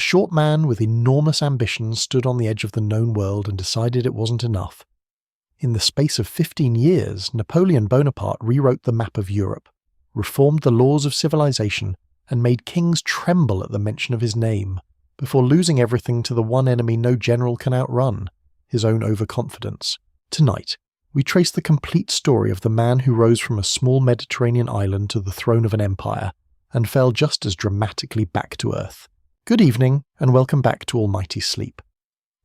short man with enormous ambitions stood on the edge of the known world and decided it wasn't enough. In the space of 15 years, Napoleon Bonaparte rewrote the map of Europe, reformed the laws of civilization, and made kings tremble at the mention of his name, before losing everything to the one enemy no general can outrun, his own overconfidence. Tonight, we trace the complete story of the man who rose from a small Mediterranean island to the throne of an empire, and fell just as dramatically back to earth. Good evening, and welcome back to Almighty Sleep.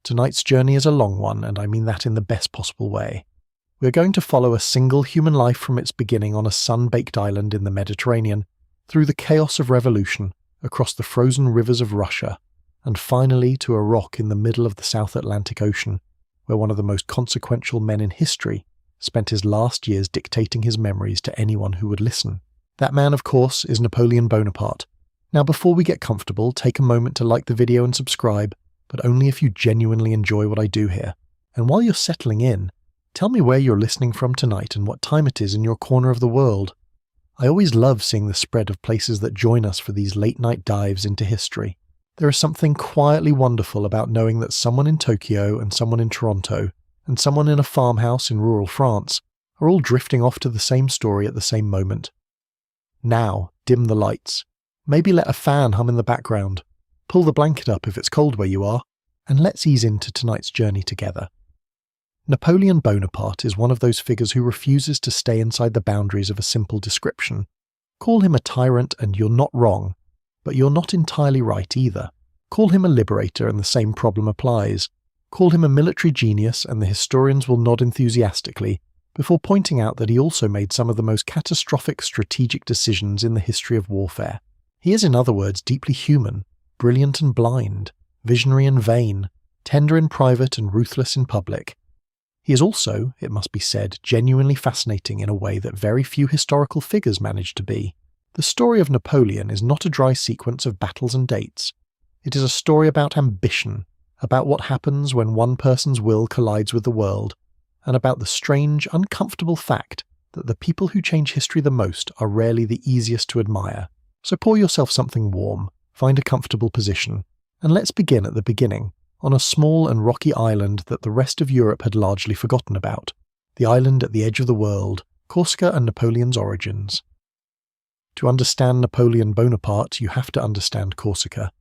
Tonight's journey is a long one, and I mean that in the best possible way. We are going to follow a single human life from its beginning on a sun-baked island in the Mediterranean, through the chaos of revolution, across the frozen rivers of Russia, and finally to a rock in the middle of the South Atlantic Ocean, where one of the most consequential men in history spent his last years dictating his memories to anyone who would listen. That man, of course, is Napoleon Bonaparte. Now, before we get comfortable, take a moment to like the video and subscribe, but only if you genuinely enjoy what I do here. And while you're settling in, tell me where you're listening from tonight and what time it is in your corner of the world. I always love seeing the spread of places that join us for these late-night dives into history. There is something quietly wonderful about knowing that someone in Tokyo and someone in Toronto and someone in a farmhouse in rural France are all drifting off to the same story at the same moment. Now, dim the lights. Maybe let a fan hum in the background. Pull the blanket up if it's cold where you are, and let's ease into tonight's journey together. Napoleon Bonaparte is one of those figures who refuses to stay inside the boundaries of a simple description. Call him a tyrant and you're not wrong, but you're not entirely right either. Call him a liberator and the same problem applies. Call him a military genius and the historians will nod enthusiastically, before pointing out that he also made some of the most catastrophic strategic decisions in the history of warfare. He is, in other words, deeply human, brilliant and blind, visionary and vain, tender in private and ruthless in public. He is also, it must be said, genuinely fascinating in a way that very few historical figures manage to be. The story of Napoleon is not a dry sequence of battles and dates. It is a story about ambition, about what happens when one person's will collides with the world, and about the strange, uncomfortable fact that the people who change history the most are rarely the easiest to admire. So pour yourself something warm, find a comfortable position, and let's begin at the beginning, on a small and rocky island that the rest of Europe had largely forgotten about, the island at the edge of the world, Corsica and Napoleon's origins. To understand Napoleon Bonaparte, you have to understand Corsica.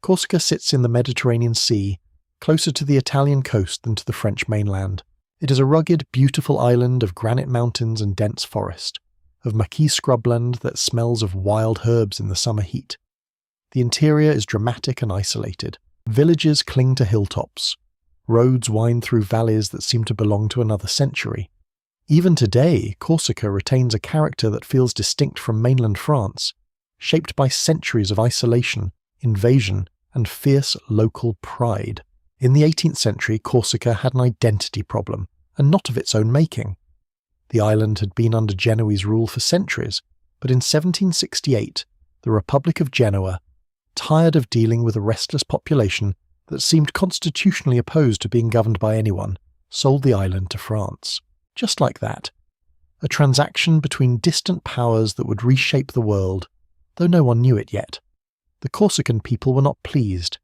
Corsica sits in the Mediterranean Sea, closer to the Italian coast than to the French mainland. It is a rugged, beautiful island of granite mountains and dense forest, of maquis scrubland that smells of wild herbs in the summer heat. The interior is dramatic and isolated. Villages cling to hilltops. Roads wind through valleys that seem to belong to another century. Even today, Corsica retains a character that feels distinct from mainland France, shaped by centuries of isolation, invasion, and fierce local pride. In the 18th century, Corsica had an identity problem, and not of its own making. The island had been under Genoese rule for centuries, but in 1768, the Republic of Genoa, tired of dealing with a restless population that seemed constitutionally opposed to being governed by anyone, sold the island to France. Just like that. A transaction between distant powers that would reshape the world, though no one knew it yet. The Corsican people were not pleased.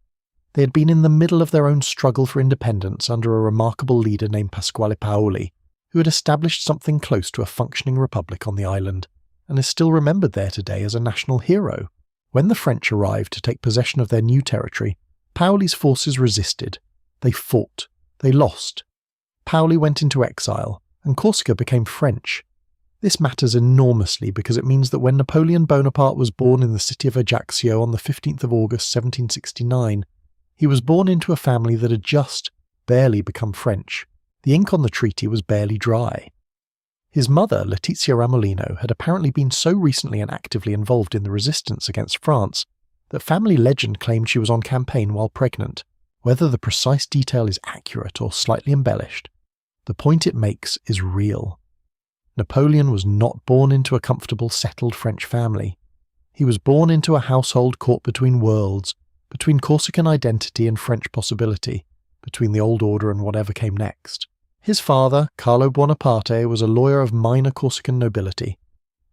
They had been in the middle of their own struggle for independence under a remarkable leader named Pasquale Paoli, who had established something close to a functioning republic on the island, and is still remembered there today as a national hero. When the French arrived to take possession of their new territory, Paoli's forces resisted. They fought. They lost. Paoli went into exile, and Corsica became French. This matters enormously because it means that when Napoleon Bonaparte was born in the city of Ajaccio on the 15th of August 1769, he was born into a family that had just barely become French. The ink on the treaty was barely dry. His mother, Letizia Ramolino, had apparently been so recently and actively involved in the resistance against France that family legend claimed she was on campaign while pregnant. Whether the precise detail is accurate or slightly embellished, the point it makes is real. Napoleon was not born into a comfortable, settled French family. He was born into a household caught between worlds, between Corsican identity and French possibility, between the old order and whatever came next. His father, Carlo Buonaparte, was a lawyer of minor Corsican nobility.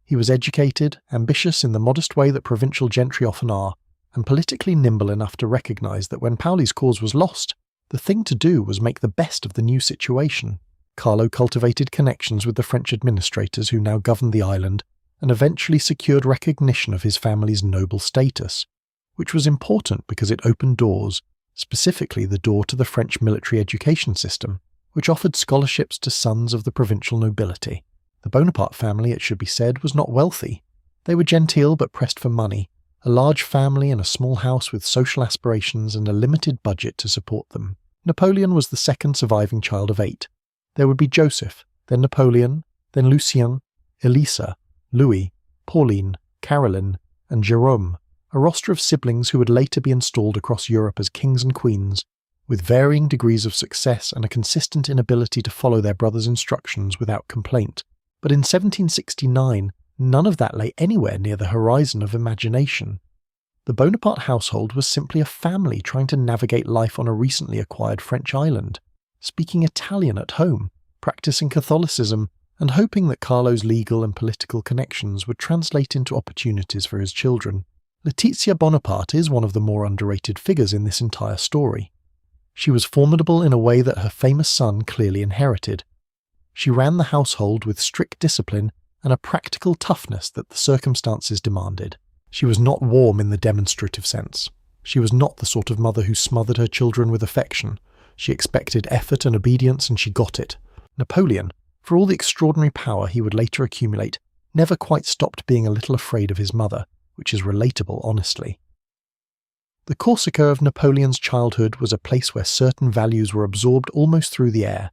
He was educated, ambitious in the modest way that provincial gentry often are, and politically nimble enough to recognise that when Pauli's cause was lost, the thing to do was make the best of the new situation. Carlo cultivated connections with the French administrators who now governed the island, and eventually secured recognition of his family's noble status, which was important because it opened doors, specifically the door to the French military education system, which offered scholarships to sons of the provincial nobility. The Bonaparte family, it should be said, was not wealthy. They were genteel but pressed for money, a large family in a small house with social aspirations and a limited budget to support them. Napoleon was the second surviving child of 8. There would be Joseph, then Napoleon, then Lucien, Elisa, Louis, Pauline, Caroline, and Jérôme, a roster of siblings who would later be installed across Europe as kings and queens, with varying degrees of success and a consistent inability to follow their brother's instructions without complaint. But in 1769, none of that lay anywhere near the horizon of imagination. The Bonaparte household was simply a family trying to navigate life on a recently acquired French island, speaking Italian at home, practicing Catholicism, and hoping that Carlo's legal and political connections would translate into opportunities for his children. Letizia Bonaparte is one of the more underrated figures in this entire story. She was formidable in a way that her famous son clearly inherited. She ran the household with strict discipline and a practical toughness that the circumstances demanded. She was not warm in the demonstrative sense. She was not the sort of mother who smothered her children with affection. She expected effort and obedience, and she got it. Napoleon, for all the extraordinary power he would later accumulate, never quite stopped being a little afraid of his mother, which is relatable, honestly. The Corsica of Napoleon's childhood was a place where certain values were absorbed almost through the air.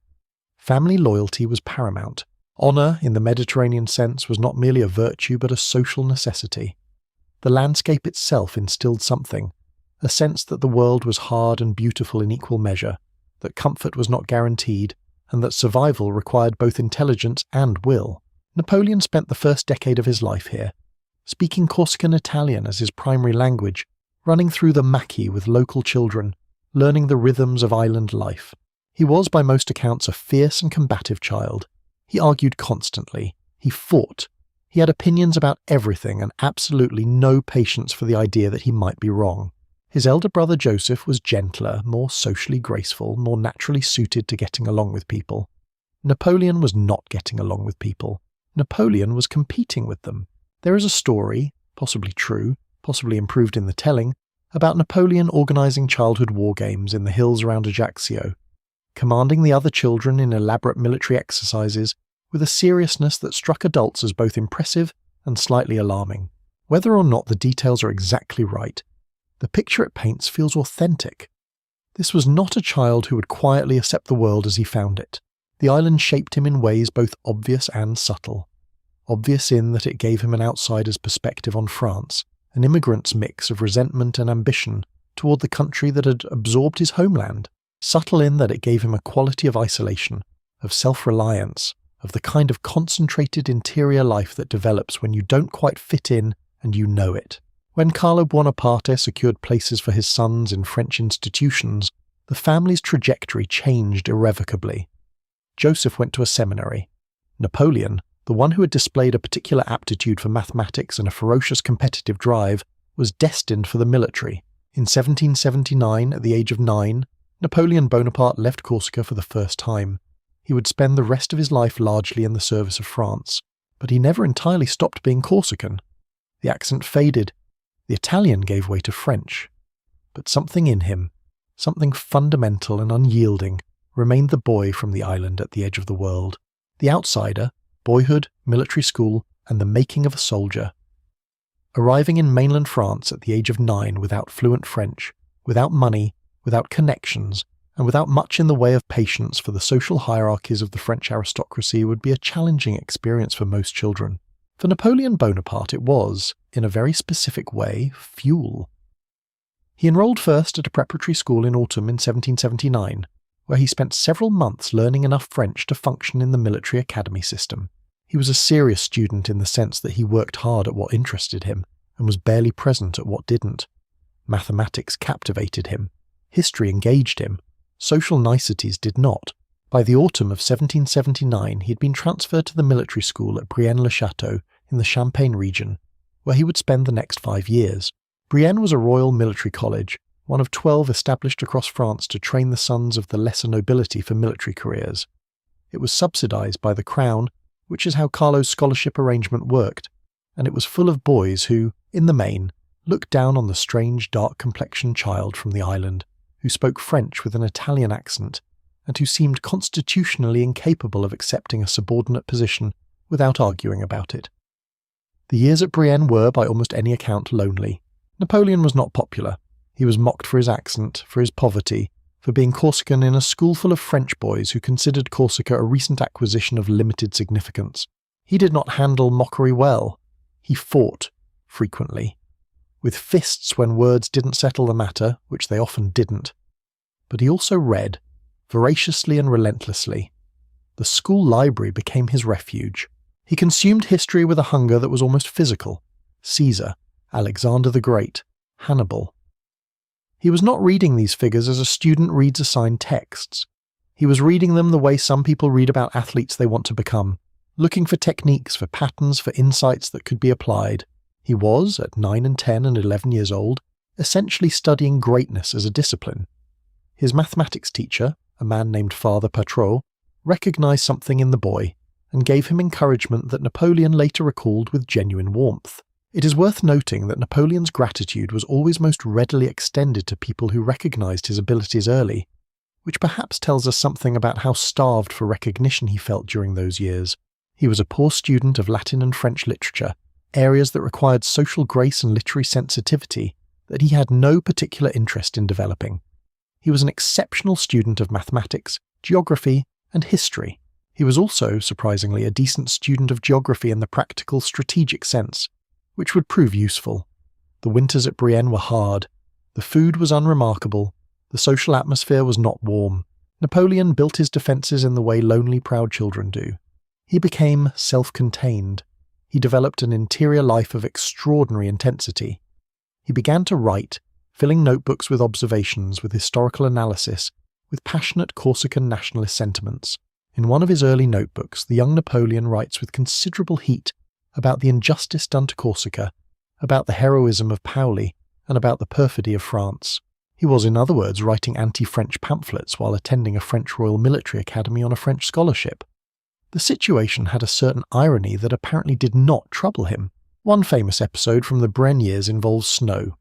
Family loyalty was paramount. Honour, in the Mediterranean sense, was not merely a virtue but a social necessity. The landscape itself instilled something, a sense that the world was hard and beautiful in equal measure, that comfort was not guaranteed, and that survival required both intelligence and will. Napoleon spent the first decade of his life here, speaking Corsican Italian as his primary language, running through the maquis with local children, learning the rhythms of island life. He was, by most accounts, a fierce and combative child. He argued constantly. He fought. He had opinions about everything and absolutely no patience for the idea that he might be wrong. His elder brother Joseph was gentler, more socially graceful, more naturally suited to getting along with people. Napoleon was not getting along with people. Napoleon was competing with them. There is a story, possibly true, possibly improved in the telling, about Napoleon organising childhood war games in the hills around Ajaccio, commanding the other children in elaborate military exercises with a seriousness that struck adults as both impressive and slightly alarming. Whether or not the details are exactly right, the picture it paints feels authentic. This was not a child who would quietly accept the world as he found it. The island shaped him in ways both obvious and subtle. Obvious in that it gave him an outsider's perspective on France, an immigrant's mix of resentment and ambition toward the country that had absorbed his homeland. Subtle in that it gave him a quality of isolation, of self-reliance, of the kind of concentrated interior life that develops when you don't quite fit in and you know it. When Carlo Bonaparte secured places for his sons in French institutions, the family's trajectory changed irrevocably. Joseph went to a seminary. Napoleon, the one who had displayed a particular aptitude for mathematics and a ferocious competitive drive, was destined for the military. In 1779, at the age of 9, Napoleon Bonaparte left Corsica for the first time. He would spend the rest of his life largely in the service of France, but he never entirely stopped being Corsican. The accent faded. The Italian gave way to French. But something in him, something fundamental and unyielding, remained the boy from the island at the edge of the world. The outsider, boyhood, military school, and the making of a soldier. Arriving in mainland France at the age of 9 without fluent French, without money, without connections, and without much in the way of patience for the social hierarchies of the French aristocracy would be a challenging experience for most children. For Napoleon Bonaparte it was, in a very specific way, fuel. He enrolled first at a preparatory school in autumn in 1779, where he spent several months learning enough French to function in the military academy system. He was a serious student in the sense that he worked hard at what interested him, and was barely present at what didn't. Mathematics captivated him. History engaged him. Social niceties did not. By the autumn of 1779 he had been transferred to the military school at Brienne-le-Château in the Champagne region, where he would spend the next 5 years. Brienne was a royal military college, one of 12 established across France to train the sons of the lesser nobility for military careers. It was subsidised by the Crown, which is how Carlo's scholarship arrangement worked, and it was full of boys who, in the main, looked down on the strange dark-complexioned child from the island, who spoke French with an Italian accent, and who seemed constitutionally incapable of accepting a subordinate position without arguing about it. The years at Brienne were, by almost any account, lonely. Napoleon was not popular. He was mocked for his accent, for his poverty, for being Corsican in a school full of French boys who considered Corsica a recent acquisition of limited significance. He did not handle mockery well. He fought, frequently, with fists when words didn't settle the matter, which they often didn't. But he also read, voraciously and relentlessly. The school library became his refuge. He consumed history with a hunger that was almost physical. Caesar, Alexander the Great, Hannibal. He was not reading these figures as a student reads assigned texts. He was reading them the way some people read about athletes they want to become, looking for techniques, for patterns, for insights that could be applied. He was, at 9 and 10 and 11 years old, essentially studying greatness as a discipline. His mathematics teacher, a man named Father Patron, recognized something in the boy and gave him encouragement that Napoleon later recalled with genuine warmth. It is worth noting that Napoleon's gratitude was always most readily extended to people who recognized his abilities early, which perhaps tells us something about how starved for recognition he felt during those years. He was a poor student of Latin and French literature, areas that required social grace and literary sensitivity that he had no particular interest in developing. He was an exceptional student of mathematics, geography, and history. He was also, surprisingly, a decent student of geography in the practical, strategic sense, which would prove useful. The winters at Brienne were hard. The food was unremarkable. The social atmosphere was not warm. Napoleon built his defences in the way lonely, proud children do. He became self-contained. He developed an interior life of extraordinary intensity. He began to write, filling notebooks with observations, with historical analysis, with passionate Corsican nationalist sentiments. In one of his early notebooks, the young Napoleon writes with considerable heat about the injustice done to Corsica, about the heroism of Paoli, and about the perfidy of France. He was, in other words, writing anti-French pamphlets while attending a French Royal Military Academy on a French scholarship. The situation had a certain irony that apparently did not trouble him. One famous episode from the Brienne years involves snow.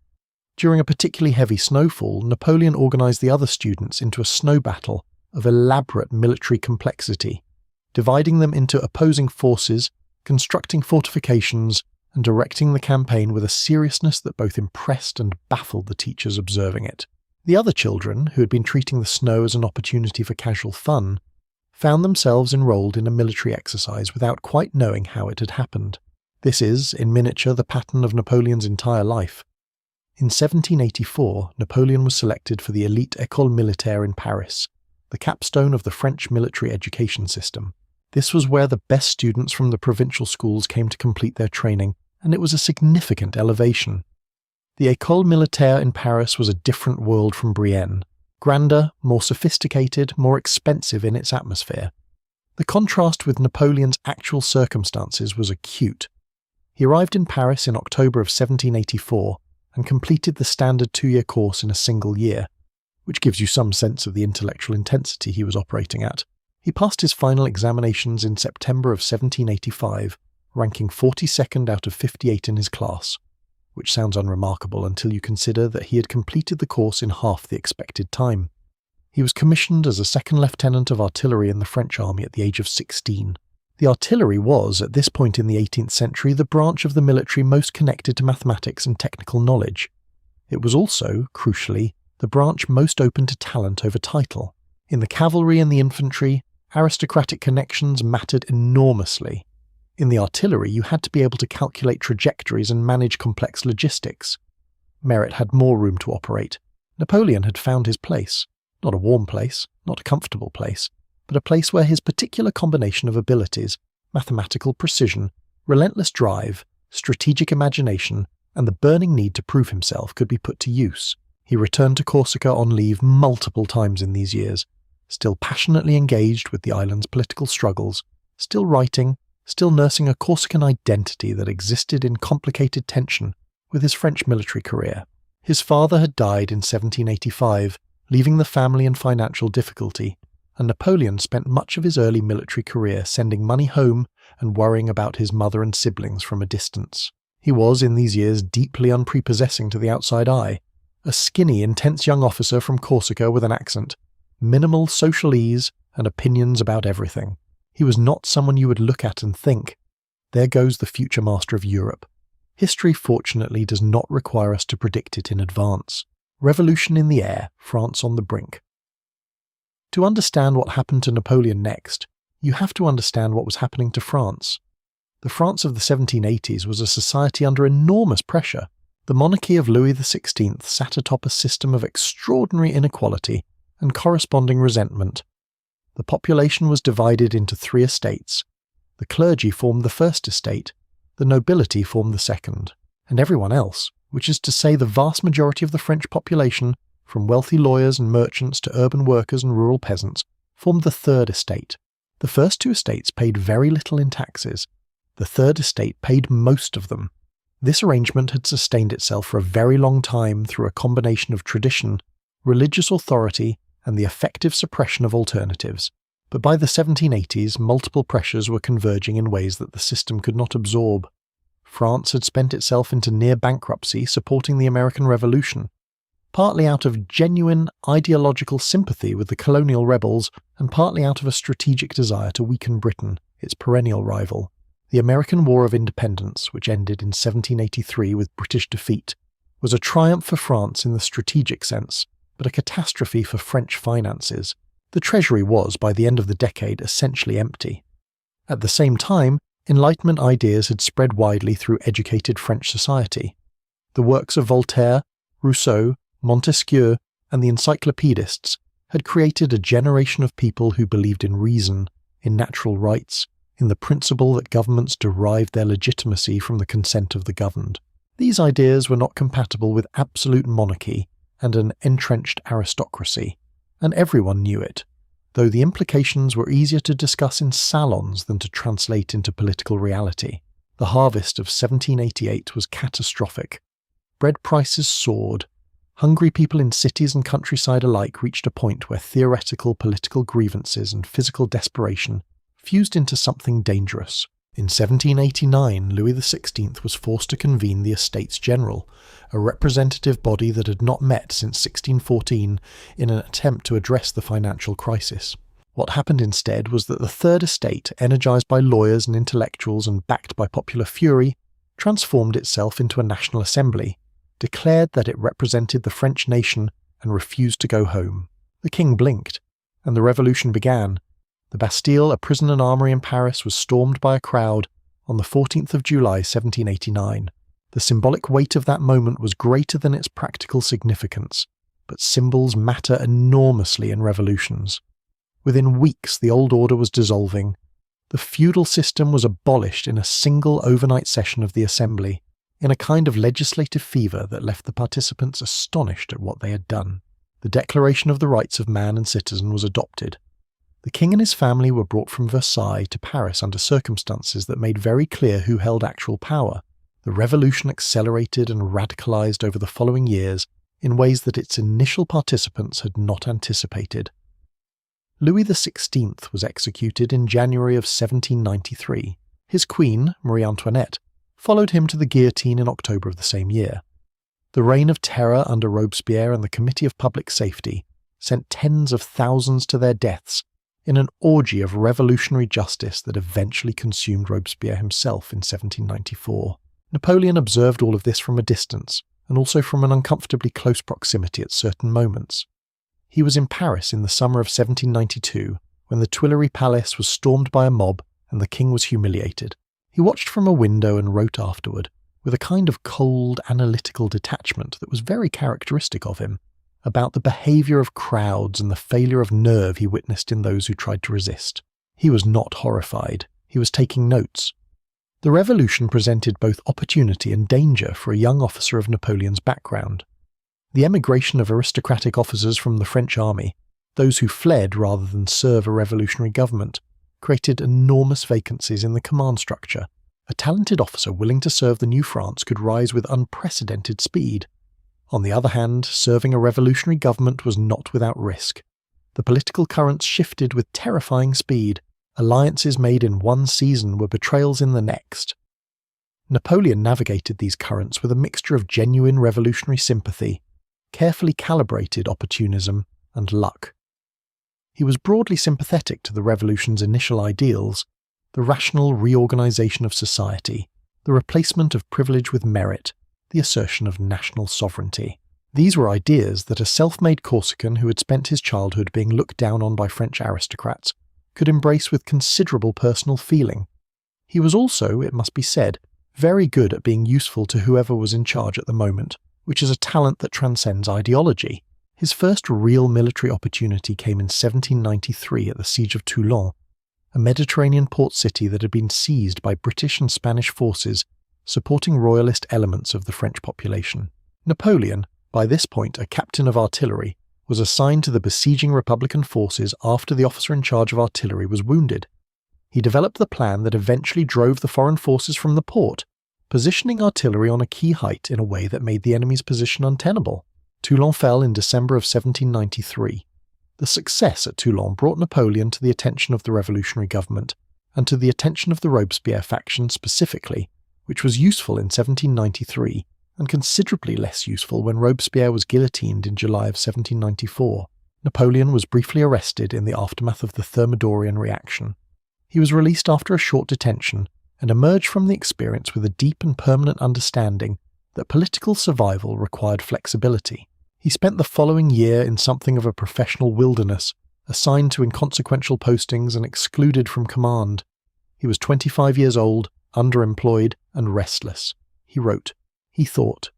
During a particularly heavy snowfall, Napoleon organised the other students into a snow battle of elaborate military complexity, dividing them into opposing forces, constructing fortifications, and directing the campaign with a seriousness that both impressed and baffled the teachers observing it. The other children, who had been treating the snow as an opportunity for casual fun, found themselves enrolled in a military exercise without quite knowing how it had happened. This is, in miniature, the pattern of Napoleon's entire life. In 1784, Napoleon was selected for the elite École Militaire in Paris, the capstone of the French military education system. This was where the best students from the provincial schools came to complete their training, and it was a significant elevation. The École Militaire in Paris was a different world from Brienne, grander, more sophisticated, more expensive in its atmosphere. The contrast with Napoleon's actual circumstances was acute. He arrived in Paris in October of 1784 and completed the standard 2-year course in a single year, which gives you some sense of the intellectual intensity he was operating at. He passed his final examinations in September of 1785, ranking 42nd out of 58 in his class, which sounds unremarkable until you consider that he had completed the course in half the expected time. He was commissioned as a second lieutenant of artillery in the French army at the age of 16. The artillery was, at this point in the 18th century, the branch of the military most connected to mathematics and technical knowledge. It was also, crucially, the branch most open to talent over title. In the cavalry and the infantry, aristocratic connections mattered enormously. In the artillery, you had to be able to calculate trajectories and manage complex logistics. Merit had more room to operate. Napoleon had found his place. Not a warm place, not a comfortable place, but a place where his particular combination of abilities, mathematical precision, relentless drive, strategic imagination, and the burning need to prove himself could be put to use. He returned to Corsica on leave multiple times in these years, still passionately engaged with the island's political struggles, still writing, still nursing a Corsican identity that existed in complicated tension with his French military career. His father had died in 1785, leaving the family in financial difficulty, and Napoleon spent much of his early military career sending money home and worrying about his mother and siblings from a distance. He was, in these years, deeply unprepossessing to the outside eye, a skinny, intense young officer from Corsica with an accent, minimal social ease, and opinions about everything. He was not someone you would look at and think, there goes the future master of Europe. History, fortunately, does not require us to predict it in advance. Revolution in the air, France on the brink. To understand what happened to Napoleon next, you have to understand what was happening to France. The France of the 1780s was a society under enormous pressure. The monarchy of Louis XVI sat atop a system of extraordinary inequality and corresponding resentment. The population was divided into 3 estates. The clergy formed the first estate, the nobility formed the second, and everyone else, which is to say the vast majority of the French population, from wealthy lawyers and merchants to urban workers and rural peasants, formed the third estate. The first 2 estates paid very little in taxes. The third estate paid most of them. This arrangement had sustained itself for a very long time through a combination of tradition, religious authority, and the effective suppression of alternatives. But by the 1780s, multiple pressures were converging in ways that the system could not absorb. France had spent itself into near bankruptcy supporting the American Revolution, partly out of genuine ideological sympathy with the colonial rebels and partly out of a strategic desire to weaken Britain, its perennial rival. The American War of Independence, which ended in 1783 with British defeat, was a triumph for France in the strategic sense, but a catastrophe for French finances. The treasury was, by the end of the decade, essentially empty. At the same time, Enlightenment ideas had spread widely through educated French society. The works of Voltaire, Rousseau, Montesquieu, and the encyclopedists had created a generation of people who believed in reason, in natural rights, in the principle that governments derived their legitimacy from the consent of the governed. These ideas were not compatible with absolute monarchy and an entrenched aristocracy, and everyone knew it, though the implications were easier to discuss in salons than to translate into political reality. The harvest of 1788 was catastrophic. Bread prices soared. Hungry people in cities and countryside alike reached a point where theoretical political grievances and physical desperation fused into something dangerous. In 1789, Louis XVI was forced to convene the Estates General, a representative body that had not met since 1614 in an attempt to address the financial crisis. What happened instead was that the Third Estate, energized by lawyers and intellectuals and backed by popular fury, transformed itself into a National Assembly, declared that it represented the French nation and refused to go home. The king blinked, and the revolution began. The Bastille, a prison and armory in Paris, was stormed by a crowd on the 14th of July 1789. The symbolic weight of that moment was greater than its practical significance, but symbols matter enormously in revolutions. Within weeks the old order was dissolving. The feudal system was abolished in a single overnight session of the Assembly, in a kind of legislative fever that left the participants astonished at what they had done. The Declaration of the Rights of Man and Citizen was adopted. The king and his family were brought from Versailles to Paris under circumstances that made very clear who held actual power. The revolution accelerated and radicalized over the following years in ways that its initial participants had not anticipated. Louis XVI was executed in January of 1793. His queen, Marie Antoinette, followed him to the guillotine in October of the same year. The reign of terror under Robespierre and the Committee of Public Safety sent tens of thousands to their deaths in an orgy of revolutionary justice that eventually consumed Robespierre himself in 1794. Napoleon observed all of this from a distance, and also from an uncomfortably close proximity at certain moments. He was in Paris in the summer of 1792, when the Tuileries Palace was stormed by a mob and the king was humiliated. He watched from a window and wrote afterward, with a kind of cold, analytical detachment that was very characteristic of him, about the behaviour of crowds and the failure of nerve he witnessed in those who tried to resist. He was not horrified. He was taking notes. The revolution presented both opportunity and danger for a young officer of Napoleon's background. The emigration of aristocratic officers from the French army, those who fled rather than serve a revolutionary government, created enormous vacancies in the command structure, A talented officer willing to serve the new France could rise with unprecedented speed. On the other hand, serving a revolutionary government was not without risk. The political currents shifted with terrifying speed. Alliances made in one season were betrayals in the next. Napoleon navigated these currents with a mixture of genuine revolutionary sympathy, carefully calibrated opportunism, and luck. He was broadly sympathetic to the revolution's initial ideals, the rational reorganization of society, the replacement of privilege with merit, the assertion of national sovereignty. These were ideas that a self-made Corsican who had spent his childhood being looked down on by French aristocrats could embrace with considerable personal feeling. He was also, it must be said, very good at being useful to whoever was in charge at the moment, which is a talent that transcends ideology. His first real military opportunity came in 1793 at the Siege of Toulon, a Mediterranean port city that had been seized by British and Spanish forces supporting royalist elements of the French population. Napoleon, by this point a captain of artillery, was assigned to the besieging Republican forces after the officer in charge of artillery was wounded. He developed the plan that eventually drove the foreign forces from the port, positioning artillery on a key height in a way that made the enemy's position untenable. Toulon fell in December of 1793. The success at Toulon brought Napoleon to the attention of the revolutionary government, and to the attention of the Robespierre faction specifically, which was useful in 1793, and considerably less useful when Robespierre was guillotined in July of 1794. Napoleon was briefly arrested in the aftermath of the Thermidorian reaction. He was released after a short detention, and emerged from the experience with a deep and permanent understanding that political survival required flexibility. He spent the following year in something of a professional wilderness, assigned to inconsequential postings and excluded from command. He was 25 years old, underemployed, and restless. He wrote, he thought.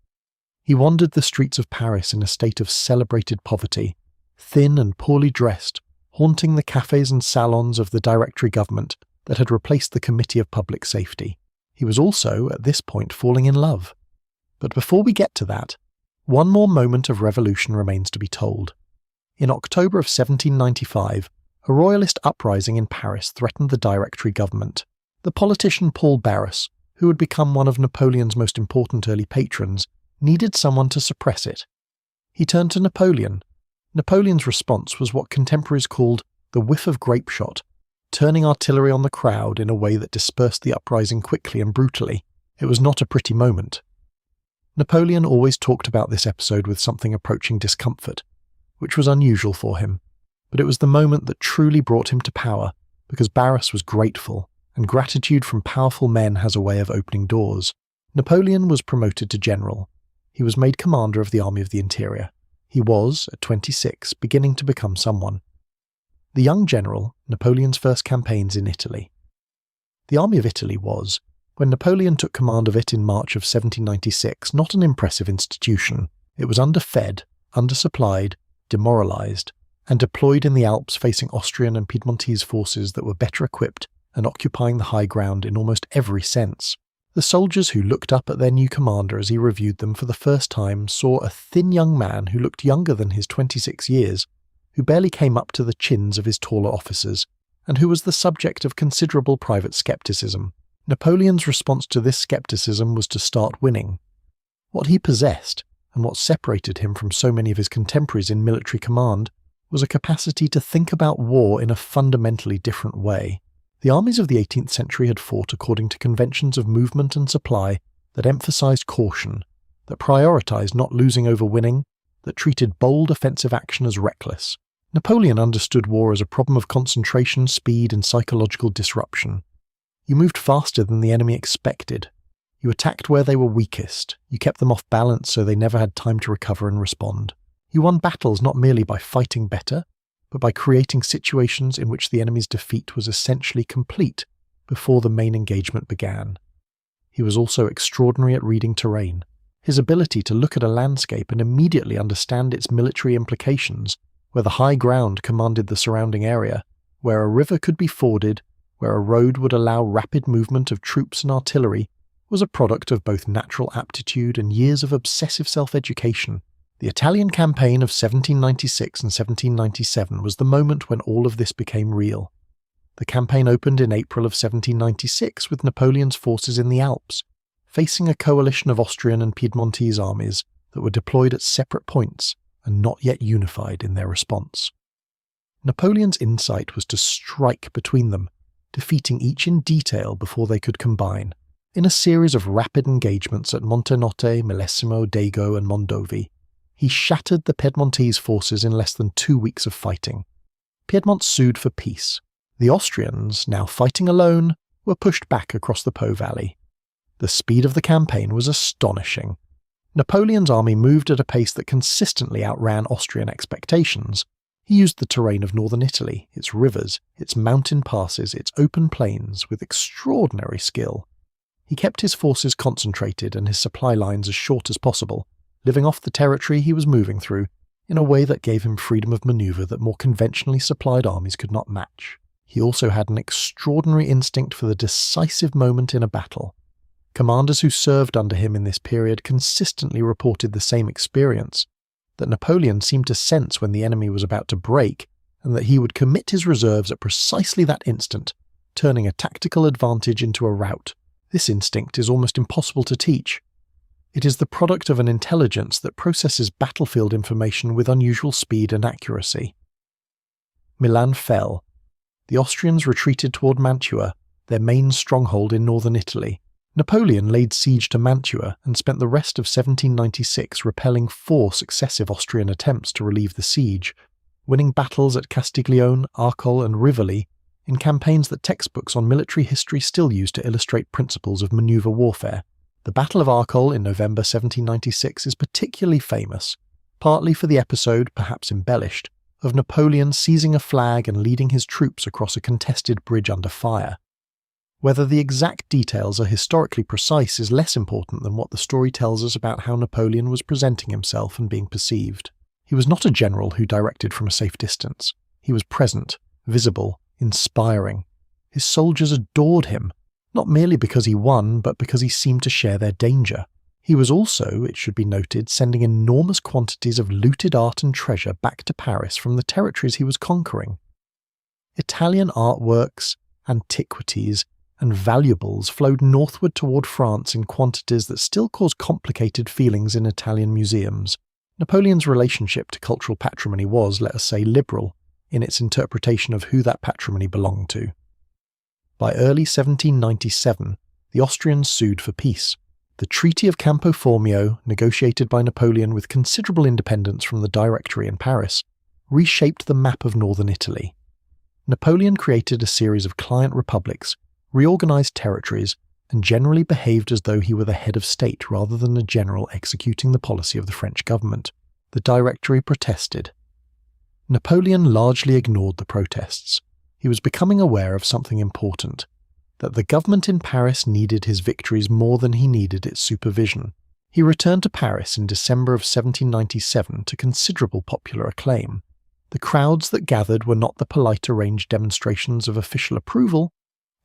He wandered the streets of Paris in a state of celebrated poverty, thin and poorly dressed, haunting the cafes and salons of the Directory government that had replaced the Committee of Public Safety. He was also, at this point, falling in love. But before we get to that, one more moment of revolution remains to be told. In October of 1795, a royalist uprising in Paris threatened the Directory government. The politician Paul Barras, who had become one of Napoleon's most important early patrons, needed someone to suppress it. He turned to Napoleon. Napoleon's response was what contemporaries called the whiff of grape shot, turning artillery on the crowd in a way that dispersed the uprising quickly and brutally. It was not a pretty moment. Napoleon always talked about this episode with something approaching discomfort, which was unusual for him, but it was the moment that truly brought him to power, because Barras was grateful, and gratitude from powerful men has a way of opening doors. Napoleon was promoted to general. He was made commander of the Army of the Interior. He was, at 26, beginning to become someone. The young general, Napoleon's first campaigns in Italy. The Army of Italy was, when Napoleon took command of it in March of 1796, not an impressive institution. It was underfed, undersupplied, demoralized, and deployed in the Alps facing Austrian and Piedmontese forces that were better equipped and occupying the high ground in almost every sense. The soldiers who looked up at their new commander as he reviewed them for the first time saw a thin young man who looked younger than his 26 years, who barely came up to the chins of his taller officers, and who was the subject of considerable private skepticism. Napoleon's response to this skepticism was to start winning. What he possessed, and what separated him from so many of his contemporaries in military command, was a capacity to think about war in a fundamentally different way. The armies of the 18th century had fought according to conventions of movement and supply that emphasized caution, that prioritized not losing over winning, that treated bold offensive action as reckless. Napoleon understood war as a problem of concentration, speed, and psychological disruption. You moved faster than the enemy expected. You attacked where they were weakest. You kept them off balance so they never had time to recover and respond. You won battles not merely by fighting better, but by creating situations in which the enemy's defeat was essentially complete before the main engagement began. He was also extraordinary at reading terrain. His ability to look at a landscape and immediately understand its military implications, where the high ground commanded the surrounding area, where a river could be forded, where a road would allow rapid movement of troops and artillery, was a product of both natural aptitude and years of obsessive self-education. The Italian campaign of 1796 and 1797 was the moment when all of this became real. The campaign opened in April of 1796 with Napoleon's forces in the Alps, facing a coalition of Austrian and Piedmontese armies that were deployed at separate points and not yet unified in their response. Napoleon's insight was to strike between them, defeating each in detail before they could combine, in a series of rapid engagements at Montenotte, Millesimo, Dago and Mondovi. He shattered the Piedmontese forces in less than 2 weeks of fighting. Piedmont sued for peace. The Austrians, now fighting alone, were pushed back across the Po Valley. The speed of the campaign was astonishing. Napoleon's army moved at a pace that consistently outran Austrian expectations. He used the terrain of northern Italy, its rivers, its mountain passes, its open plains, with extraordinary skill. He kept his forces concentrated and his supply lines as short as possible, living off the territory he was moving through in a way that gave him freedom of maneuver that more conventionally supplied armies could not match. He also had an extraordinary instinct for the decisive moment in a battle. Commanders who served under him in this period consistently reported the same experience, that Napoleon seemed to sense when the enemy was about to break, and that he would commit his reserves at precisely that instant, turning a tactical advantage into a rout. This instinct is almost impossible to teach. It is the product of an intelligence that processes battlefield information with unusual speed and accuracy. Milan fell. The Austrians retreated toward Mantua, their main stronghold in northern Italy. Napoleon laid siege to Mantua and spent the rest of 1796 repelling 4 successive Austrian attempts to relieve the siege, winning battles at Castiglione, Arcole and Rivoli in campaigns that textbooks on military history still use to illustrate principles of maneuver warfare. The Battle of Arcole in November 1796 is particularly famous, partly for the episode, perhaps embellished, of Napoleon seizing a flag and leading his troops across a contested bridge under fire. Whether the exact details are historically precise is less important than what the story tells us about how Napoleon was presenting himself and being perceived. He was not a general who directed from a safe distance. He was present, visible, inspiring. His soldiers adored him, not merely because he won, but because he seemed to share their danger. He was also, it should be noted, sending enormous quantities of looted art and treasure back to Paris from the territories he was conquering. Italian artworks, antiquities, and valuables flowed northward toward France in quantities that still cause complicated feelings in Italian museums. Napoleon's relationship to cultural patrimony was, let us say, liberal in its interpretation of who that patrimony belonged to. By early 1797, the Austrians sued for peace. The Treaty of Campo Formio, negotiated by Napoleon with considerable independence from the Directory in Paris, reshaped the map of northern Italy. Napoleon created a series of client republics, reorganized territories, and generally behaved as though he were the head of state rather than a general executing the policy of the French government. The Directory protested. Napoleon largely ignored the protests. He was becoming aware of something important, that the government in Paris needed his victories more than he needed its supervision. He returned to Paris in December of 1797 to considerable popular acclaim. The crowds that gathered were not the polite arranged demonstrations of official approval.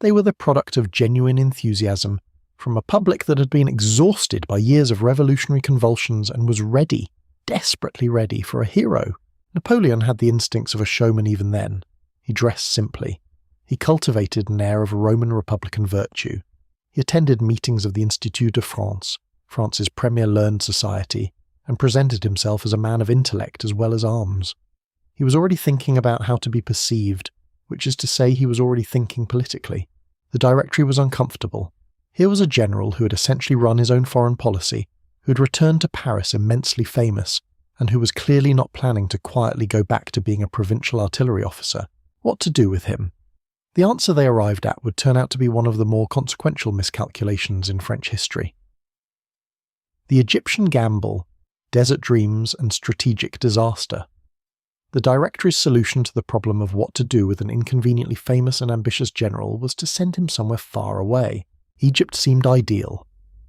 They were the product of genuine enthusiasm from a public that had been exhausted by years of revolutionary convulsions and was ready, desperately ready, for a hero. Napoleon had the instincts of a showman even then. He dressed simply. He cultivated an air of Roman Republican virtue. He attended meetings of the Institut de France, France's premier learned society, and presented himself as a man of intellect as well as arms. He was already thinking about how to be perceived, which is to say he was already thinking politically. The Directory was uncomfortable. Here was a general who had essentially run his own foreign policy, who had returned to Paris immensely famous, and who was clearly not planning to quietly go back to being a provincial artillery officer. What to do with him? The answer they arrived at would turn out to be one of the more consequential miscalculations in French history. The Egyptian gamble, desert dreams, and strategic disaster. The Directory's solution to the problem of what to do with an inconveniently famous and ambitious general was to send him somewhere far away. Egypt seemed ideal.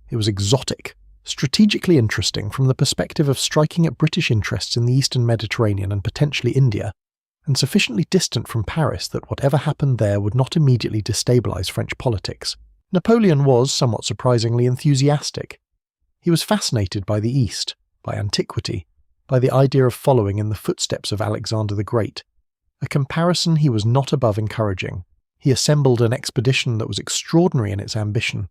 It was exotic, strategically interesting from the perspective of striking at British interests in the Eastern Mediterranean and potentially India, and sufficiently distant from Paris that whatever happened there would not immediately destabilize French politics. Napoleon was, somewhat surprisingly, enthusiastic. He was fascinated by the East, by antiquity, by the idea of following in the footsteps of Alexander the Great, a comparison he was not above encouraging. He assembled an expedition that was extraordinary in its ambition.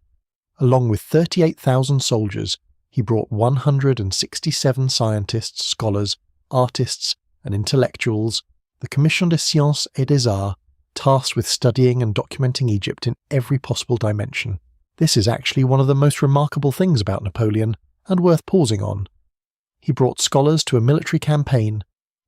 Along with 38,000 soldiers, he brought 167 scientists, scholars, artists, and intellectuals, the Commission des Sciences et des Arts, tasked with studying and documenting Egypt in every possible dimension. This is actually one of the most remarkable things about Napoleon, and worth pausing on. He brought scholars to a military campaign.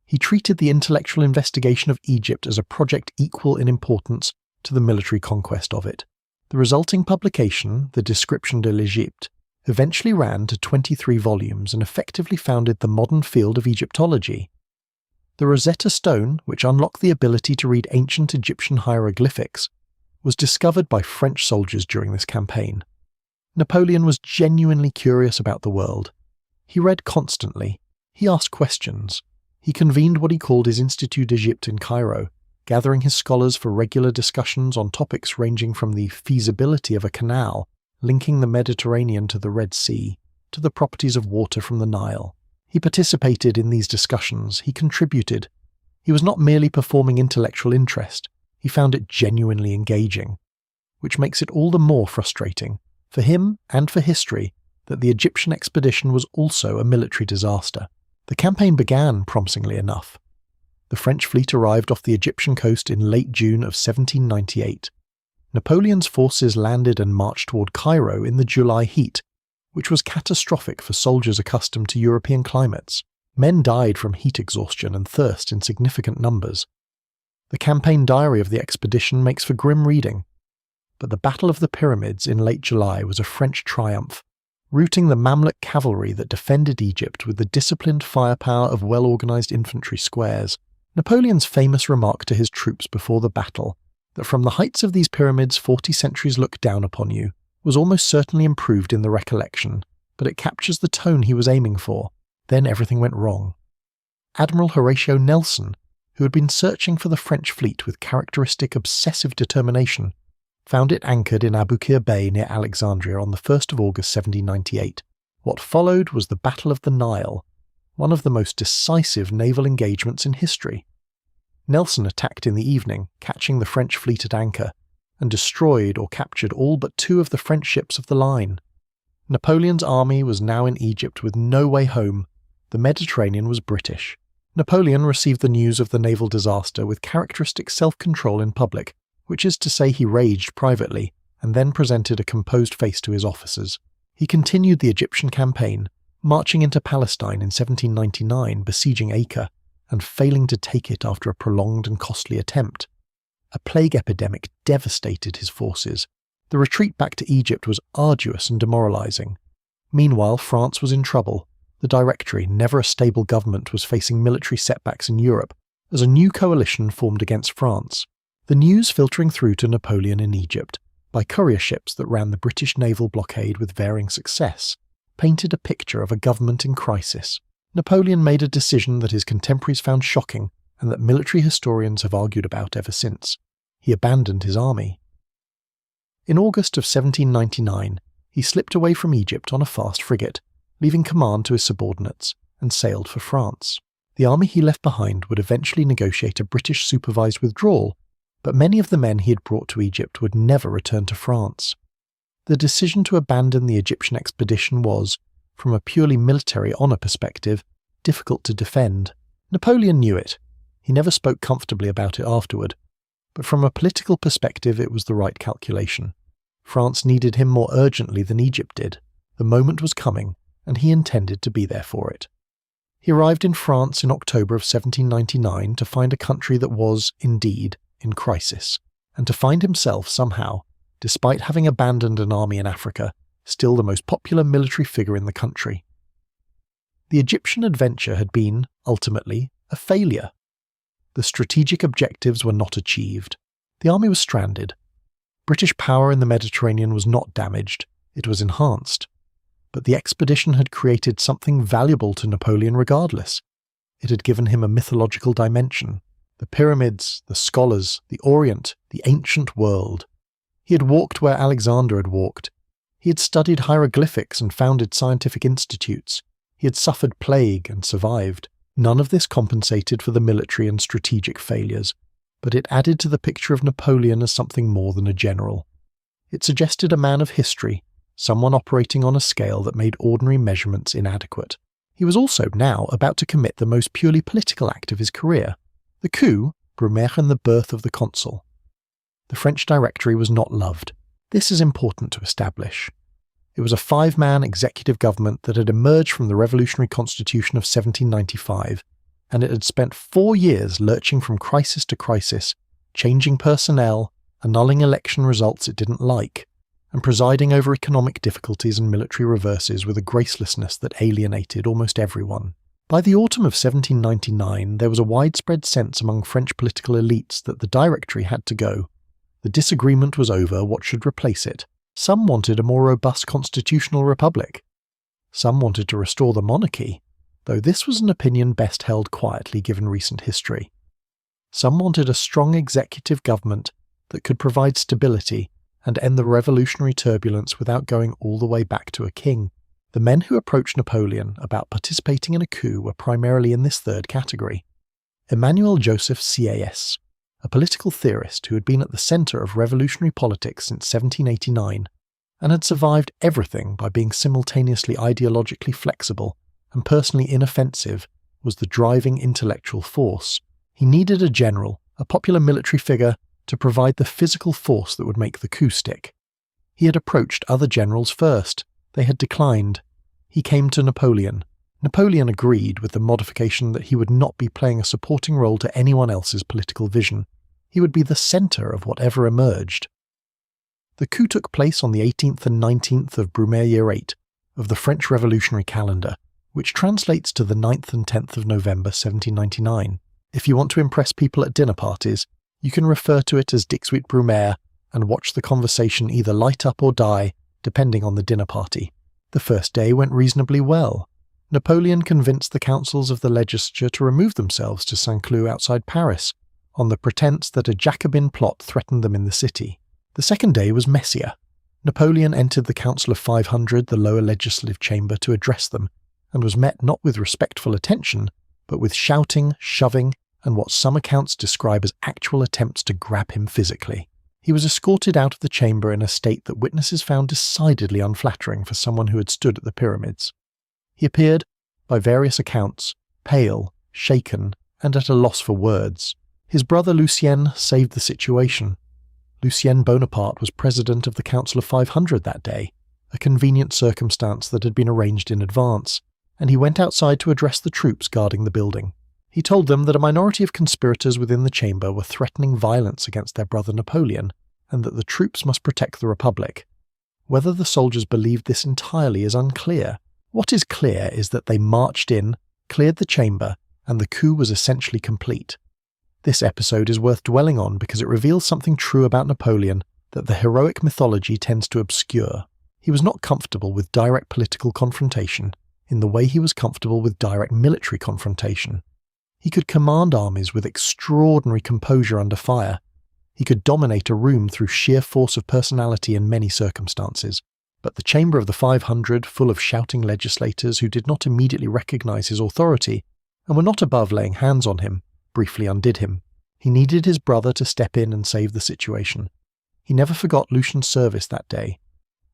He treated the intellectual investigation of Egypt as a project equal in importance to the military conquest of it. The resulting publication, the Description de l'Égypte, eventually ran to 23 volumes and effectively founded the modern field of Egyptology. The Rosetta Stone, which unlocked the ability to read ancient Egyptian hieroglyphics, was discovered by French soldiers during this campaign. Napoleon was genuinely curious about the world. He read constantly. He asked questions. He convened what he called his Institut d'Égypte in Cairo, gathering his scholars for regular discussions on topics ranging from the feasibility of a canal linking the Mediterranean to the Red Sea, to the properties of water from the Nile. He participated in these discussions, he contributed. He was not merely performing intellectual interest, he found it genuinely engaging, which makes it all the more frustrating, for him and for history, that the Egyptian expedition was also a military disaster. The campaign began promisingly enough. The French fleet arrived off the Egyptian coast in late June of 1798. Napoleon's forces landed and marched toward Cairo in the July heat, which was catastrophic for soldiers accustomed to European climates. Men died from heat exhaustion and thirst in significant numbers. The campaign diary of the expedition makes for grim reading, but the Battle of the Pyramids in late July was a French triumph, routing the Mamluk cavalry that defended Egypt with the disciplined firepower of well-organized infantry squares. Napoleon's famous remark to his troops before the battle, that from the heights of these pyramids 40 centuries look down upon you, was almost certainly improved in the recollection, but it captures the tone he was aiming for. Then everything went wrong. Admiral Horatio Nelson, who had been searching for the French fleet with characteristic obsessive determination, found it anchored in Aboukir Bay near Alexandria on the 1st of August 1798. What followed was the Battle of the Nile, one of the most decisive naval engagements in history. Nelson attacked in the evening, catching the French fleet at anchor, and destroyed or captured all but 2 of the French ships of the line. Napoleon's army was now in Egypt with no way home. The Mediterranean was British. Napoleon received the news of the naval disaster with characteristic self-control in public, which is to say he raged privately, and then presented a composed face to his officers. He continued the Egyptian campaign, marching into Palestine in 1799, besieging Acre, and failing to take it after a prolonged and costly attempt. A plague epidemic devastated his forces. The retreat back to Egypt was arduous and demoralizing. Meanwhile, France was in trouble. The Directory, never a stable government, was facing military setbacks in Europe, as a new coalition formed against France. The news filtering through to Napoleon in Egypt, by courier ships that ran the British naval blockade with varying success, painted a picture of a government in crisis. Napoleon made a decision that his contemporaries found shocking and that military historians have argued about ever since. He abandoned his army. In August of 1799, he slipped away from Egypt on a fast frigate, leaving command to his subordinates, and sailed for France. The army he left behind would eventually negotiate a British supervised withdrawal, but many of the men he had brought to Egypt would never return to France. The decision to abandon the Egyptian expedition was, from a purely military honour perspective, difficult to defend. Napoleon knew it. He never spoke comfortably about it afterward, but from a political perspective it was the right calculation. France needed him more urgently than Egypt did. The moment was coming, and he intended to be there for it. He arrived in France in October of 1799 to find a country that was, indeed, in crisis, and to find himself somehow, despite having abandoned an army in Africa, still the most popular military figure in the country. The Egyptian adventure had been, ultimately, a failure. The strategic objectives were not achieved. The army was stranded. British power in the Mediterranean was not damaged, it was enhanced. But the expedition had created something valuable to Napoleon regardless. It had given him a mythological dimension. The pyramids, the scholars, the Orient, the ancient world. He had walked where Alexander had walked. He had studied hieroglyphics and founded scientific institutes. He had suffered plague and survived. None of this compensated for the military and strategic failures, but it added to the picture of Napoleon as something more than a general. It suggested a man of history, someone operating on a scale that made ordinary measurements inadequate. He was also now about to commit the most purely political act of his career, the coup, Brumaire, and the birth of the consul. The French Directory was not loved. This is important to establish. It was a 5-man executive government that had emerged from the revolutionary constitution of 1795, and it had spent 4 years lurching from crisis to crisis, changing personnel, annulling election results it didn't like, and presiding over economic difficulties and military reverses with a gracelessness that alienated almost everyone. By the autumn of 1799, there was a widespread sense among French political elites that the Directory had to go. The disagreement was over what should replace it. Some wanted a more robust constitutional republic. Some wanted to restore the monarchy, though this was an opinion best held quietly given recent history. Some wanted a strong executive government that could provide stability and end the revolutionary turbulence without going all the way back to a king. The men who approached Napoleon about participating in a coup were primarily in this third category. Emmanuel Joseph Sieyès, a political theorist who had been at the centre of revolutionary politics since 1789 and had survived everything by being simultaneously ideologically flexible and personally inoffensive, was the driving intellectual force. He needed a general, a popular military figure, to provide the physical force that would make the coup stick. He had approached other generals first. They had declined. He came to Napoleon. Napoleon agreed with the modification that he would not be playing a supporting role to anyone else's political vision. He would be the centre of whatever emerged. The coup took place on the 18th and 19th of Brumaire Year 8 of the French Revolutionary calendar, which translates to the 9th and 10th of November 1799. If you want to impress people at dinner parties, you can refer to it as Dixit Brumaire and watch the conversation either light up or die, depending on the dinner party. The first day went reasonably well. Napoleon convinced the councils of the legislature to remove themselves to Saint-Cloud outside Paris, on the pretense that a Jacobin plot threatened them in the city. The second day was messier. Napoleon entered the Council of 500, the lower legislative chamber, to address them, and was met not with respectful attention, but with shouting, shoving, and what some accounts describe as actual attempts to grab him physically. He was escorted out of the chamber in a state that witnesses found decidedly unflattering for someone who had stood at the pyramids. He appeared, by various accounts, pale, shaken, and at a loss for words. His brother Lucien saved the situation. Lucien Bonaparte was president of the Council of 500 that day, a convenient circumstance that had been arranged in advance, and he went outside to address the troops guarding the building. He told them that a minority of conspirators within the chamber were threatening violence against their brother Napoleon, and that the troops must protect the Republic. Whether the soldiers believed this entirely is unclear. What is clear is that they marched in, cleared the chamber, and the coup was essentially complete. This episode is worth dwelling on because it reveals something true about Napoleon that the heroic mythology tends to obscure. He was not comfortable with direct political confrontation in the way he was comfortable with direct military confrontation. He could command armies with extraordinary composure under fire. He could dominate a room through sheer force of personality in many circumstances. But the chamber of the 500, full of shouting legislators who did not immediately recognize his authority and were not above laying hands on him, briefly undid him. He needed his brother to step in and save the situation. He never forgot Lucian's service that day,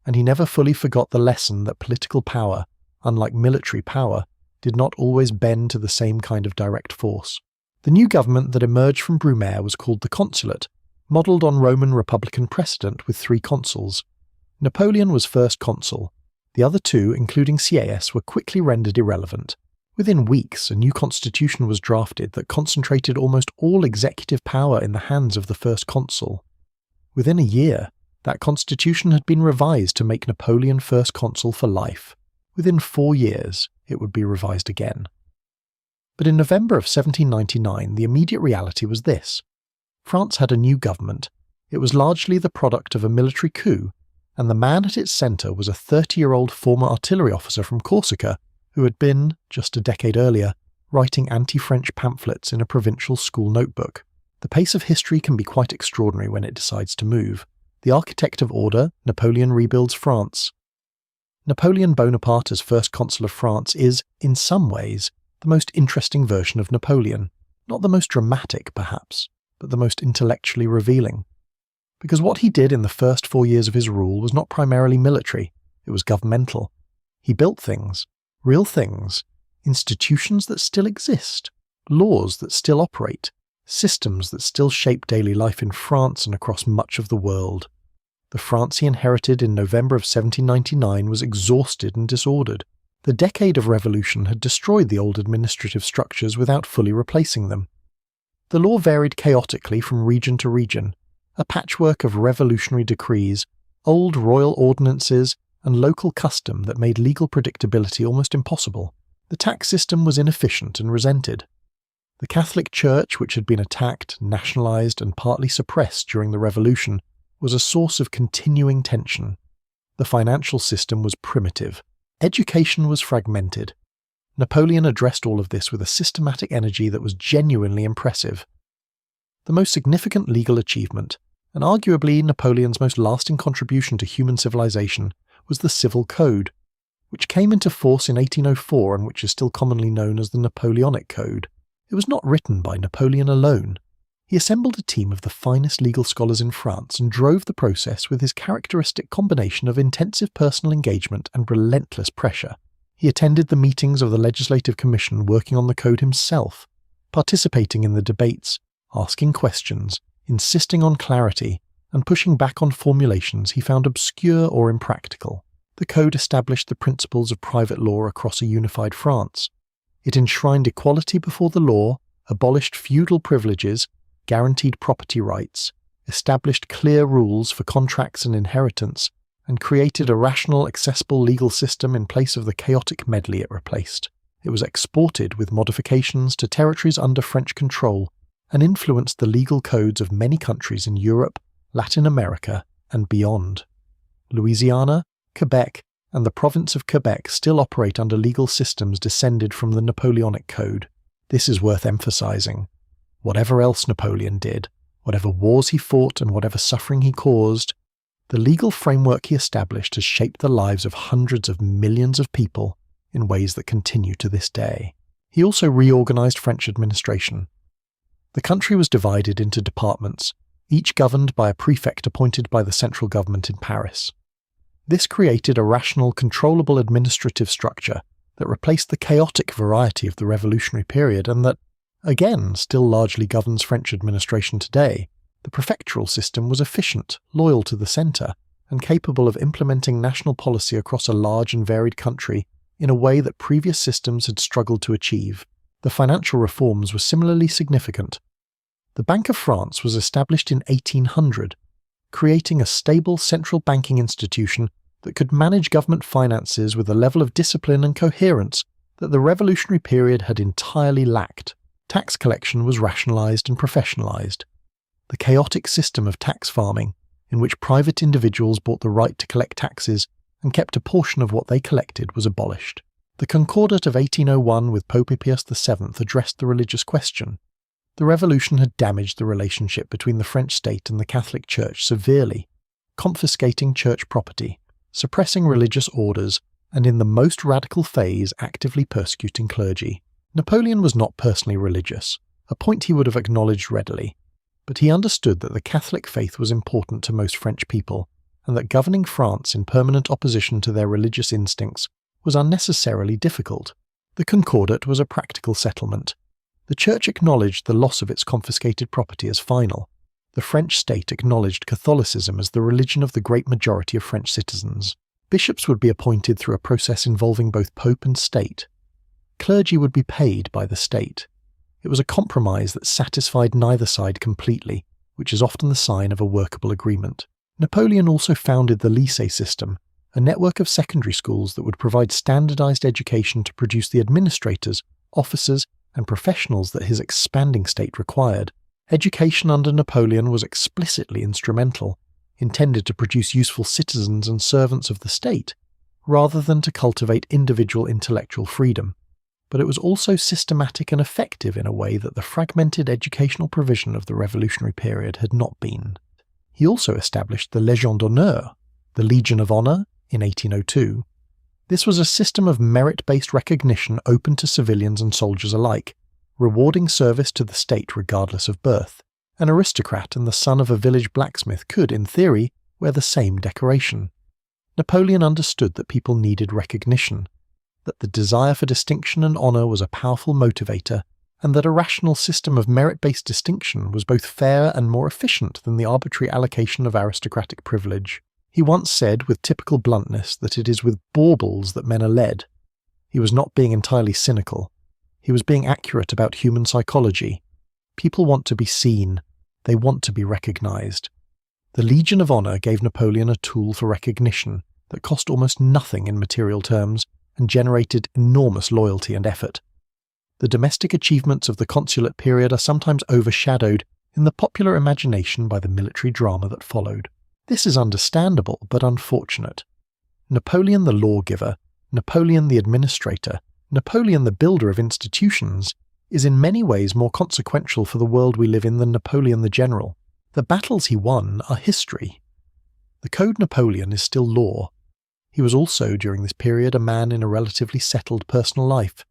and he never fully forgot the lesson that political power, unlike military power, did not always bend to the same kind of direct force. The new government that emerged from Brumaire was called the Consulate, modelled on Roman Republican precedent with 3 consuls. Napoleon was first consul. The other 2, including Sieyès, were quickly rendered irrelevant. Within weeks, a new constitution was drafted that concentrated almost all executive power in the hands of the first consul. Within a year, that constitution had been revised to make Napoleon first consul for life. Within 4 years, it would be revised again. But in November of 1799, the immediate reality was this. France had a new government. It was largely the product of a military coup, and the man at its centre was a 30-year-old former artillery officer from Corsica who had been, just a decade earlier, writing anti-French pamphlets in a provincial school notebook. The pace of history can be quite extraordinary when it decides to move. The architect of order, Napoleon rebuilds France. Napoleon Bonaparte as first consul of France is, in some ways, the most interesting version of Napoleon. Not the most dramatic, perhaps, but the most intellectually revealing. Because what he did in the first 4 years of his rule was not primarily military, it was governmental. He built things, real things, institutions that still exist, laws that still operate, systems that still shape daily life in France and across much of the world. The France he inherited in November of 1799 was exhausted and disordered. The decade of revolution had destroyed the old administrative structures without fully replacing them. The law varied chaotically from region to region, a patchwork of revolutionary decrees, old royal ordinances, and local custom that made legal predictability almost impossible. The tax system was inefficient and resented. The Catholic Church, which had been attacked, nationalized, and partly suppressed during the Revolution, was a source of continuing tension. The financial system was primitive. Education was fragmented. Napoleon addressed all of this with a systematic energy that was genuinely impressive. The most significant legal achievement, and arguably Napoleon's most lasting contribution to human civilization, was the Civil Code, which came into force in 1804 and which is still commonly known as the Napoleonic Code. It was not written by Napoleon alone. He assembled a team of the finest legal scholars in France and drove the process with his characteristic combination of intensive personal engagement and relentless pressure. He attended the meetings of the Legislative Commission working on the code himself, participating in the debates, asking questions, insisting on clarity, and pushing back on formulations he found obscure or impractical. The code established the principles of private law across a unified France. It enshrined equality before the law, abolished feudal privileges, guaranteed property rights, established clear rules for contracts and inheritance, and created a rational, accessible legal system in place of the chaotic medley it replaced. It was exported with modifications to territories under French control and influenced the legal codes of many countries in Europe, Latin America, and beyond. Louisiana, Quebec, and the province of Quebec still operate under legal systems descended from the Napoleonic Code. This is worth emphasizing. Whatever else Napoleon did, whatever wars he fought and whatever suffering he caused, the legal framework he established has shaped the lives of hundreds of millions of people in ways that continue to this day. He also reorganized French administration. The country was divided into departments, each governed by a prefect appointed by the central government in Paris. This created a rational, controllable administrative structure that replaced the chaotic variety of the revolutionary period and that, again, still largely governs French administration today. The prefectural system was efficient, loyal to the centre, and capable of implementing national policy across a large and varied country in a way that previous systems had struggled to achieve. The financial reforms were similarly significant. The Bank of France was established in 1800, creating a stable central banking institution that could manage government finances with a level of discipline and coherence that the revolutionary period had entirely lacked. Tax collection was rationalized and professionalized. The chaotic system of tax farming, in which private individuals bought the right to collect taxes and kept a portion of what they collected, was abolished. The Concordat of 1801 with Pope Pius VII addressed the religious question. The revolution had damaged the relationship between the French state and the Catholic Church severely, confiscating church property, suppressing religious orders, and in the most radical phase actively persecuting clergy. Napoleon was not personally religious, a point he would have acknowledged readily, but he understood that the Catholic faith was important to most French people, and that governing France in permanent opposition to their religious instincts was unnecessarily difficult. The Concordat was a practical settlement. The Church acknowledged the loss of its confiscated property as final. The French state acknowledged Catholicism as the religion of the great majority of French citizens. Bishops would be appointed through a process involving both Pope and state. Clergy would be paid by the state. It was a compromise that satisfied neither side completely, which is often the sign of a workable agreement. Napoleon also founded the lycée system, a network of secondary schools that would provide standardized education to produce the administrators, officers, and professionals that his expanding state required. Education under Napoleon was explicitly instrumental, intended to produce useful citizens and servants of the state, rather than to cultivate individual intellectual freedom. But it was also systematic and effective in a way that the fragmented educational provision of the revolutionary period had not been. He also established the Légion d'honneur, the Legion of Honour, in 1802. This was a system of merit-based recognition open to civilians and soldiers alike, rewarding service to the state regardless of birth. An aristocrat and the son of a village blacksmith could, in theory, wear the same decoration. Napoleon understood that people needed recognition, that the desire for distinction and honour was a powerful motivator, and that a rational system of merit-based distinction was both fair and more efficient than the arbitrary allocation of aristocratic privilege. He once said with typical bluntness that it is with baubles that men are led. He was not being entirely cynical. He was being accurate about human psychology. People want to be seen. They want to be recognised. The Legion of Honour gave Napoleon a tool for recognition that cost almost nothing in material terms and generated enormous loyalty and effort. The domestic achievements of the consulate period are sometimes overshadowed in the popular imagination by the military drama that followed. This is understandable but unfortunate. Napoleon the lawgiver, Napoleon the administrator, Napoleon the builder of institutions, is in many ways more consequential for the world we live in than Napoleon the general. The battles he won are history. The Code Napoleon is still law. He was also, during this period, a man in a relatively settled personal life.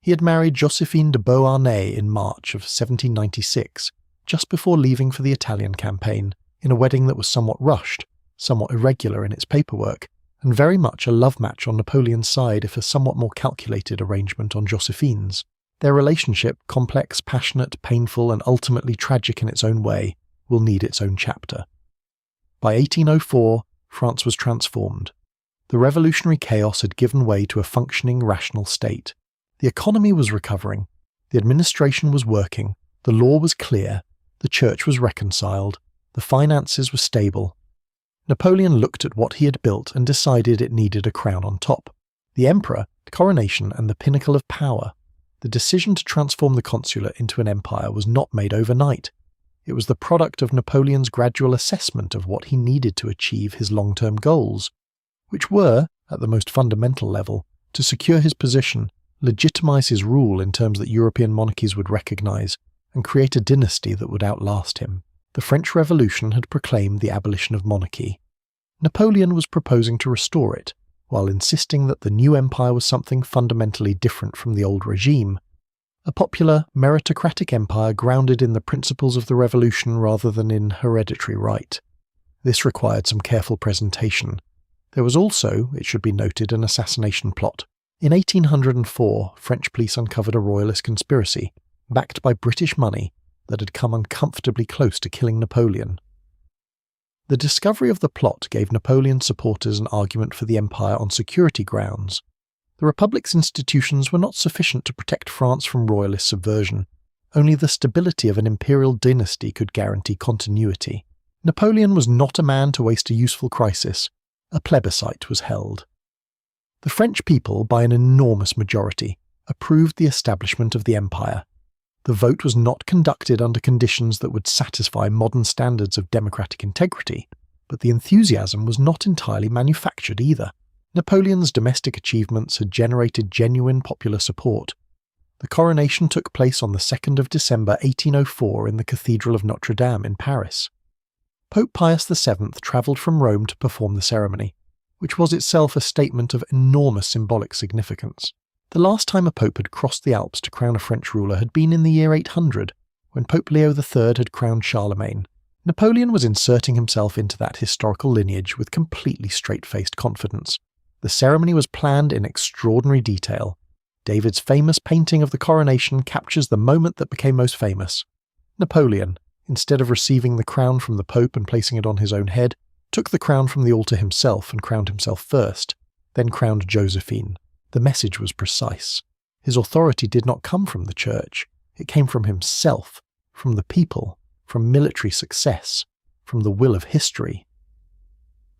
He had married Josephine de Beauharnais in March of 1796, just before leaving for the Italian campaign, in a wedding that was somewhat rushed, somewhat irregular in its paperwork, and very much a love match on Napoleon's side if a somewhat more calculated arrangement on Josephine's. Their relationship, complex, passionate, painful, and ultimately tragic in its own way, will need its own chapter. By 1804, France was transformed. The revolutionary chaos had given way to a functioning, rational state. The economy was recovering, the administration was working, the law was clear, the church was reconciled, the finances were stable. Napoleon looked at what he had built and decided it needed a crown on top. The emperor, the coronation, and the pinnacle of power. The decision to transform the consulate into an empire was not made overnight. It was the product of Napoleon's gradual assessment of what he needed to achieve his long-term goals, which were, at the most fundamental level, to secure his position, legitimize his rule in terms that European monarchies would recognize, and create a dynasty that would outlast him. The French Revolution had proclaimed the abolition of monarchy. Napoleon was proposing to restore it, while insisting that the new empire was something fundamentally different from the old regime, a popular, meritocratic empire grounded in the principles of the revolution rather than in hereditary right. This required some careful presentation. There was also, it should be noted, an assassination plot. In 1804, French police uncovered a royalist conspiracy, backed by British money, that had come uncomfortably close to killing Napoleon. The discovery of the plot gave Napoleon's supporters an argument for the empire on security grounds. The Republic's institutions were not sufficient to protect France from royalist subversion. Only the stability of an imperial dynasty could guarantee continuity. Napoleon was not a man to waste a useful crisis. A plebiscite was held. The French people, by an enormous majority, approved the establishment of the empire. The vote was not conducted under conditions that would satisfy modern standards of democratic integrity, but the enthusiasm was not entirely manufactured either. Napoleon's domestic achievements had generated genuine popular support. The coronation took place on the 2nd of December 1804 in the Cathedral of Notre Dame in Paris. Pope Pius VII travelled from Rome to perform the ceremony, which was itself a statement of enormous symbolic significance. The last time a pope had crossed the Alps to crown a French ruler had been in the year 800, when Pope Leo III had crowned Charlemagne. Napoleon was inserting himself into that historical lineage with completely straight-faced confidence. The ceremony was planned in extraordinary detail. David's famous painting of the coronation captures the moment that became most famous. Napoleon, instead of receiving the crown from the Pope and placing it on his own head, took the crown from the altar himself and crowned himself first, then crowned Josephine. The message was precise. His authority did not come from the church. It came from himself, from the people, from military success, from the will of history.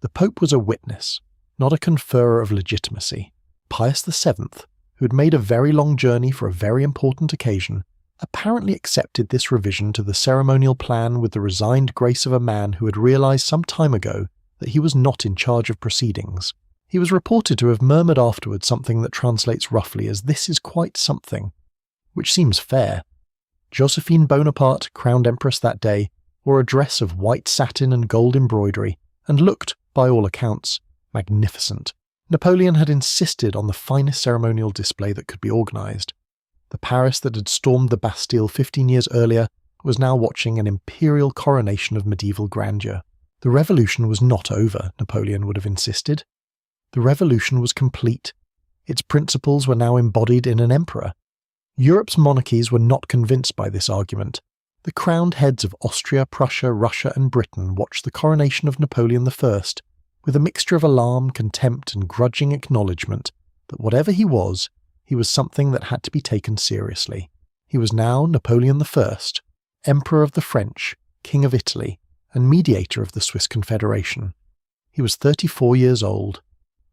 The Pope was a witness, not a conferrer of legitimacy. Pius VII, who had made a very long journey for a very important occasion, apparently accepted this revision to the ceremonial plan with the resigned grace of a man who had realized some time ago that he was not in charge of proceedings. He was reported to have murmured afterwards something that translates roughly as "this is quite something," which seems fair. Josephine Bonaparte, crowned empress that day, wore a dress of white satin and gold embroidery, and looked, by all accounts, magnificent. Napoleon had insisted on the finest ceremonial display that could be organised. The Paris that had stormed the Bastille 15 years earlier was now watching an imperial coronation of medieval grandeur. The revolution was not over, Napoleon would have insisted. The revolution was complete. Its principles were now embodied in an emperor. Europe's monarchies were not convinced by this argument. The crowned heads of Austria, Prussia, Russia and Britain watched the coronation of Napoleon I with a mixture of alarm, contempt and grudging acknowledgement that whatever he was something that had to be taken seriously. He was now Napoleon I, Emperor of the French, King of Italy, and mediator of the Swiss Confederation. He was 34 years old.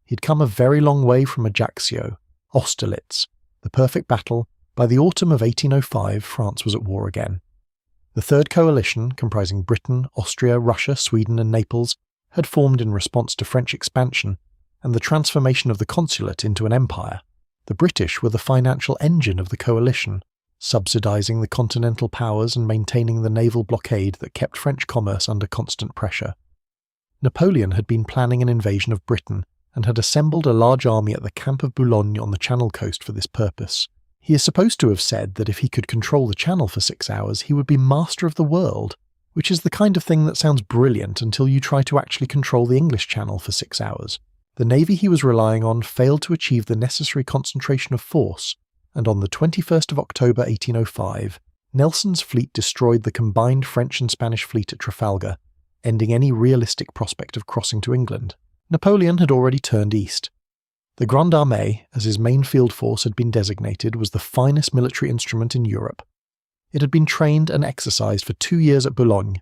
He'd come a very long way from Ajaccio, Austerlitz, the perfect battle. By the autumn of 1805, France was at war again. The Third Coalition, comprising Britain, Austria, Russia, Sweden and Naples, had formed in response to French expansion and the transformation of the consulate into an empire. The British were the financial engine of the coalition, subsidizing the continental powers and maintaining the naval blockade that kept French commerce under constant pressure. Napoleon had been planning an invasion of Britain and had assembled a large army at the Camp of Boulogne on the Channel coast for this purpose. He is supposed to have said that if he could control the Channel for 6 hours, he would be master of the world, which is the kind of thing that sounds brilliant until you try to actually control the English Channel for 6 hours. The navy he was relying on failed to achieve the necessary concentration of force, and on the 21st of October 1805, Nelson's fleet destroyed the combined French and Spanish fleet at Trafalgar, ending any realistic prospect of crossing to England. Napoleon had already turned east. The Grande Armée, as his main field force had been designated, was the finest military instrument in Europe. It had been trained and exercised for 2 years at Boulogne,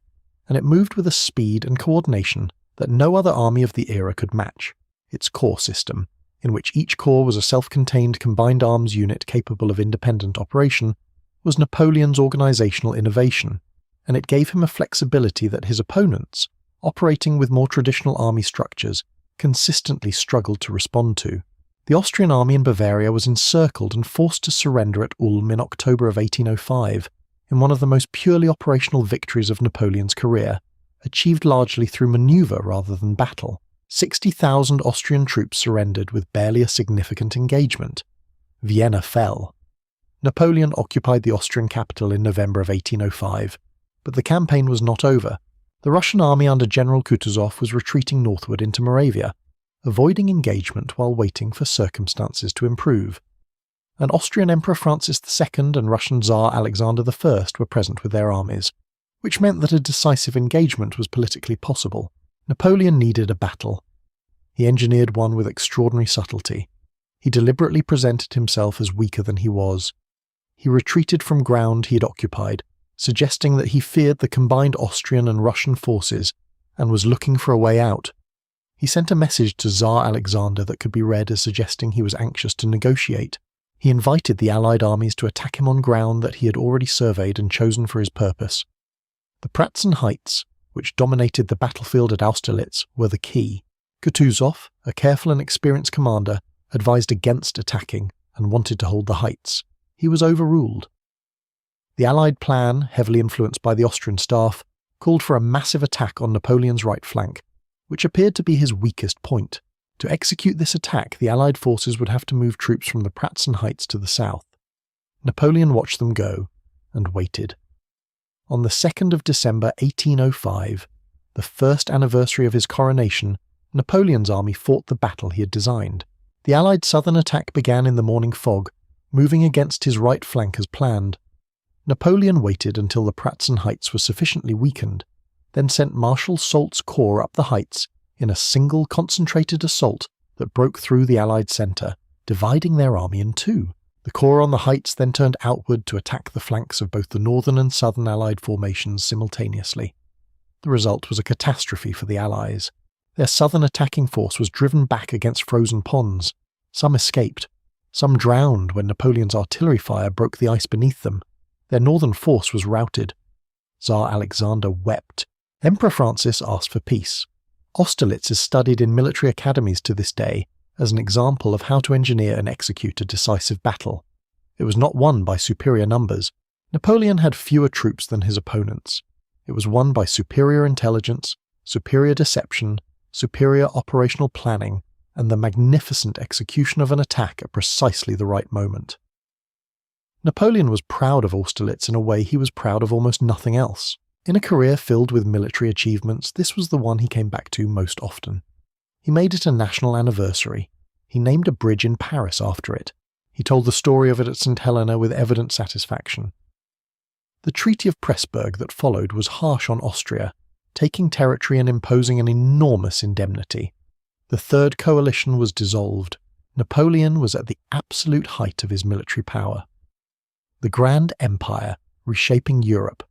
and it moved with a speed and coordination that no other army of the era could match. Its corps system, in which each corps was a self-contained combined arms unit capable of independent operation, was Napoleon's organisational innovation, and it gave him a flexibility that his opponents, operating with more traditional army structures, consistently struggled to respond to. The Austrian army in Bavaria was encircled and forced to surrender at Ulm in October of 1805, in one of the most purely operational victories of Napoleon's career, achieved largely through manoeuvre rather than battle. 60,000 Austrian troops surrendered with barely a significant engagement. Vienna fell. Napoleon occupied the Austrian capital in November of 1805, but the campaign was not over. The Russian army under General Kutuzov was retreating northward into Moravia, avoiding engagement while waiting for circumstances to improve. And Austrian Emperor Francis II and Russian Tsar Alexander I were present with their armies, which meant that a decisive engagement was politically possible. Napoleon needed a battle. He engineered one with extraordinary subtlety. He deliberately presented himself as weaker than he was. He retreated from ground he had occupied, suggesting that he feared the combined Austrian and Russian forces and was looking for a way out. He sent a message to Tsar Alexander that could be read as suggesting he was anxious to negotiate. He invited the Allied armies to attack him on ground that he had already surveyed and chosen for his purpose. The Pratzen Heights, which dominated the battlefield at Austerlitz, were the key. Kutuzov, a careful and experienced commander, advised against attacking and wanted to hold the heights. He was overruled. The Allied plan, heavily influenced by the Austrian staff, called for a massive attack on Napoleon's right flank, which appeared to be his weakest point. To execute this attack, the Allied forces would have to move troops from the Pratzen Heights to the south. Napoleon watched them go and waited. On the 2nd of December 1805, the first anniversary of his coronation, Napoleon's army fought the battle he had designed. The Allied southern attack began in the morning fog, moving against his right flank as planned. Napoleon waited until the Pratzen Heights were sufficiently weakened, then sent Marshal Soult's corps up the heights in a single concentrated assault that broke through the Allied centre, dividing their army in two. The corps on the heights then turned outward to attack the flanks of both the northern and southern Allied formations simultaneously. The result was a catastrophe for the Allies. Their southern attacking force was driven back against frozen ponds. Some escaped. Some drowned when Napoleon's artillery fire broke the ice beneath them. Their northern force was routed. Tsar Alexander wept. Emperor Francis asked for peace. Austerlitz is studied in military academies to this day as an example of how to engineer and execute a decisive battle. It was not won by superior numbers. Napoleon had fewer troops than his opponents. It was won by superior intelligence, superior deception, superior operational planning, and the magnificent execution of an attack at precisely the right moment. Napoleon was proud of Austerlitz in a way he was proud of almost nothing else. In a career filled with military achievements, this was the one he came back to most often. He made it a national anniversary. He named a bridge in Paris after it. He told the story of it at St. Helena with evident satisfaction. The Treaty of Pressburg that followed was harsh on Austria, taking territory and imposing an enormous indemnity. The Third Coalition was dissolved. Napoleon was at the absolute height of his military power. The Grand Empire, reshaping Europe.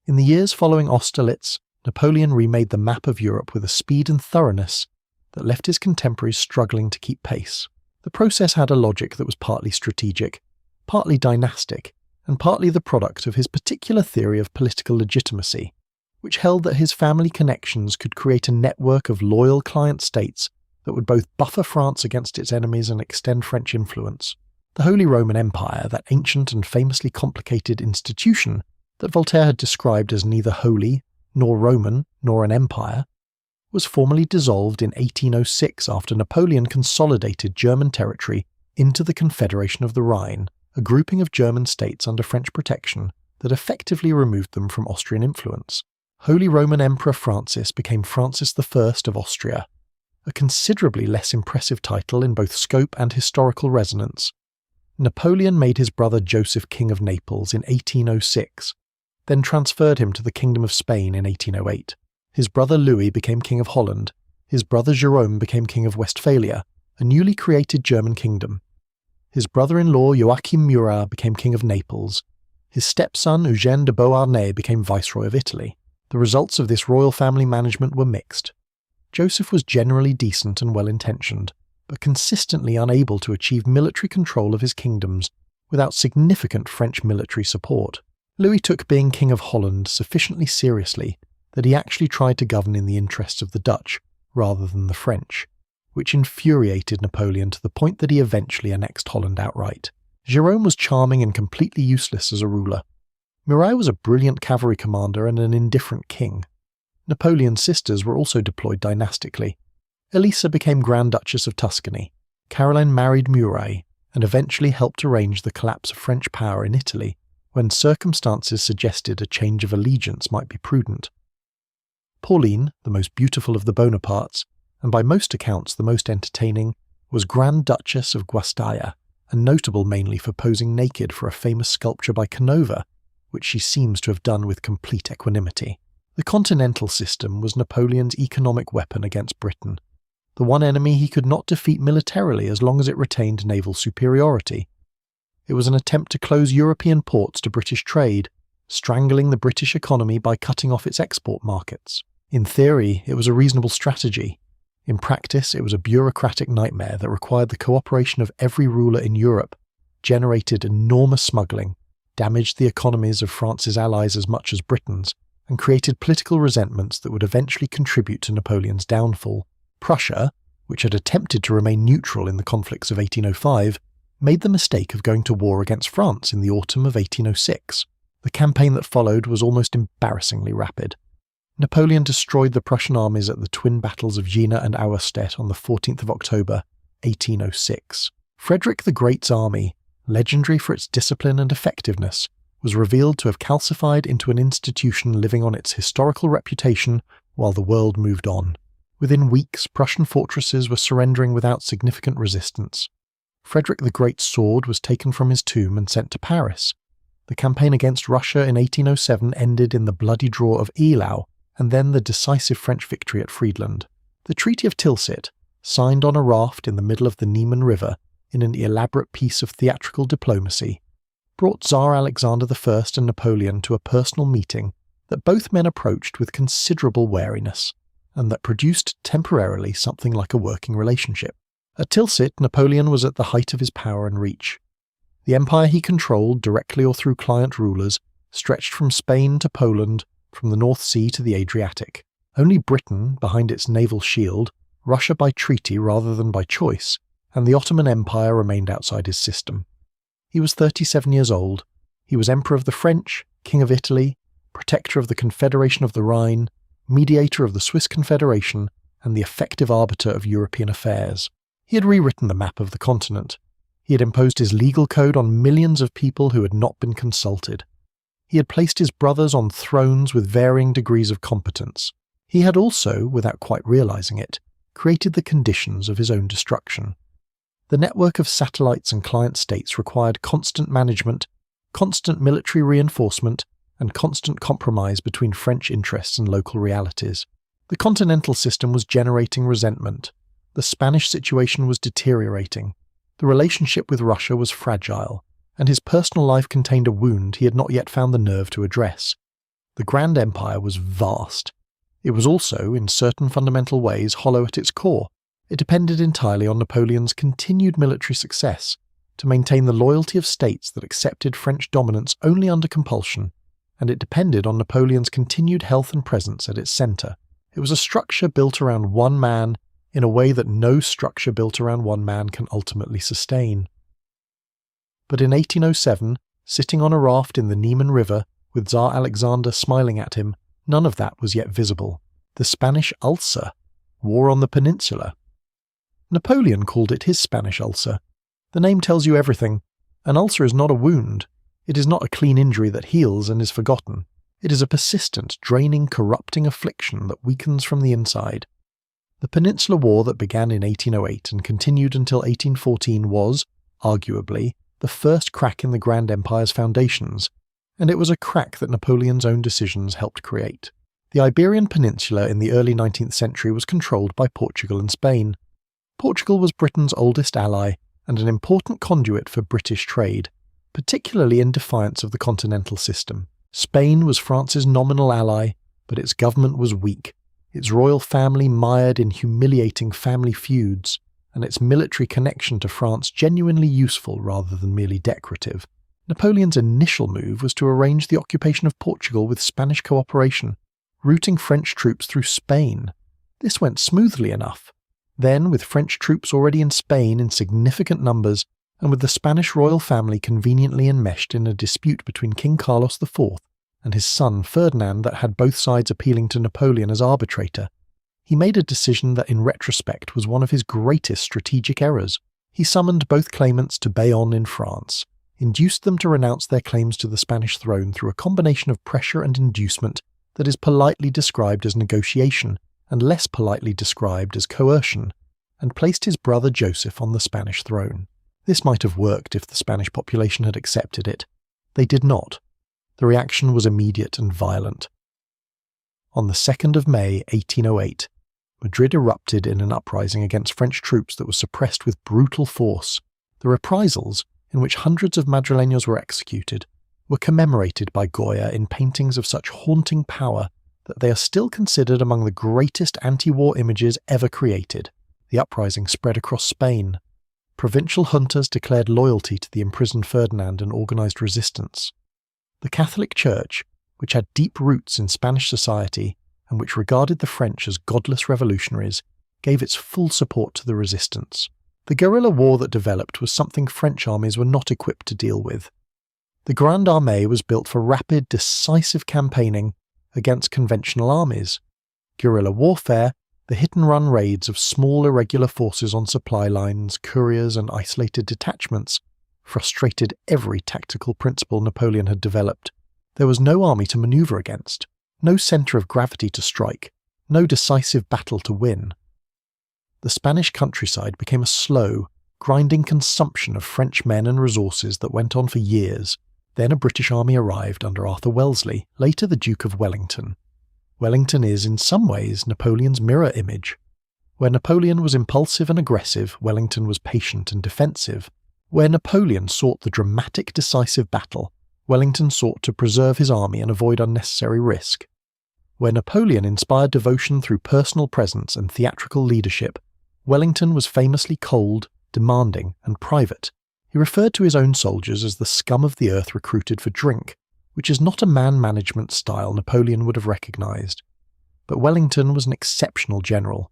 In the years following Austerlitz, Napoleon remade the map of Europe with a speed and thoroughness that left his contemporaries struggling to keep pace. The process had a logic that was partly strategic, partly dynastic, and partly the product of his particular theory of political legitimacy, which held that his family connections could create a network of loyal client states that would both buffer France against its enemies and extend French influence. The Holy Roman Empire, that ancient and famously complicated institution that Voltaire had described as neither holy, nor Roman, nor an empire, was formally dissolved in 1806 after Napoleon consolidated German territory into the Confederation of the Rhine, a grouping of German states under French protection that effectively removed them from Austrian influence. Holy Roman Emperor Francis became Francis I of Austria, a considerably less impressive title in both scope and historical resonance. Napoleon made his brother Joseph King of Naples in 1806, then transferred him to the Kingdom of Spain in 1808. His brother Louis became King of Holland. His brother Jerome became King of Westphalia, a newly created German kingdom. His brother-in-law Joachim Murat became King of Naples. His stepson Eugène de Beauharnais became Viceroy of Italy. The results of this royal family management were mixed. Joseph was generally decent and well-intentioned, but consistently unable to achieve military control of his kingdoms without significant French military support. Louis took being King of Holland sufficiently seriously that he actually tried to govern in the interests of the Dutch rather than the French, which infuriated Napoleon to the point that he eventually annexed Holland outright. Jerome was charming and completely useless as a ruler. Murat was a brilliant cavalry commander and an indifferent king. Napoleon's sisters were also deployed dynastically. Elisa became Grand Duchess of Tuscany. Caroline married Murat and eventually helped arrange the collapse of French power in Italy when circumstances suggested a change of allegiance might be prudent. Pauline, the most beautiful of the Bonapartes, and by most accounts the most entertaining, was Grand Duchess of Guastalla, and notable mainly for posing naked for a famous sculpture by Canova, which she seems to have done with complete equanimity. The continental system was Napoleon's economic weapon against Britain, the one enemy he could not defeat militarily as long as it retained naval superiority. It was an attempt to close European ports to British trade, strangling the British economy by cutting off its export markets. In theory, it was a reasonable strategy. In practice, it was a bureaucratic nightmare that required the cooperation of every ruler in Europe, generated enormous smuggling, damaged the economies of France's allies as much as Britain's, and created political resentments that would eventually contribute to Napoleon's downfall. Prussia, which had attempted to remain neutral in the conflicts of 1805, made the mistake of going to war against France in the autumn of 1806. The campaign that followed was almost embarrassingly rapid. Napoleon destroyed the Prussian armies at the twin battles of Jena and Auerstedt on the 14th of October, 1806. Frederick the Great's army, legendary for its discipline and effectiveness, was revealed to have calcified into an institution living on its historical reputation while the world moved on. Within weeks, Prussian fortresses were surrendering without significant resistance. Frederick the Great's sword was taken from his tomb and sent to Paris. The campaign against Russia in 1807 ended in the bloody draw of Eylau, and then the decisive French victory at Friedland. The Treaty of Tilsit, signed on a raft in the middle of the Niemen River in an elaborate piece of theatrical diplomacy, brought Tsar Alexander I and Napoleon to a personal meeting that both men approached with considerable wariness, and that produced temporarily something like a working relationship. At Tilsit, Napoleon was at the height of his power and reach. The empire he controlled, directly or through client rulers, stretched from Spain to Poland, from the North Sea to the Adriatic. Only Britain, behind its naval shield, Russia by treaty rather than by choice, and the Ottoman Empire remained outside his system. He was 37 years old. He was Emperor of the French, King of Italy, Protector of the Confederation of the Rhine, Mediator of the Swiss Confederation, and the effective arbiter of European affairs. He had rewritten the map of the continent. He had imposed his legal code on millions of people who had not been consulted. He had placed his brothers on thrones with varying degrees of competence. He had also, without quite realizing it, created the conditions of his own destruction. The network of satellites and client states required constant management, constant military reinforcement, and constant compromise between French interests and local realities. The continental system was generating resentment. The Spanish situation was deteriorating. The relationship with Russia was fragile, and his personal life contained a wound he had not yet found the nerve to address. The Grand Empire was vast. It was also, in certain fundamental ways, hollow at its core. It depended entirely on Napoleon's continued military success to maintain the loyalty of states that accepted French dominance only under compulsion, and it depended on Napoleon's continued health and presence at its centre. It was a structure built around one man in a way that no structure built around one man can ultimately sustain. But in 1807, sitting on a raft in the Niemen River, with Tsar Alexander smiling at him, none of that was yet visible. The Spanish ulcer, war on the peninsula. Napoleon called it his Spanish ulcer. The name tells you everything. An ulcer is not a wound. It is not a clean injury that heals and is forgotten. It is a persistent, draining, corrupting affliction that weakens from the inside. The Peninsular War that began in 1808 and continued until 1814 was, arguably, the first crack in the Grand Empire's foundations, and it was a crack that Napoleon's own decisions helped create. The Iberian Peninsula in the early 19th century was controlled by Portugal and Spain. Portugal was Britain's oldest ally and an important conduit for British trade, particularly in defiance of the continental system. Spain was France's nominal ally, but its government was weak, its royal family mired in humiliating family feuds, and its military connection to France genuinely useful rather than merely decorative. Napoleon's initial move was to arrange the occupation of Portugal with Spanish cooperation, routing French troops through Spain. This went smoothly enough. Then, with French troops already in Spain in significant numbers, and with the Spanish royal family conveniently enmeshed in a dispute between King Carlos IV and his son Ferdinand that had both sides appealing to Napoleon as arbitrator, he made a decision that in retrospect was one of his greatest strategic errors. He summoned both claimants to Bayonne in France, induced them to renounce their claims to the Spanish throne through a combination of pressure and inducement that is politely described as negotiation and less politely described as coercion, and placed his brother Joseph on the Spanish throne. This might have worked if the Spanish population had accepted it. They did not. The reaction was immediate and violent. On the 2nd of May, 1808, Madrid erupted in an uprising against French troops that was suppressed with brutal force. The reprisals, in which hundreds of Madrileños were executed, were commemorated by Goya in paintings of such haunting power that they are still considered among the greatest anti-war images ever created. The uprising spread across Spain. Provincial juntas declared loyalty to the imprisoned Ferdinand and organized resistance. The Catholic Church, which had deep roots in Spanish society and which regarded the French as godless revolutionaries, gave its full support to the resistance. The guerrilla war that developed was something French armies were not equipped to deal with. The Grande Armée was built for rapid, decisive campaigning against conventional armies. Guerrilla warfare, the hit-and-run raids of small irregular forces on supply lines, couriers and isolated detachments, frustrated every tactical principle Napoleon had developed. There was no army to maneuver against, no centre of gravity to strike, no decisive battle to win. The Spanish countryside became a slow, grinding consumption of French men and resources that went on for years. Then a British army arrived under Arthur Wellesley, later the Duke of Wellington. Wellington is, in some ways, Napoleon's mirror image. Where Napoleon was impulsive and aggressive, Wellington was patient and defensive. Where Napoleon sought the dramatic, decisive battle, Wellington sought to preserve his army and avoid unnecessary risk. Where Napoleon inspired devotion through personal presence and theatrical leadership, Wellington was famously cold, demanding, and private. He referred to his own soldiers as the scum of the earth recruited for drink, which is not a man-management style Napoleon would have recognized. But Wellington was an exceptional general.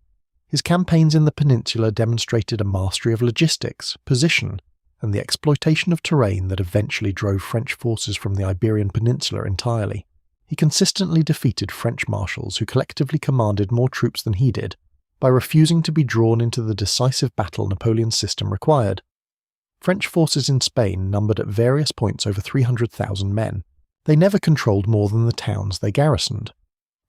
His campaigns in the peninsula demonstrated a mastery of logistics, position, and the exploitation of terrain that eventually drove French forces from the Iberian Peninsula entirely. He consistently defeated French marshals who collectively commanded more troops than he did, by refusing to be drawn into the decisive battle Napoleon's system required. French forces in Spain numbered at various points over 300,000 men. They never controlled more than the towns they garrisoned.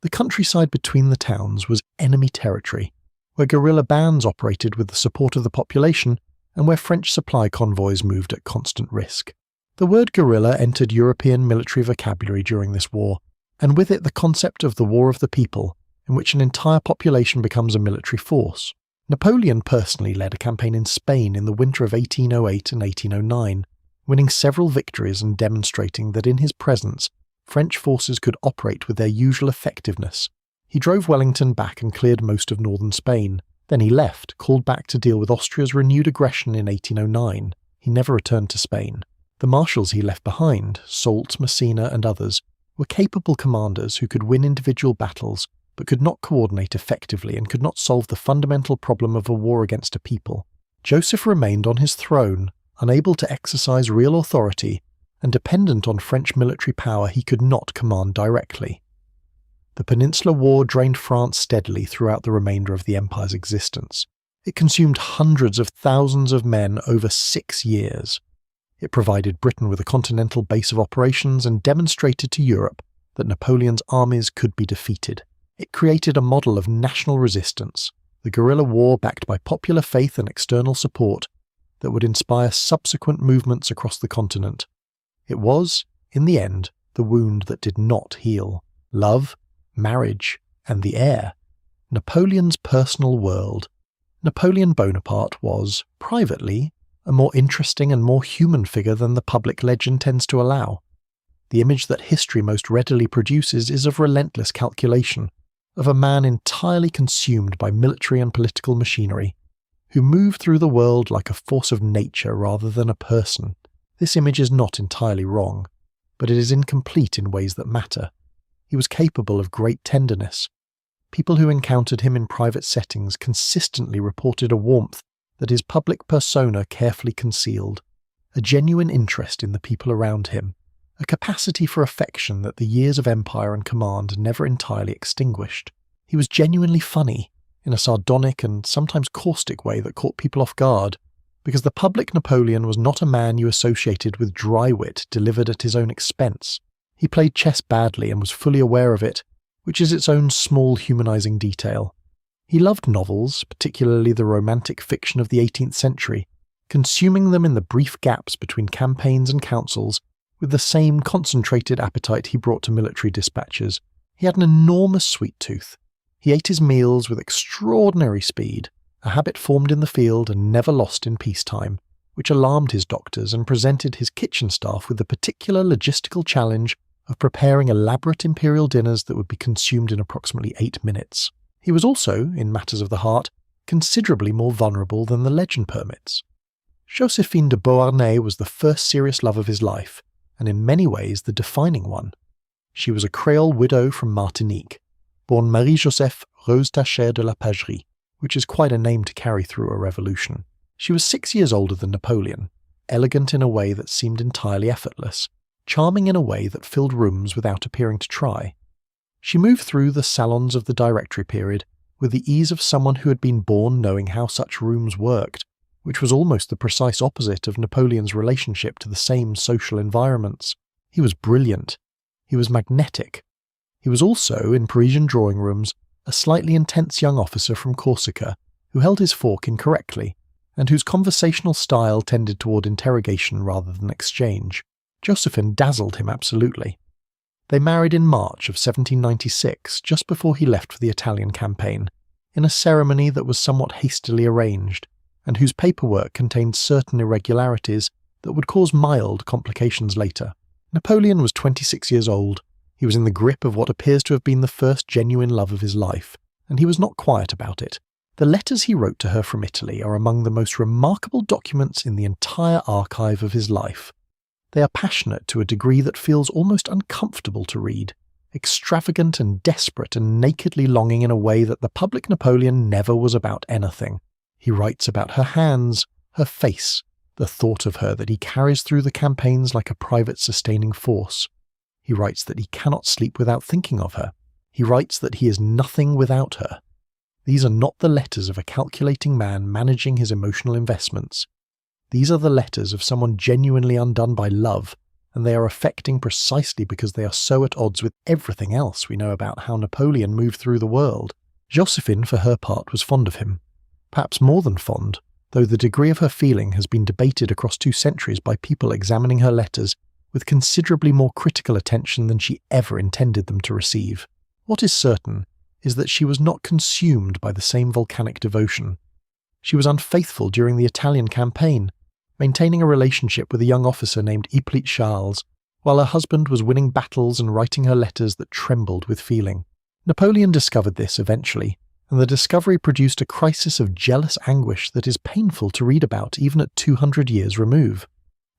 The countryside between the towns was enemy territory, where guerrilla bands operated with the support of the population and where French supply convoys moved at constant risk. The word guerrilla entered European military vocabulary during this war, and with it the concept of the War of the People, in which an entire population becomes a military force. Napoleon personally led a campaign in Spain in the winter of 1808 and 1809, winning several victories and demonstrating that in his presence, French forces could operate with their usual effectiveness. He drove Wellington back and cleared most of northern Spain. Then he left, called back to deal with Austria's renewed aggression in 1809. He never returned to Spain. The marshals he left behind, Soult, Messina and others, were capable commanders who could win individual battles, but could not coordinate effectively and could not solve the fundamental problem of a war against a people. Joseph remained on his throne, unable to exercise real authority, and dependent on French military power he could not command directly. The Peninsular War drained France steadily throughout the remainder of the empire's existence. It consumed hundreds of thousands of men over 6 years. It provided Britain with a continental base of operations and demonstrated to Europe that Napoleon's armies could be defeated. It created a model of national resistance, the guerrilla war backed by popular faith and external support, that would inspire subsequent movements across the continent. It was, in the end, the wound that did not heal. Love, marriage, and the heir. Napoleon's personal world. Napoleon Bonaparte was, privately, a more interesting and more human figure than the public legend tends to allow. The image that history most readily produces is of relentless calculation, of a man entirely consumed by military and political machinery, who moved through the world like a force of nature rather than a person. This image is not entirely wrong, but it is incomplete in ways that matter. He was capable of great tenderness. People who encountered him in private settings consistently reported a warmth that his public persona carefully concealed, a genuine interest in the people around him, a capacity for affection that the years of empire and command never entirely extinguished. He was genuinely funny, in a sardonic and sometimes caustic way that caught people off guard, because the public Napoleon was not a man you associated with dry wit delivered at his own expense. He played chess badly and was fully aware of it, which is its own small humanizing detail. He loved novels, particularly the romantic fiction of the 18th century, consuming them in the brief gaps between campaigns and councils with the same concentrated appetite he brought to military dispatches. He had an enormous sweet tooth. He ate his meals with extraordinary speed, a habit formed in the field and never lost in peacetime, which alarmed his doctors and presented his kitchen staff with the particular logistical challenge of preparing elaborate imperial dinners that would be consumed in approximately 8 minutes. He was also, in matters of the heart, considerably more vulnerable than the legend permits. Josephine de Beauharnais was the first serious love of his life, and in many ways the defining one. She was a Creole widow from Martinique, born Marie-Joseph Rose Tachère de la Pagerie, which is quite a name to carry through a revolution. She was 6 years older than Napoleon, elegant in a way that seemed entirely effortless, charming in a way that filled rooms without appearing to try. She moved through the salons of the Directory period with the ease of someone who had been born knowing how such rooms worked, which was almost the precise opposite of Napoleon's relationship to the same social environments. He was brilliant. He was magnetic. He was also, in Parisian drawing rooms, a slightly intense young officer from Corsica who held his fork incorrectly, and whose conversational style tended toward interrogation rather than exchange. Josephine dazzled him absolutely. They married in March of 1796, just before he left for the Italian campaign, in a ceremony that was somewhat hastily arranged, and whose paperwork contained certain irregularities that would cause mild complications later. Napoleon was 26 years old. He was in the grip of what appears to have been the first genuine love of his life, and he was not quiet about it. The letters he wrote to her from Italy are among the most remarkable documents in the entire archive of his life. They are passionate to a degree that feels almost uncomfortable to read, extravagant and desperate and nakedly longing in a way that the public Napoleon never was about anything. He writes about her hands, her face, the thought of her that he carries through the campaigns like a private sustaining force. He writes that he cannot sleep without thinking of her. He writes that he is nothing without her. These are not the letters of a calculating man managing his emotional investments. These are the letters of someone genuinely undone by love, and they are affecting precisely because they are so at odds with everything else we know about how Napoleon moved through the world. Josephine, for her part, was fond of him. Perhaps more than fond, though the degree of her feeling has been debated across 2 centuries by people examining her letters with considerably more critical attention than she ever intended them to receive. What is certain is that she was not consumed by the same volcanic devotion. She was unfaithful during the Italian campaign, maintaining a relationship with a young officer named Hippolyte Charles, while her husband was winning battles and writing her letters that trembled with feeling. Napoleon discovered this eventually, and the discovery produced a crisis of jealous anguish that is painful to read about even at 200 years remove.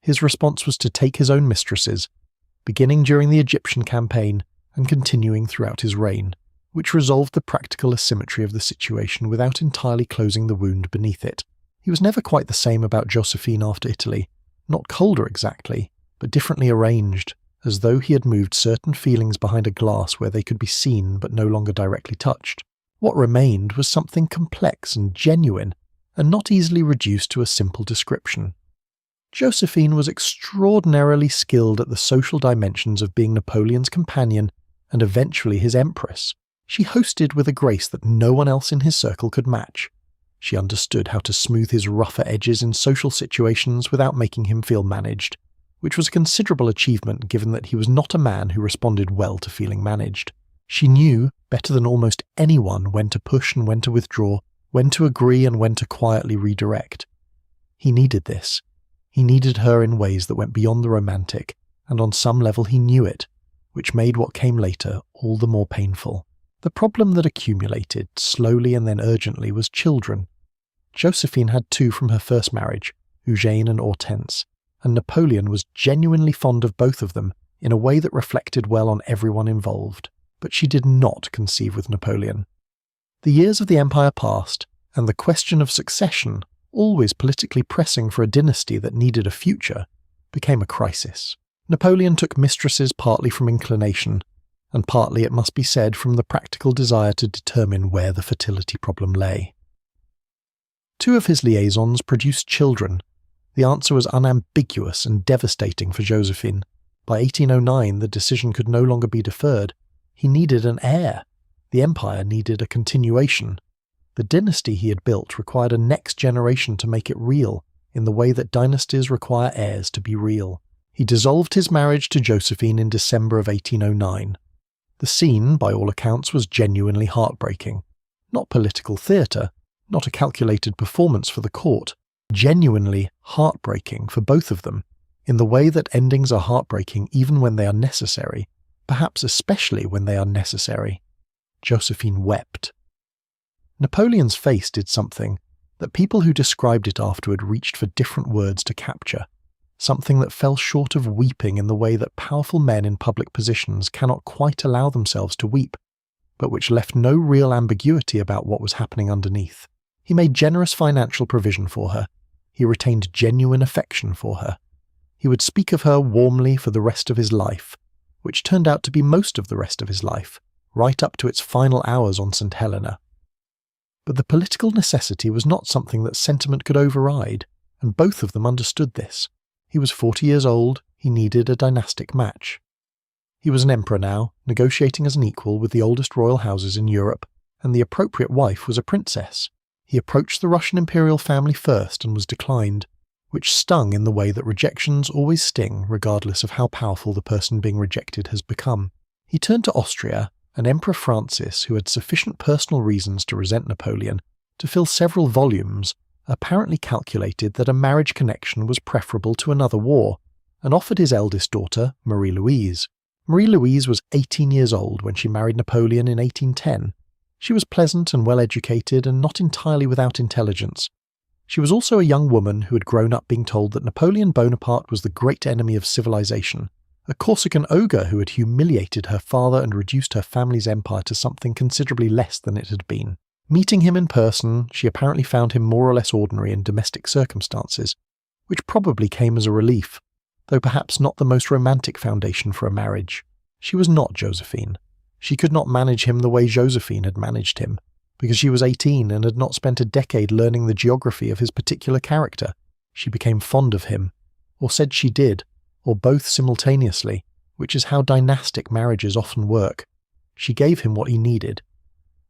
His response was to take his own mistresses, beginning during the Egyptian campaign and continuing throughout his reign, which resolved the practical asymmetry of the situation without entirely closing the wound beneath it. He was never quite the same about Josephine after Italy, not colder exactly, but differently arranged, as though he had moved certain feelings behind a glass where they could be seen but no longer directly touched. What remained was something complex and genuine, and not easily reduced to a simple description. Josephine was extraordinarily skilled at the social dimensions of being Napoleon's companion and eventually his empress. She hosted with a grace that no one else in his circle could match. She understood how to smooth his rougher edges in social situations without making him feel managed, which was a considerable achievement given that he was not a man who responded well to feeling managed. She knew, better than almost anyone, when to push and when to withdraw, when to agree and when to quietly redirect. He needed this. He needed her in ways that went beyond the romantic, and on some level he knew it, which made what came later all the more painful. The problem that accumulated, slowly and then urgently, was children. Josephine had 2 from her first marriage, Eugène and Hortense, and Napoleon was genuinely fond of both of them in a way that reflected well on everyone involved. But she did not conceive with Napoleon. The years of the empire passed, and the question of succession, always politically pressing for a dynasty that needed a future, became a crisis. Napoleon took mistresses partly from inclination, and partly, it must be said, from the practical desire to determine where the fertility problem lay. 2 of his liaisons produced children. The answer was unambiguous and devastating for Josephine. By 1809, the decision could no longer be deferred. He needed an heir. The empire needed a continuation. The dynasty he had built required a next generation to make it real, in the way that dynasties require heirs to be real. He dissolved his marriage to Josephine in December of 1809. The scene, by all accounts, was genuinely heartbreaking. Not political theatre, not a calculated performance for the court, genuinely heartbreaking for both of them, in the way that endings are heartbreaking even when they are necessary, perhaps especially when they are necessary. Josephine wept. Napoleon's face did something that people who described it afterward reached for different words to capture, something that fell short of weeping in the way that powerful men in public positions cannot quite allow themselves to weep, but which left no real ambiguity about what was happening underneath. He made generous financial provision for her. He retained genuine affection for her. He would speak of her warmly for the rest of his life, which turned out to be most of the rest of his life, right up to its final hours on St. Helena. But the political necessity was not something that sentiment could override, and both of them understood this. He was 40 years old, he needed a dynastic match. He was an emperor now, negotiating as an equal with the oldest royal houses in Europe, and the appropriate wife was a princess. He approached the Russian imperial family first and was declined, which stung in the way that rejections always sting regardless of how powerful the person being rejected has become. He turned to Austria, and Emperor Francis, who had sufficient personal reasons to resent Napoleon, to fill several volumes, apparently calculated that a marriage connection was preferable to another war, and offered his eldest daughter, Marie-Louise. Marie-Louise was 18 years old when she married Napoleon in 1810. She was pleasant and well-educated and not entirely without intelligence. She was also a young woman who had grown up being told that Napoleon Bonaparte was the great enemy of civilization, a Corsican ogre who had humiliated her father and reduced her family's empire to something considerably less than it had been. Meeting him in person, she apparently found him more or less ordinary in domestic circumstances, which probably came as a relief, though perhaps not the most romantic foundation for a marriage. She was not Josephine. She could not manage him the way Josephine had managed him, because she was 18 and had not spent a decade learning the geography of his particular character. She became fond of him, or said she did, or both simultaneously, which is how dynastic marriages often work. She gave him what he needed.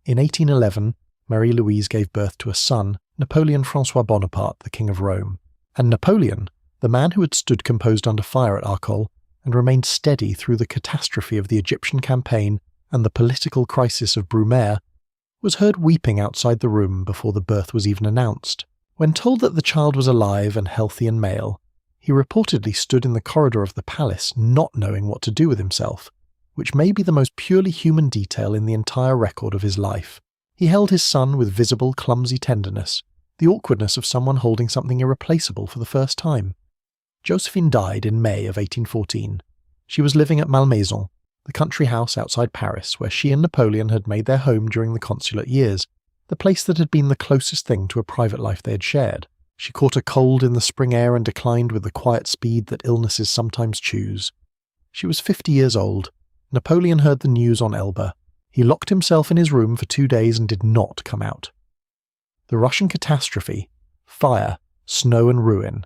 In 1811, Marie-Louise gave birth to a son, Napoleon Francois Bonaparte, the King of Rome. And Napoleon, the man who had stood composed under fire at Arcole and remained steady through the catastrophe of the Egyptian campaign and the political crisis of Brumaire, was heard weeping outside the room before the birth was even announced. When told that the child was alive and healthy and male, he reportedly stood in the corridor of the palace not knowing what to do with himself, which may be the most purely human detail in the entire record of his life. He held his son with visible, clumsy tenderness, the awkwardness of someone holding something irreplaceable for the first time. Josephine died in May of 1814. She was living at Malmaison, the country house outside Paris where she and Napoleon had made their home during the consulate years, the place that had been the closest thing to a private life they had shared. She caught a cold in the spring air and declined with the quiet speed that illnesses sometimes choose. She was 50 years old. Napoleon heard the news on Elba. He locked himself in his room for 2 days and did not come out. The Russian catastrophe, fire, snow and ruin.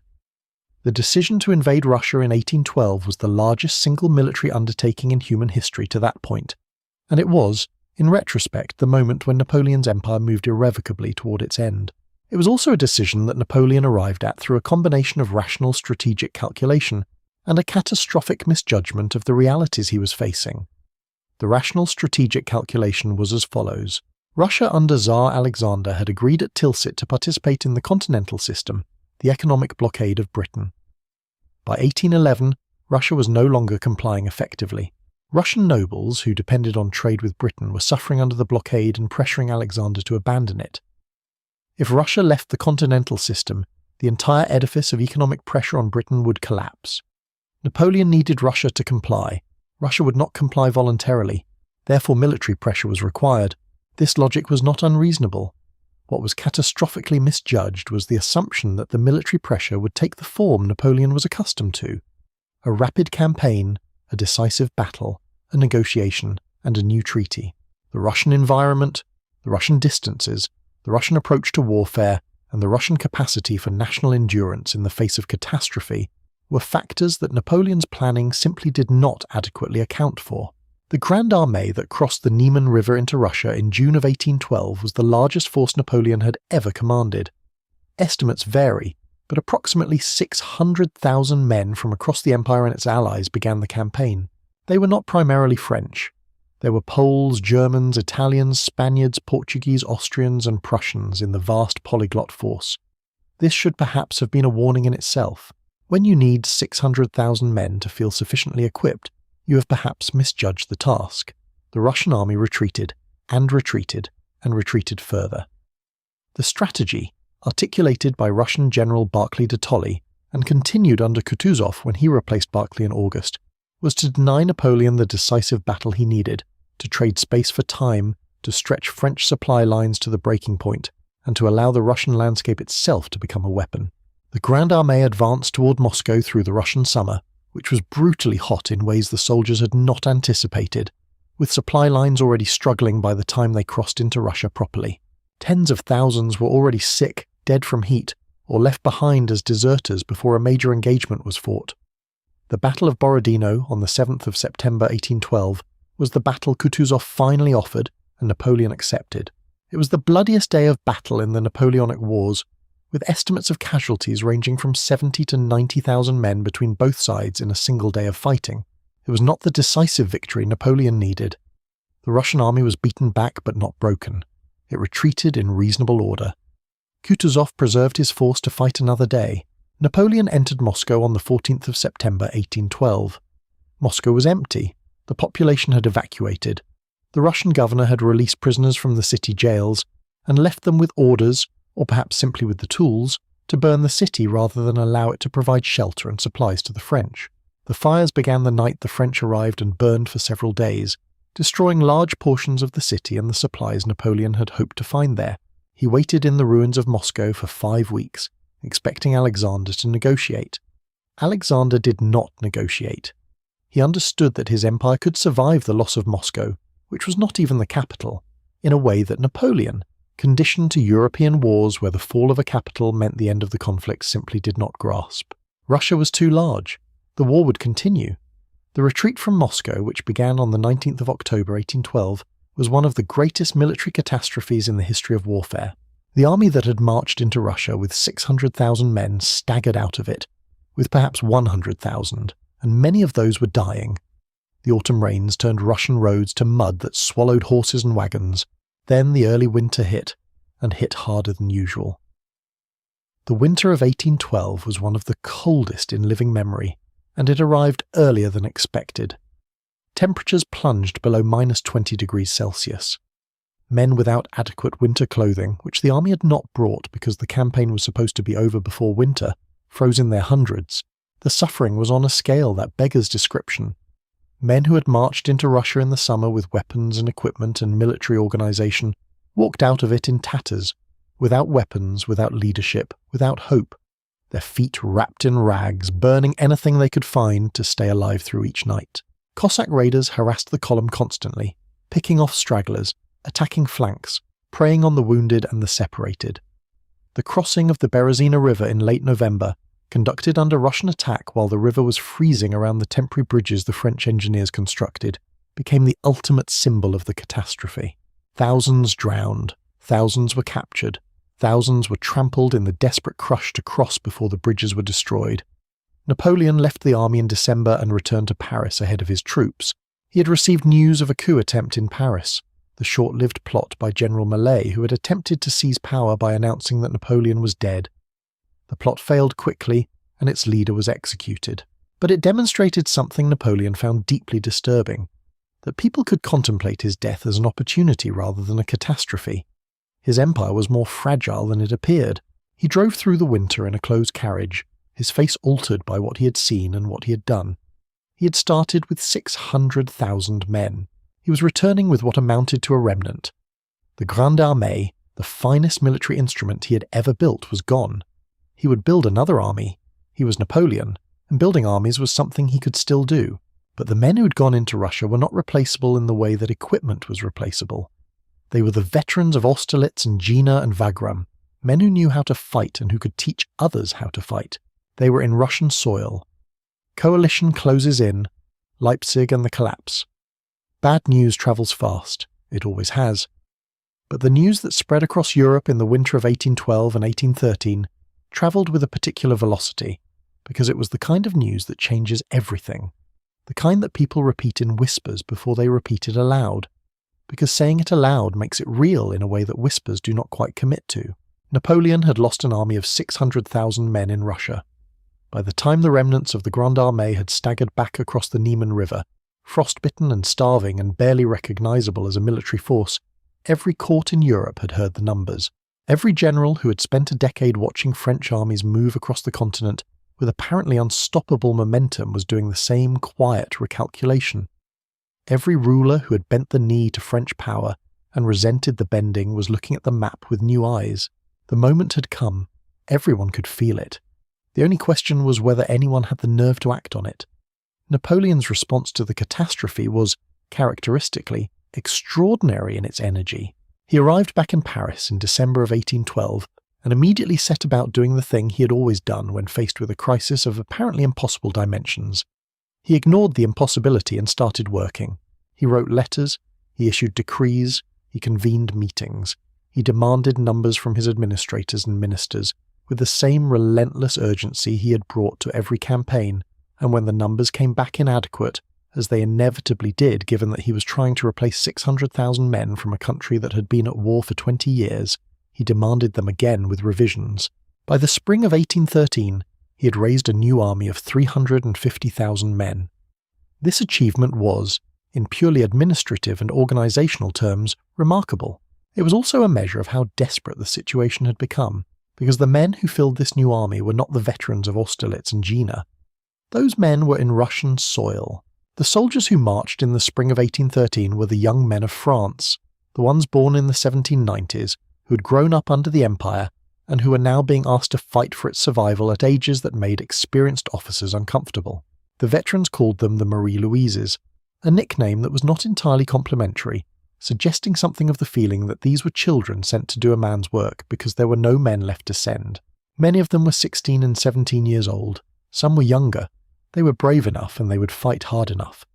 The decision to invade Russia in 1812 was the largest single military undertaking in human history to that point, and it was, in retrospect, the moment when Napoleon's empire moved irrevocably toward its end. It was also a decision that Napoleon arrived at through a combination of rational strategic calculation and a catastrophic misjudgment of the realities he was facing. The rational strategic calculation was as follows. Russia under Tsar Alexander had agreed at Tilsit to participate in the continental system, the economic blockade of Britain. By 1811, Russia was no longer complying effectively. Russian nobles, who depended on trade with Britain, were suffering under the blockade and pressuring Alexander to abandon it. If Russia left the continental system, the entire edifice of economic pressure on Britain would collapse. Napoleon needed Russia to comply. Russia would not comply voluntarily. Therefore, military pressure was required. This logic was not unreasonable. What was catastrophically misjudged was the assumption that the military pressure would take the form Napoleon was accustomed to. A rapid campaign, a decisive battle, a negotiation, and a new treaty. The Russian environment, the Russian distances, the Russian approach to warfare, and the Russian capacity for national endurance in the face of catastrophe were factors that Napoleon's planning simply did not adequately account for. The Grand Armée that crossed the Niemen River into Russia in June of 1812 was the largest force Napoleon had ever commanded. Estimates vary, but approximately 600,000 men from across the empire and its allies began the campaign. They were not primarily French. There were Poles, Germans, Italians, Spaniards, Portuguese, Austrians, and Prussians in the vast polyglot force. This should perhaps have been a warning in itself. When you need 600,000 men to feel sufficiently equipped, you have perhaps misjudged the task. The Russian army retreated, and retreated, and retreated further. The strategy, articulated by Russian General Barclay de Tolly, and continued under Kutuzov when he replaced Barclay in August, was to deny Napoleon the decisive battle he needed, to trade space for time, to stretch French supply lines to the breaking point, and to allow the Russian landscape itself to become a weapon. The Grand Armée advanced toward Moscow through the Russian summer, which was brutally hot in ways the soldiers had not anticipated, with supply lines already struggling by the time they crossed into Russia properly. Tens of thousands were already sick, dead from heat, or left behind as deserters before a major engagement was fought. The Battle of Borodino on the 7th of September 1812 was the battle Kutuzov finally offered and Napoleon accepted. It was the bloodiest day of battle in the Napoleonic Wars, with estimates of casualties ranging from 70 to 90,000 men between both sides in a single day of fighting. It was not the decisive victory Napoleon needed. The Russian army was beaten back but not broken. It retreated in reasonable order. Kutuzov preserved his force to fight another day. Napoleon entered Moscow on the 14th of September 1812. Moscow was empty. The population had evacuated. The Russian governor had released prisoners from the city jails and left them with orders, or perhaps simply with the tools, to burn the city rather than allow it to provide shelter and supplies to the French. The fires began the night the French arrived and burned for several days, destroying large portions of the city and the supplies Napoleon had hoped to find there. He waited in the ruins of Moscow for 5 weeks, expecting Alexander to negotiate. Alexander did not negotiate. He understood that his empire could survive the loss of Moscow, which was not even the capital, in a way that Napoleon, conditioned to European wars where the fall of a capital meant the end of the conflict, simply did not grasp. Russia was too large. The war would continue. The retreat from Moscow, which began on the 19th of October 1812, was one of the greatest military catastrophes in the history of warfare. The army that had marched into Russia with 600,000 men staggered out of it, with perhaps 100,000, and many of those were dying. The autumn rains turned Russian roads to mud that swallowed horses and wagons. Then the early winter hit, and hit harder than usual. The winter of 1812 was one of the coldest in living memory, and it arrived earlier than expected. Temperatures plunged below -20 degrees Celsius. Men without adequate winter clothing, which the army had not brought because the campaign was supposed to be over before winter, froze in their hundreds. The suffering was on a scale that beggars description. Men who had marched into Russia in the summer with weapons and equipment and military organization walked out of it in tatters, without weapons, without leadership, without hope, their feet wrapped in rags, burning anything they could find to stay alive through each night. Cossack raiders harassed the column constantly, picking off stragglers, attacking flanks, preying on the wounded and the separated. The crossing of the Berezina River in late November, conducted under Russian attack while the river was freezing around the temporary bridges the French engineers constructed, became the ultimate symbol of the catastrophe. Thousands drowned, thousands were captured, thousands were trampled in the desperate crush to cross before the bridges were destroyed. Napoleon left the army in December and returned to Paris ahead of his troops. He had received news of a coup attempt in Paris, the short-lived plot by General Mallet, who had attempted to seize power by announcing that Napoleon was dead. The plot failed quickly, and its leader was executed. But it demonstrated something Napoleon found deeply disturbing, that people could contemplate his death as an opportunity rather than a catastrophe. His empire was more fragile than it appeared. He drove through the winter in a closed carriage, his face altered by what he had seen and what he had done. He had started with 600,000 men. He was returning with what amounted to a remnant. The Grande Armée, the finest military instrument he had ever built, was gone. He would build another army. He was Napoleon, and building armies was something he could still do. But the men who had gone into Russia were not replaceable in the way that equipment was replaceable. They were the veterans of Austerlitz and Jena and Wagram, men who knew how to fight and who could teach others how to fight. They were in Russian soil. Coalition closes in, Leipzig and the collapse. Bad news travels fast, it always has. But the news that spread across Europe in the winter of 1812 and 1813 travelled with a particular velocity, because it was the kind of news that changes everything, the kind that people repeat in whispers before they repeat it aloud, because saying it aloud makes it real in a way that whispers do not quite commit to. Napoleon had lost an army of 600,000 men in Russia. By the time the remnants of the Grande Armée had staggered back across the Niemen River, frostbitten and starving and barely recognizable as a military force, every court in Europe had heard the numbers. Every general who had spent a decade watching French armies move across the continent with apparently unstoppable momentum was doing the same quiet recalculation. Every ruler who had bent the knee to French power and resented the bending was looking at the map with new eyes. The moment had come. Everyone could feel it. The only question was whether anyone had the nerve to act on it. Napoleon's response to the catastrophe was, characteristically, extraordinary in its energy. He arrived back in Paris in December of 1812 and immediately set about doing the thing he had always done when faced with a crisis of apparently impossible dimensions. He ignored the impossibility and started working. He wrote letters, he issued decrees, he convened meetings. He demanded numbers from his administrators and ministers with the same relentless urgency he had brought to every campaign, and when the numbers came back inadequate, as they inevitably did given that he was trying to replace 600,000 men from a country that had been at war for 20 years, he demanded them again with revisions. By the spring of 1813, he had raised a new army of 350,000 men. This achievement was, in purely administrative and organizational terms, remarkable. It was also a measure of how desperate the situation had become, because the men who filled this new army were not the veterans of Austerlitz and Jena. Those men were in Russian soil. The soldiers who marched in the spring of 1813 were the young men of France, the ones born in the 1790s, who had grown up under the Empire and who were now being asked to fight for its survival at ages that made experienced officers uncomfortable. The veterans called them the Marie-Louises, a nickname that was not entirely complimentary, suggesting something of the feeling that these were children sent to do a man's work because there were no men left to send. Many of them were 16 and 17 years old. Some were younger. They were brave enough and they would fight hard enough.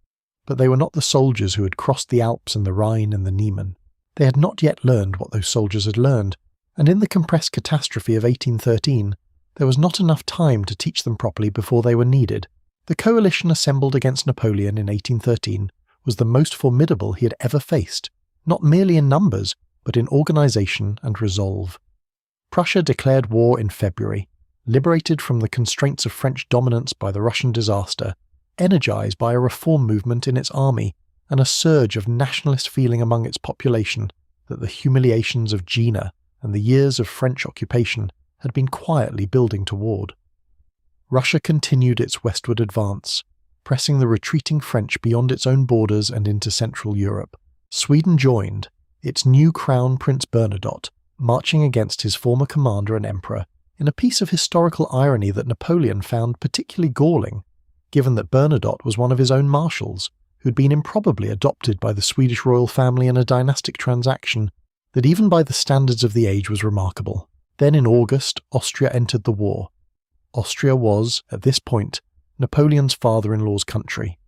But they were not the soldiers who had crossed the Alps and the Rhine and the Niemen. They had not yet learned what those soldiers had learned, and in the compressed catastrophe of 1813, there was not enough time to teach them properly before they were needed. The coalition assembled against Napoleon in 1813 was the most formidable he had ever faced, not merely in numbers, but in organisation and resolve. Prussia declared war in February, liberated from the constraints of French dominance by the Russian disaster, energised by a reform movement in its army and a surge of nationalist feeling among its population that the humiliations of Jena and the years of French occupation had been quietly building toward. Russia continued its westward advance, pressing the retreating French beyond its own borders and into Central Europe. Sweden joined, its new crown Prince Bernadotte marching against his former commander and emperor in a piece of historical irony that Napoleon found particularly galling, given that Bernadotte was one of his own marshals, who had been improbably adopted by the Swedish royal family in a dynastic transaction that even by the standards of the age was remarkable. Then in August, Austria entered the war. Austria was, at this point, Napoleon's father-in-law's country.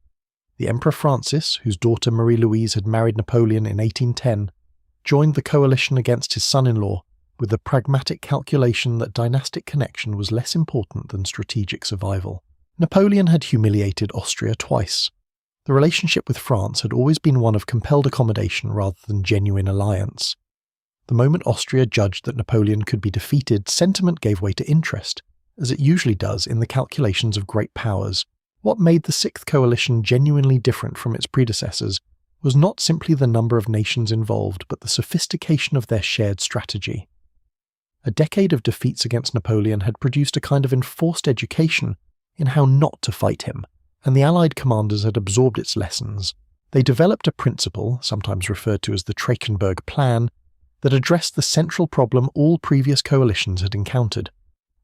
The Emperor Francis, whose daughter Marie-Louise had married Napoleon in 1810, joined the coalition against his son-in-law with the pragmatic calculation that dynastic connection was less important than strategic survival. Napoleon had humiliated Austria twice. The relationship with France had always been one of compelled accommodation rather than genuine alliance. The moment Austria judged that Napoleon could be defeated, sentiment gave way to interest, as it usually does in the calculations of great powers. What made the Sixth Coalition genuinely different from its predecessors was not simply the number of nations involved, but the sophistication of their shared strategy. A decade of defeats against Napoleon had produced a kind of enforced education in how not to fight him, and the Allied commanders had absorbed its lessons. They developed a principle, sometimes referred to as the Trachenberg Plan, that addressed the central problem all previous coalitions had encountered,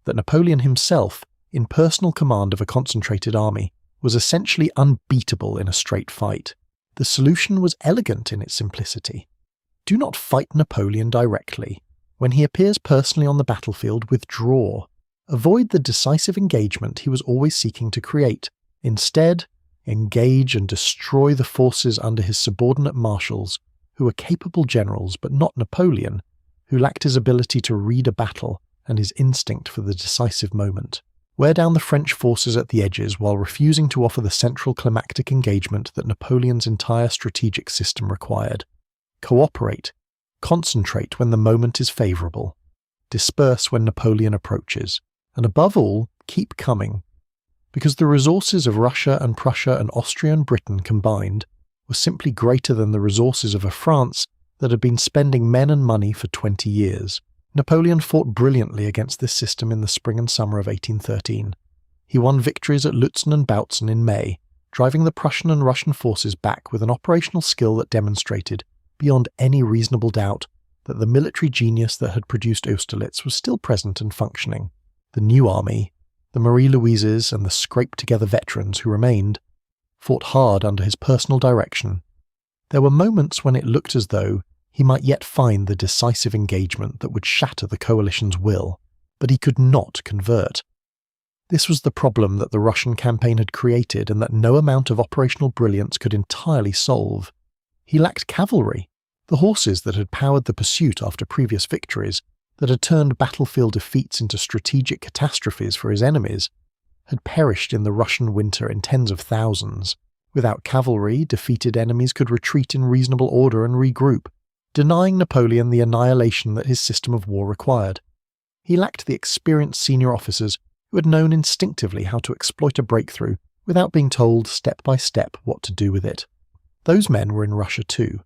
that Napoleon himself, in personal command of a concentrated army, was essentially unbeatable in a straight fight. The solution was elegant in its simplicity. Do not fight Napoleon directly. When he appears personally on the battlefield, withdraw. Avoid the decisive engagement he was always seeking to create. Instead, engage and destroy the forces under his subordinate marshals, who were capable generals but not Napoleon, who lacked his ability to read a battle and his instinct for the decisive moment. Wear down the French forces at the edges while refusing to offer the central climactic engagement that Napoleon's entire strategic system required. Cooperate. Concentrate when the moment is favourable. Disperse when Napoleon approaches. And above all, keep coming. Because the resources of Russia and Prussia and Austria and Britain combined were simply greater than the resources of a France that had been spending men and money for 20 years. Napoleon fought brilliantly against this system in the spring and summer of 1813. He won victories at Lutzen and Bautzen in May, driving the Prussian and Russian forces back with an operational skill that demonstrated, beyond any reasonable doubt, that the military genius that had produced Austerlitz was still present and functioning. The new army, the Marie-Louises and the scraped-together veterans who remained, fought hard under his personal direction. There were moments when it looked as though he might yet find the decisive engagement that would shatter the coalition's will, but he could not convert. This was the problem that the Russian campaign had created and that no amount of operational brilliance could entirely solve. He lacked cavalry, the horses that had powered the pursuit after previous victories, that had turned battlefield defeats into strategic catastrophes for his enemies, had perished in the Russian winter in tens of thousands. Without cavalry, defeated enemies could retreat in reasonable order and regroup, denying Napoleon the annihilation that his system of war required. He lacked the experienced senior officers who had known instinctively how to exploit a breakthrough without being told step by step what to do with it. Those men were in Russia too.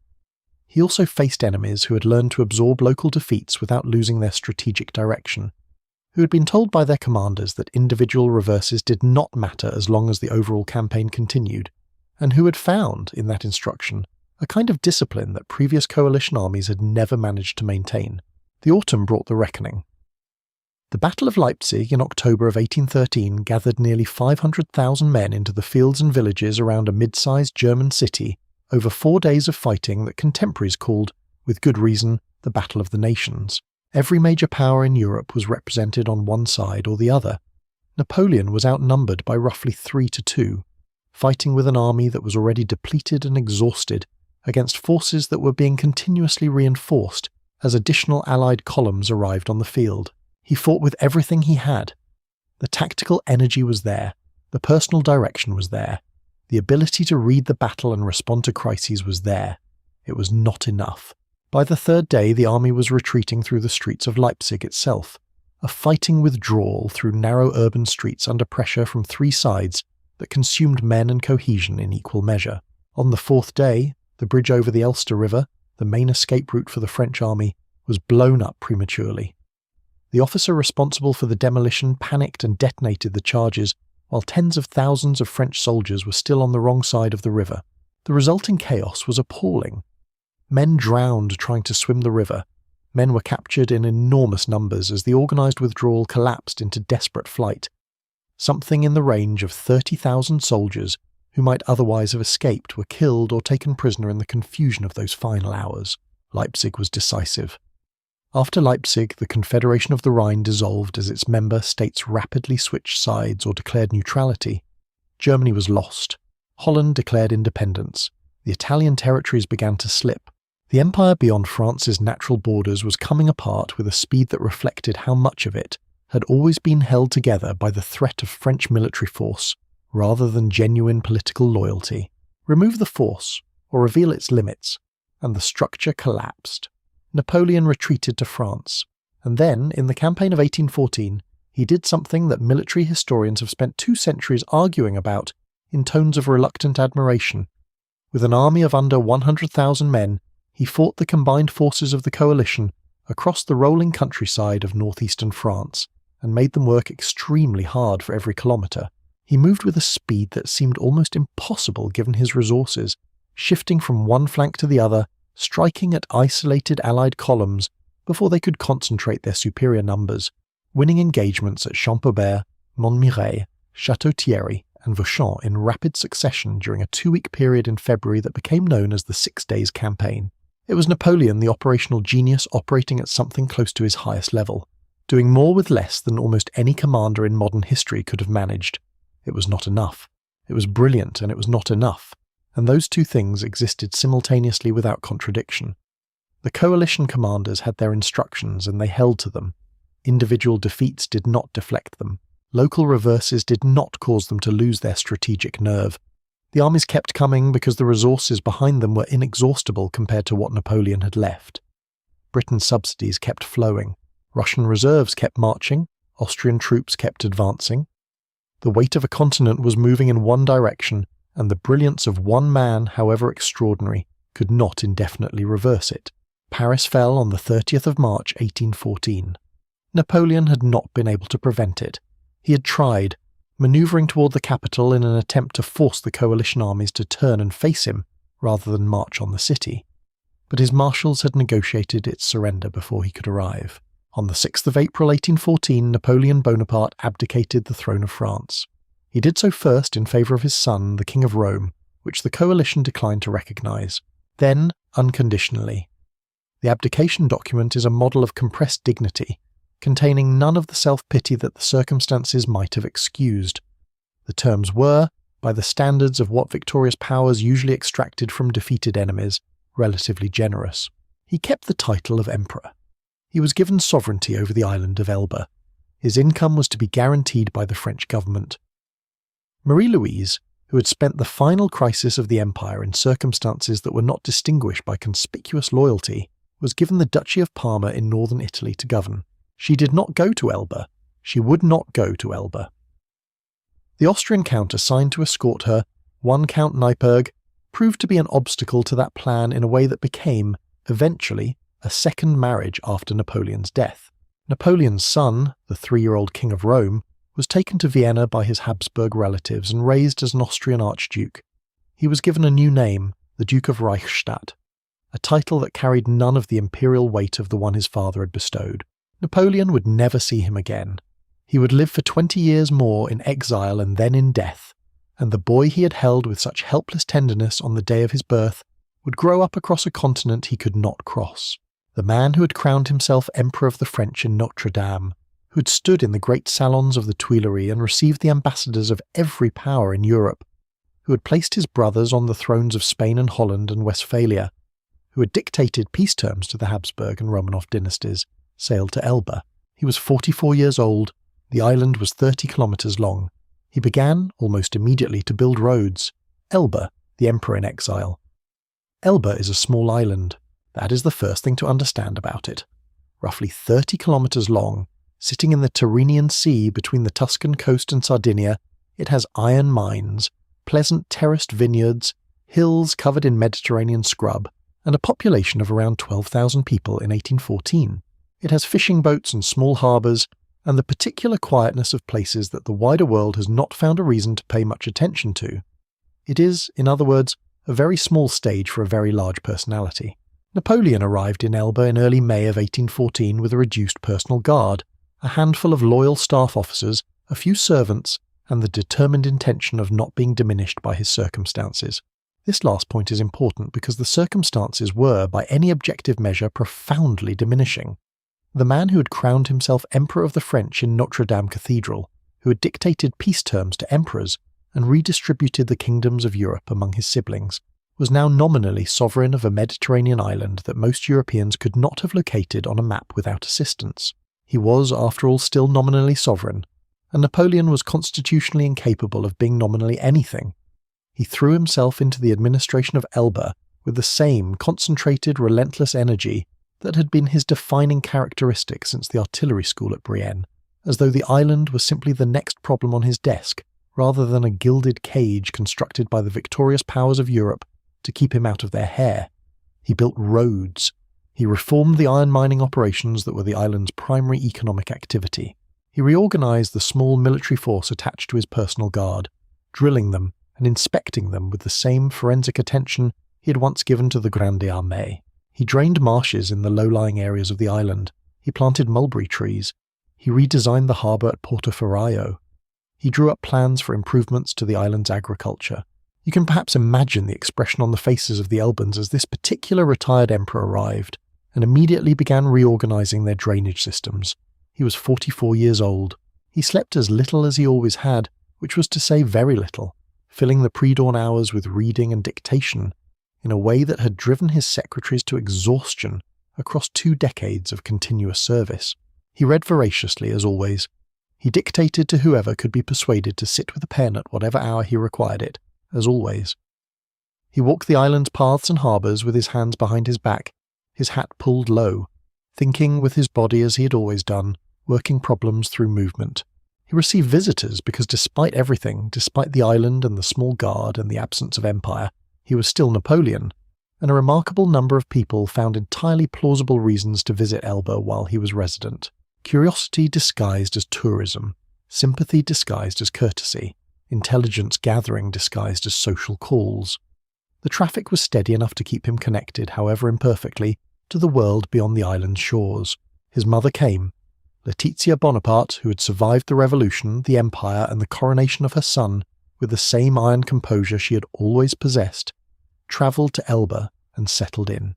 He also faced enemies who had learned to absorb local defeats without losing their strategic direction, who had been told by their commanders that individual reverses did not matter as long as the overall campaign continued, and who had found, in that instruction, a kind of discipline that previous coalition armies had never managed to maintain. The autumn brought the reckoning. The Battle of Leipzig in October of 1813 gathered nearly 500,000 men into the fields and villages around a mid-sized German city over 4 days of fighting that contemporaries called, with good reason, the Battle of the Nations. Every major power in Europe was represented on one side or the other. Napoleon was outnumbered by roughly 3-2, fighting with an army that was already depleted and exhausted against forces that were being continuously reinforced as additional Allied columns arrived on the field. He fought with everything he had. The tactical energy was there, the personal direction was there, the ability to read the battle and respond to crises was there. It was not enough. By the third day, the army was retreating through the streets of Leipzig itself, a fighting withdrawal through narrow urban streets under pressure from 3 sides that consumed men and cohesion in equal measure. On the 4th day, the bridge over the Elster River, the main escape route for the French army, was blown up prematurely. The officer responsible for the demolition panicked and detonated the charges, while tens of thousands of French soldiers were still on the wrong side of the river. The resulting chaos was appalling. Men drowned trying to swim the river. Men were captured in enormous numbers as the organised withdrawal collapsed into desperate flight. Something in the range of 30,000 soldiers who might otherwise have escaped were killed or taken prisoner in the confusion of those final hours. Leipzig was decisive. After Leipzig, the Confederation of the Rhine dissolved as its member states rapidly switched sides or declared neutrality. Germany was lost. Holland declared independence. The Italian territories began to slip. The empire beyond France's natural borders was coming apart with a speed that reflected how much of it had always been held together by the threat of French military force, rather than genuine political loyalty. Remove the force, or reveal its limits, and the structure collapsed. Napoleon retreated to France, and then, in the campaign of 1814, he did something that military historians have spent 2 centuries arguing about in tones of reluctant admiration. With an army of under 100,000 men, he fought the combined forces of the coalition across the rolling countryside of northeastern France and made them work extremely hard for every kilometre. He moved with a speed that seemed almost impossible given his resources, shifting from one flank to the other, striking at isolated Allied columns before they could concentrate their superior numbers, winning engagements at Champaubert, Montmirail, Château-Thierry and Vauchamp in rapid succession during a 2-week period in February that became known as the 6 Days Campaign. It was Napoleon, the operational genius, operating at something close to his highest level, doing more with less than almost any commander in modern history could have managed. It was not enough. It was brilliant, and it was not enough. And those 2 things existed simultaneously without contradiction. The coalition commanders had their instructions and they held to them. Individual defeats did not deflect them. Local reverses did not cause them to lose their strategic nerve. The armies kept coming because the resources behind them were inexhaustible compared to what Napoleon had left. Britain's subsidies kept flowing. Russian reserves kept marching. Austrian troops kept advancing. The weight of a continent was moving in one direction, and the brilliance of one man, however extraordinary, could not indefinitely reverse it. Paris fell on the 30th of March 1814. Napoleon had not been able to prevent it. He had tried, manoeuvring toward the capital in an attempt to force the coalition armies to turn and face him rather than march on the city. But his marshals had negotiated its surrender before he could arrive. On the 6th of April 1814, Napoleon Bonaparte abdicated the throne of France. He did so first in favour of his son, the King of Rome, which the coalition declined to recognise, then unconditionally. The abdication document is a model of compressed dignity, containing none of the self-pity that the circumstances might have excused. The terms were, by the standards of what victorious powers usually extracted from defeated enemies, relatively generous. He kept the title of emperor. He was given sovereignty over the island of Elba. His income was to be guaranteed by the French government. Marie-Louise, who had spent the final crisis of the empire in circumstances that were not distinguished by conspicuous loyalty, was given the Duchy of Parma in northern Italy to govern. She did not go to Elba. She would not go to Elba. The Austrian count assigned to escort her, one Count Neipperg, proved to be an obstacle to that plan in a way that became, eventually, a second marriage after Napoleon's death. Napoleon's son, the 3-year-old King of Rome, was taken to Vienna by his Habsburg relatives and raised as an Austrian archduke. He was given a new name, the Duke of Reichstadt, a title that carried none of the imperial weight of the one his father had bestowed. Napoleon would never see him again. He would live for 20 years more in exile and then in death, and the boy he had held with such helpless tenderness on the day of his birth would grow up across a continent he could not cross. The man who had crowned himself Emperor of the French in Notre Dame, who had stood in the great salons of the Tuileries and received the ambassadors of every power in Europe, who had placed his brothers on the thrones of Spain and Holland and Westphalia, who had dictated peace terms to the Habsburg and Romanov dynasties, sailed to Elba. He was 44 years old. The island was 30 kilometers long. He began, almost immediately, to build roads. Elba, the emperor in exile. Elba is a small island. That is the first thing to understand about it. Roughly 30 kilometers long, sitting in the Tyrrhenian Sea between the Tuscan coast and Sardinia, it has iron mines, pleasant terraced vineyards, hills covered in Mediterranean scrub, and a population of around 12,000 people in 1814. It has fishing boats and small harbours, and the particular quietness of places that the wider world has not found a reason to pay much attention to. It is, in other words, a very small stage for a very large personality. Napoleon arrived in Elba in early May of 1814 with a reduced personal guard, a handful of loyal staff officers, a few servants, and the determined intention of not being diminished by his circumstances. This last point is important because the circumstances were, by any objective measure, profoundly diminishing. The man who had crowned himself Emperor of the French in Notre Dame Cathedral, who had dictated peace terms to emperors and redistributed the kingdoms of Europe among his siblings, was now nominally sovereign of a Mediterranean island that most Europeans could not have located on a map without assistance. He was, after all, still nominally sovereign, and Napoleon was constitutionally incapable of being nominally anything. He threw himself into the administration of Elba with the same concentrated, relentless energy that had been his defining characteristic since the artillery school at Brienne, as though the island was simply the next problem on his desk, rather than a gilded cage constructed by the victorious powers of Europe to keep him out of their hair. He built roads. He reformed the iron mining operations that were the island's primary economic activity. He reorganized the small military force attached to his personal guard, drilling them and inspecting them with the same forensic attention he had once given to the Grande Armée. He drained marshes in the low-lying areas of the island. He planted mulberry trees. He redesigned the harbour at Portoferraio. He drew up plans for improvements to the island's agriculture. You can perhaps imagine the expression on the faces of the Elbans as this particular retired emperor arrived, and immediately began reorganizing their drainage systems. He was 44 years old. He slept as little as he always had, which was to say very little, filling the pre-dawn hours with reading and dictation, in a way that had driven his secretaries to exhaustion across 2 decades of continuous service. He read voraciously, as always. He dictated to whoever could be persuaded to sit with a pen at whatever hour he required it, as always. He walked the island's paths and harbours with his hands behind his back, his hat pulled low, thinking with his body as he had always done, working problems through movement. He received visitors because despite everything, despite the island and the small guard and the absence of empire, he was still Napoleon, and a remarkable number of people found entirely plausible reasons to visit Elba while he was resident. Curiosity disguised as tourism, sympathy disguised as courtesy, intelligence gathering disguised as social calls. The traffic was steady enough to keep him connected, however imperfectly, to the world beyond the island's shores. His mother came. Letizia Bonaparte, who had survived the revolution, the empire, and the coronation of her son with the same iron composure she had always possessed, travelled to Elba and settled in.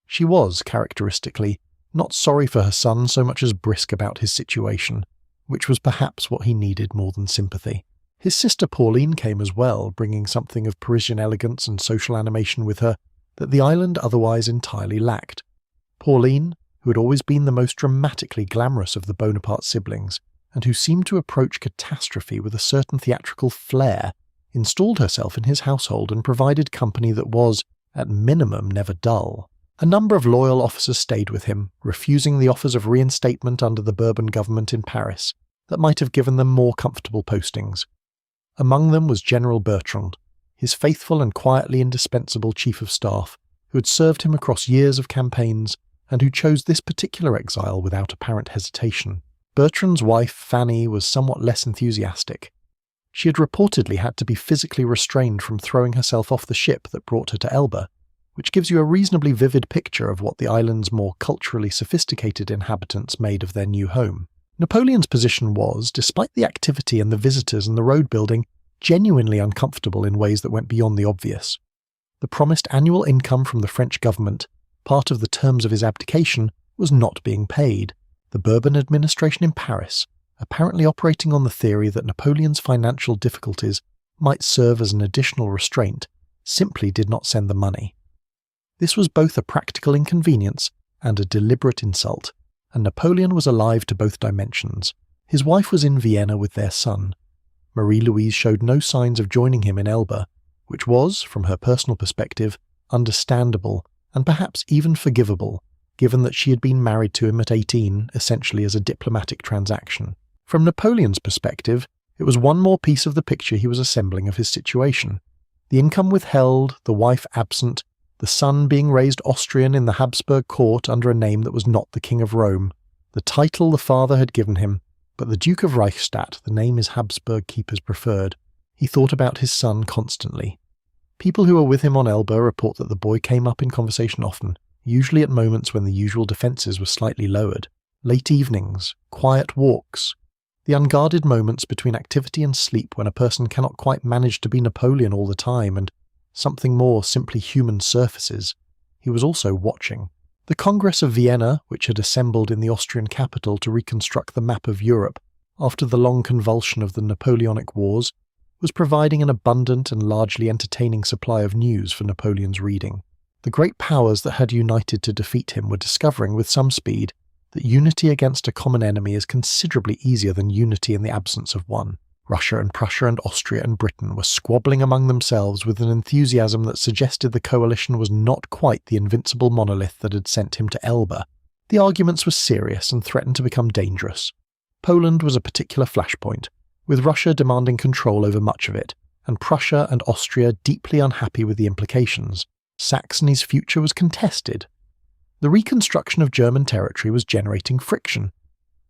She was, characteristically, not sorry for her son so much as brisk about his situation, which was perhaps what he needed more than sympathy. His sister Pauline came as well, bringing something of Parisian elegance and social animation with her that the island otherwise entirely lacked. Pauline, who had always been the most dramatically glamorous of the Bonaparte siblings, and who seemed to approach catastrophe with a certain theatrical flair, installed herself in his household and provided company that was, at minimum, never dull. A number of loyal officers stayed with him, refusing the offers of reinstatement under the Bourbon government in Paris that might have given them more comfortable postings. Among them was General Bertrand, his faithful and quietly indispensable chief of staff, who had served him across years of campaigns and who chose this particular exile without apparent hesitation. Bertrand's wife, Fanny, was somewhat less enthusiastic. She had reportedly had to be physically restrained from throwing herself off the ship that brought her to Elba, which gives you a reasonably vivid picture of what the island's more culturally sophisticated inhabitants made of their new home. Napoleon's position was, despite the activity and the visitors and the road building, genuinely uncomfortable in ways that went beyond the obvious. The promised annual income from the French government, part of the terms of his abdication, was not being paid. The Bourbon administration in Paris, apparently operating on the theory that Napoleon's financial difficulties might serve as an additional restraint, simply did not send the money. This was both a practical inconvenience and a deliberate insult, and Napoleon was alive to both dimensions. His wife was in Vienna with their son. Marie-Louise showed no signs of joining him in Elba, which was, from her personal perspective, understandable and perhaps even forgivable, given that she had been married to him at 18, essentially as a diplomatic transaction. From Napoleon's perspective, it was one more piece of the picture he was assembling of his situation. The income withheld, the wife absent, the son being raised Austrian in the Habsburg court under a name that was not the King of Rome, the title the father had given him, but the Duke of Reichstadt, the name his Habsburg keepers preferred. He thought about his son constantly. People who were with him on Elba report that the boy came up in conversation often, usually at moments when the usual defences were slightly lowered. Late evenings, quiet walks, the unguarded moments between activity and sleep when a person cannot quite manage to be Napoleon all the time and something more simply human surfaces. He was also watching. The Congress of Vienna, which had assembled in the Austrian capital to reconstruct the map of Europe after the long convulsion of the Napoleonic Wars, was providing an abundant and largely entertaining supply of news for Napoleon's reading. The great powers that had united to defeat him were discovering with some speed that unity against a common enemy is considerably easier than unity in the absence of one. Russia and Prussia and Austria and Britain were squabbling among themselves with an enthusiasm that suggested the coalition was not quite the invincible monolith that had sent him to Elba. The arguments were serious and threatened to become dangerous. Poland was a particular flashpoint, with Russia demanding control over much of it, and Prussia and Austria deeply unhappy with the implications. Saxony's future was contested. The reconstruction of German territory was generating friction.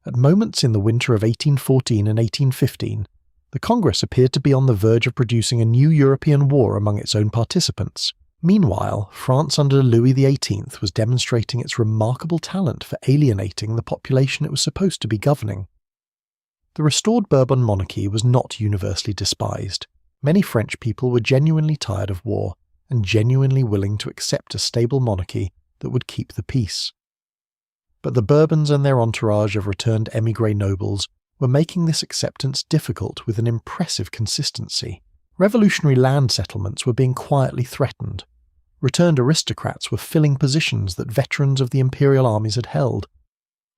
At moments in the winter of 1814 and 1815, the Congress appeared to be on the verge of producing a new European war among its own participants. Meanwhile, France under Louis XVIII was demonstrating its remarkable talent for alienating the population it was supposed to be governing. The restored Bourbon monarchy was not universally despised. Many French people were genuinely tired of war and genuinely willing to accept a stable monarchy that would keep the peace. But the Bourbons and their entourage of returned émigré nobles were making this acceptance difficult with an impressive consistency. Revolutionary land settlements were being quietly threatened. Returned aristocrats were filling positions that veterans of the imperial armies had held.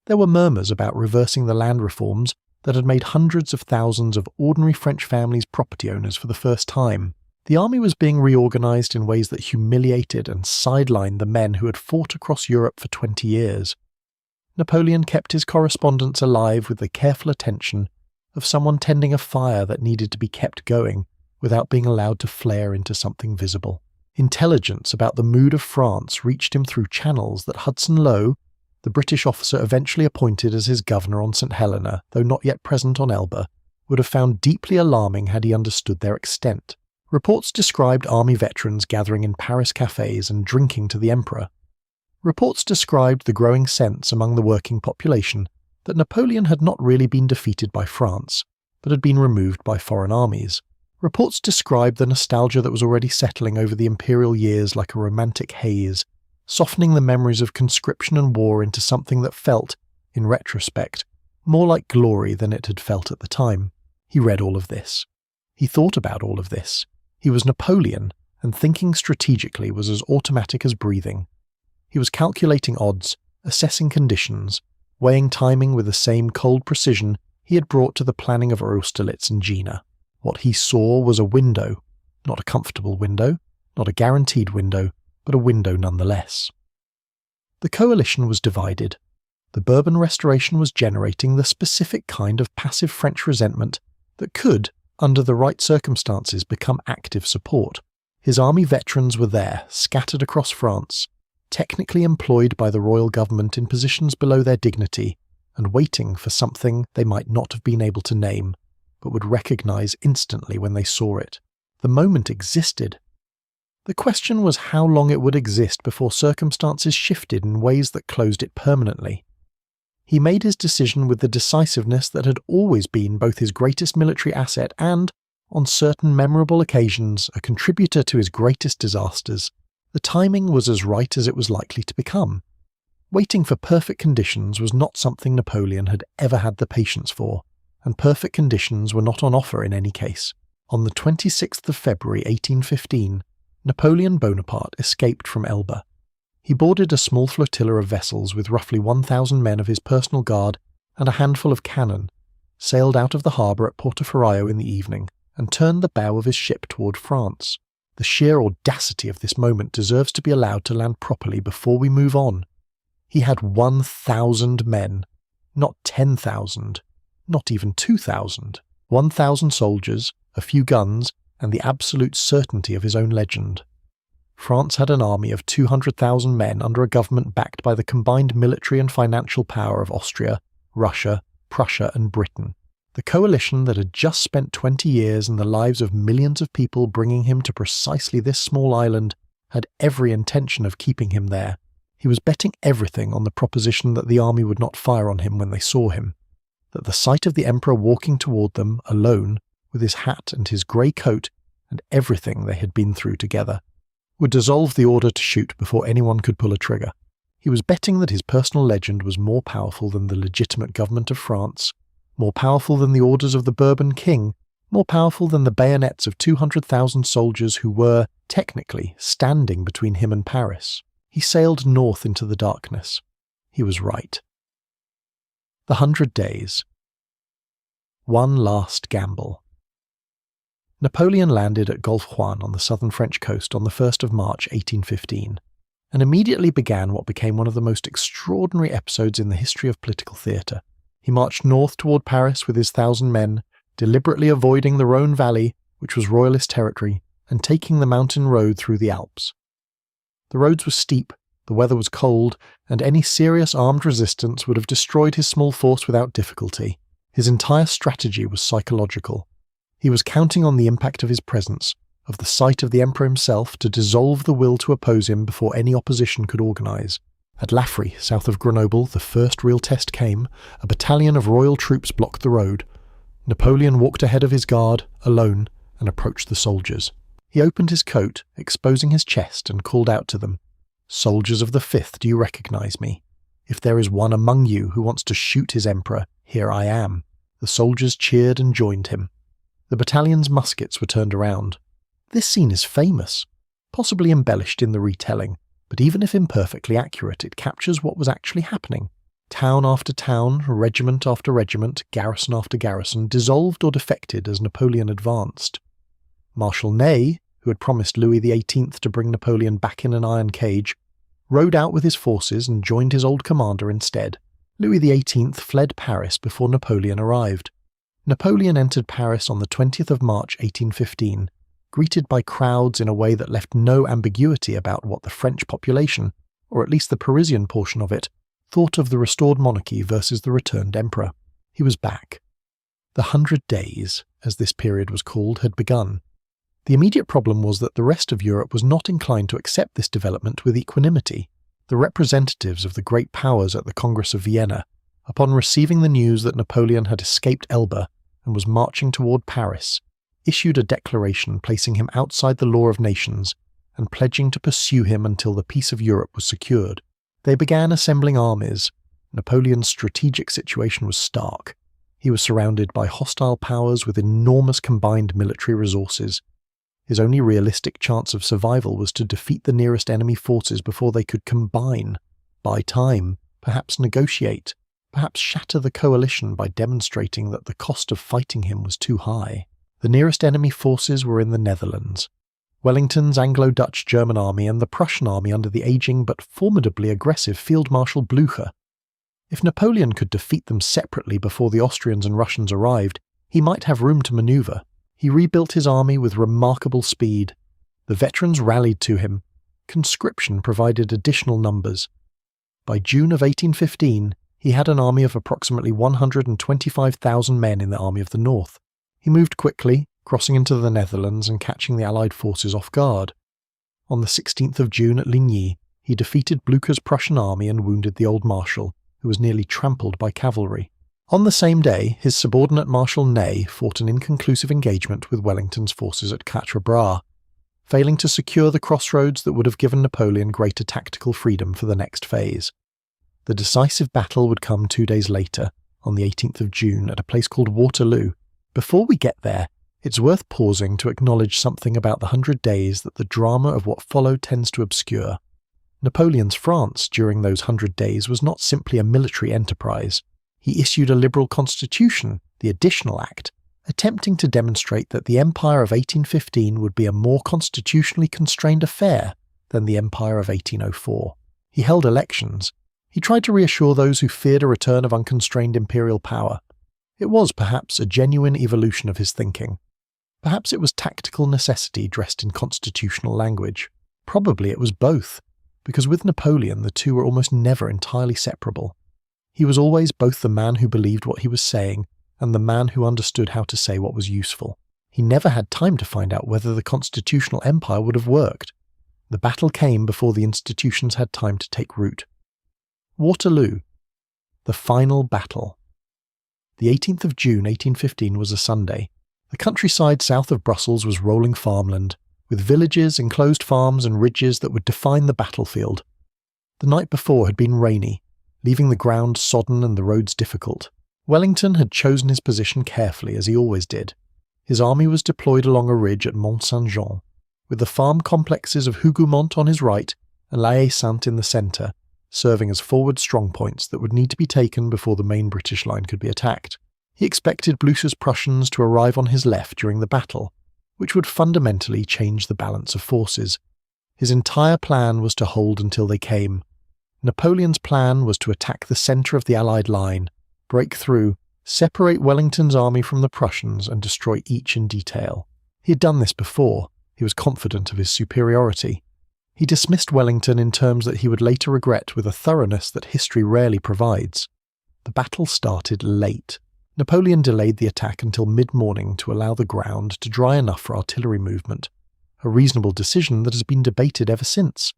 There were murmurs about reversing the land reforms that had made hundreds of thousands of ordinary French families property owners for the first time. The army was being reorganized in ways that humiliated and sidelined the men who had fought across Europe for 20 years. Napoleon kept his correspondence alive with the careful attention of someone tending a fire that needed to be kept going without being allowed to flare into something visible. Intelligence about the mood of France reached him through channels that Hudson Lowe, the British officer eventually appointed as his governor on St. Helena, though not yet present on Elba, would have found deeply alarming had he understood their extent. Reports described army veterans gathering in Paris cafes and drinking to the emperor. Reports described the growing sense among the working population that Napoleon had not really been defeated by France, but had been removed by foreign armies. Reports described the nostalgia that was already settling over the imperial years like a romantic haze, softening the memories of conscription and war into something that felt, in retrospect, more like glory than it had felt at the time. He read all of this. He thought about all of this. He was Napoleon, and thinking strategically was as automatic as breathing. He was calculating odds, assessing conditions, weighing timing with the same cold precision he had brought to the planning of Austerlitz and Jena. What he saw was a window, not a comfortable window, not a guaranteed window, but a window nonetheless. The coalition was divided. The Bourbon Restoration was generating the specific kind of passive French resentment that could, under the right circumstances, become active support. His army veterans were there, scattered across France, technically employed by the royal government in positions below their dignity, and waiting for something they might not have been able to name, but would recognize instantly when they saw it. The moment existed. The question was how long it would exist before circumstances shifted in ways that closed it permanently. He made his decision with the decisiveness that had always been both his greatest military asset and, On certain memorable occasions, a contributor to his greatest disasters, the timing was as right as it was likely to become. Waiting for perfect conditions was not something Napoleon had ever had the patience for, and perfect conditions were not on offer in any case. On the 26th of February 1815, Napoleon Bonaparte escaped from Elba. He boarded a small flotilla of vessels with roughly 1,000 men of his personal guard and a handful of cannon, sailed out of the harbour at Portoferraio in the evening, and turned the bow of his ship toward France. The sheer audacity of this moment deserves to be allowed to land properly before we move on. He had 1,000 men, not 10,000, not even 2,000. 1,000 soldiers, a few guns, and the absolute certainty of his own legend. France had an army of 200,000 men under a government backed by the combined military and financial power of Austria, Russia, Prussia, and Britain. The coalition that had just spent 20 years and the lives of millions of people bringing him to precisely this small island had every intention of keeping him there. He was betting everything on the proposition that the army would not fire on him when they saw him, that the sight of the emperor walking toward them, alone, with his hat and his grey coat and everything they had been through together, would dissolve the order to shoot before anyone could pull a trigger. He was betting that his personal legend was more powerful than the legitimate government of France, more powerful than the orders of the Bourbon king, more powerful than the bayonets of 200,000 soldiers who were, technically, standing between him and Paris. He sailed north into the darkness. He was right. The 100 Days. One last gamble. Napoleon landed at Golfe Juan on the southern French coast on the 1st of March 1815, and immediately began what became one of the most extraordinary episodes in the history of political theatre. He marched north toward Paris with his 1,000 men, deliberately avoiding the Rhone Valley, which was royalist territory, and taking the mountain road through the Alps. The roads were steep, the weather was cold, and any serious armed resistance would have destroyed his small force without difficulty. His entire strategy was psychological. He was counting on the impact of his presence, of the sight of the emperor himself, to dissolve the will to oppose him before any opposition could organise. At Laffrey, south of Grenoble, the first real test came. A battalion of royal troops blocked the road. Napoleon walked ahead of his guard, alone, and approached the soldiers. He opened his coat, exposing his chest, and called out to them, "Soldiers of the 5th, do you recognise me? If there is one among you who wants to shoot his emperor, here I am." The soldiers cheered and joined him. The battalion's muskets were turned around. This scene is famous, possibly embellished in the retelling, but even if imperfectly accurate, it captures what was actually happening. Town after town, regiment after regiment, garrison after garrison, dissolved or defected as Napoleon advanced. Marshal Ney, who had promised Louis XVIII to bring Napoleon back in an iron cage, rode out with his forces and joined his old commander instead. Louis XVIII fled Paris before Napoleon arrived. Napoleon entered Paris on the 20th of March 1815, greeted by crowds in a way that left no ambiguity about what the French population, or at least the Parisian portion of it, thought of the restored monarchy versus the returned emperor. He was back. The 100 Days, as this period was called, had begun. The immediate problem was that the rest of Europe was not inclined to accept this development with equanimity. The representatives of the great powers at the Congress of Vienna, upon receiving the news that Napoleon had escaped Elba and was marching toward Paris, issued a declaration placing him outside the law of nations and pledging to pursue him until the peace of Europe was secured. They began assembling armies. Napoleon's strategic situation was stark. He was surrounded by hostile powers with enormous combined military resources. His only realistic chance of survival was to defeat the nearest enemy forces before they could combine, buy time, perhaps negotiate, perhaps shatter the coalition by demonstrating that the cost of fighting him was too high. The nearest enemy forces were in the Netherlands. Wellington's Anglo-Dutch German army and the Prussian army under the ageing but formidably aggressive Field Marshal Blücher. If Napoleon could defeat them separately before the Austrians and Russians arrived, he might have room to manoeuvre. He rebuilt his army with remarkable speed. The veterans rallied to him. Conscription provided additional numbers. By June of 1815, he had an army of approximately 125,000 men in the Army of the North. He moved quickly, crossing into the Netherlands and catching the Allied forces off guard. On the 16th of June at Ligny, he defeated Blücher's Prussian army and wounded the old marshal, who was nearly trampled by cavalry. On the same day, his subordinate Marshal Ney fought an inconclusive engagement with Wellington's forces at Quatre Bras, failing to secure the crossroads that would have given Napoleon greater tactical freedom for the next phase. The decisive battle would come 2 days later, on the 18th of June, at a place called Waterloo. Before we get there, it's worth pausing to acknowledge something about the 100 days that the drama of what followed tends to obscure. Napoleon's France during those 100 days was not simply a military enterprise. He issued a liberal constitution, the Additional Act, attempting to demonstrate that the Empire of 1815 would be a more constitutionally constrained affair than the Empire of 1804. He held elections. He tried to reassure those who feared a return of unconstrained imperial power. It was perhaps a genuine evolution of his thinking. Perhaps it was tactical necessity dressed in constitutional language. Probably it was both, because with Napoleon the two were almost never entirely separable. He was always both the man who believed what he was saying and the man who understood how to say what was useful. He never had time to find out whether the constitutional empire would have worked. The battle came before the institutions had time to take root. Waterloo. The final battle. The 18th of June 1815 was a Sunday. The countryside south of Brussels was rolling farmland, with villages, enclosed farms and ridges that would define the battlefield. The night before had been rainy, leaving the ground sodden and the roads difficult. Wellington had chosen his position carefully, as he always did. His army was deployed along a ridge at Mont-Saint-Jean, with the farm complexes of Hougoumont on his right and La Haye-Sainte in the centre, serving as forward strongpoints that would need to be taken before the main British line could be attacked. He expected Blucher's Prussians to arrive on his left during the battle, which would fundamentally change the balance of forces. His entire plan was to hold until they came. Napoleon's plan was to attack the centre of the Allied line, break through, separate Wellington's army from the Prussians and destroy each in detail. He had done this before. He was confident of his superiority. He dismissed Wellington in terms that he would later regret with a thoroughness that history rarely provides. The battle started late. Napoleon delayed the attack until mid-morning to allow the ground to dry enough for artillery movement, a reasonable decision that has been debated ever since,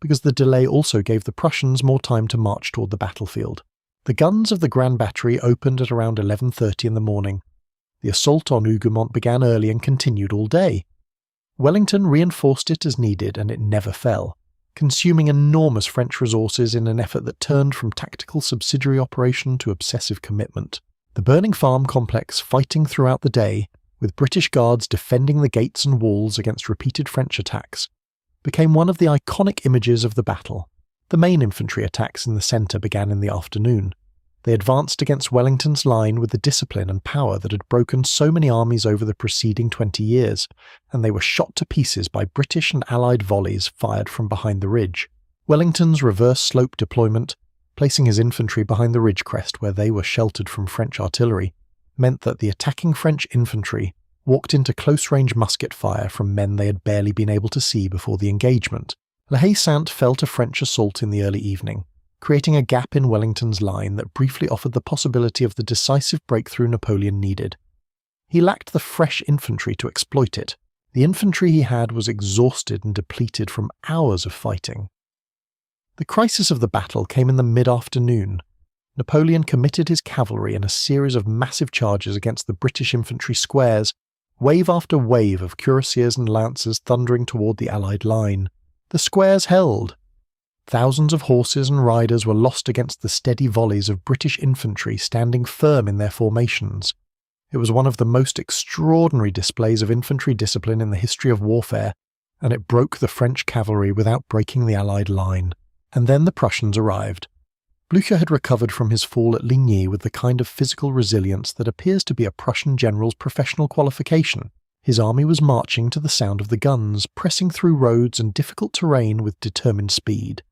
because the delay also gave the Prussians more time to march toward the battlefield. The guns of the Grand Battery opened at around 11:30 in the morning. The assault on Hougoumont began early and continued all day. Wellington reinforced it as needed and it never fell, consuming enormous French resources in an effort that turned from tactical subsidiary operation to obsessive commitment. The burning farm complex fighting throughout the day, with British guards defending the gates and walls against repeated French attacks, became one of the iconic images of the battle. The main infantry attacks in the centre began in the afternoon. They advanced against Wellington's line with the discipline and power that had broken so many armies over the preceding 20 years, and they were shot to pieces by British and Allied volleys fired from behind the ridge. Wellington's reverse slope deployment, placing his infantry behind the ridge crest where they were sheltered from French artillery, meant that the attacking French infantry walked into close-range musket fire from men they had barely been able to see before the engagement. La Haye-Sainte fell to French assault in the early evening, creating a gap in Wellington's line that briefly offered the possibility of the decisive breakthrough Napoleon needed. He lacked the fresh infantry to exploit it. The infantry he had was exhausted and depleted from hours of fighting. The crisis of the battle came in the mid-afternoon. Napoleon committed his cavalry in a series of massive charges against the British infantry squares, wave after wave of cuirassiers and lancers thundering toward the Allied line. The squares held. Thousands of horses and riders were lost against the steady volleys of British infantry standing firm in their formations. It was one of the most extraordinary displays of infantry discipline in the history of warfare, and it broke the French cavalry without breaking the Allied line. And then the Prussians arrived. Blücher had recovered from his fall at Ligny with the kind of physical resilience that appears to be a Prussian general's professional qualification. His army was marching to the sound of the guns, pressing through roads and difficult terrain with determined speed.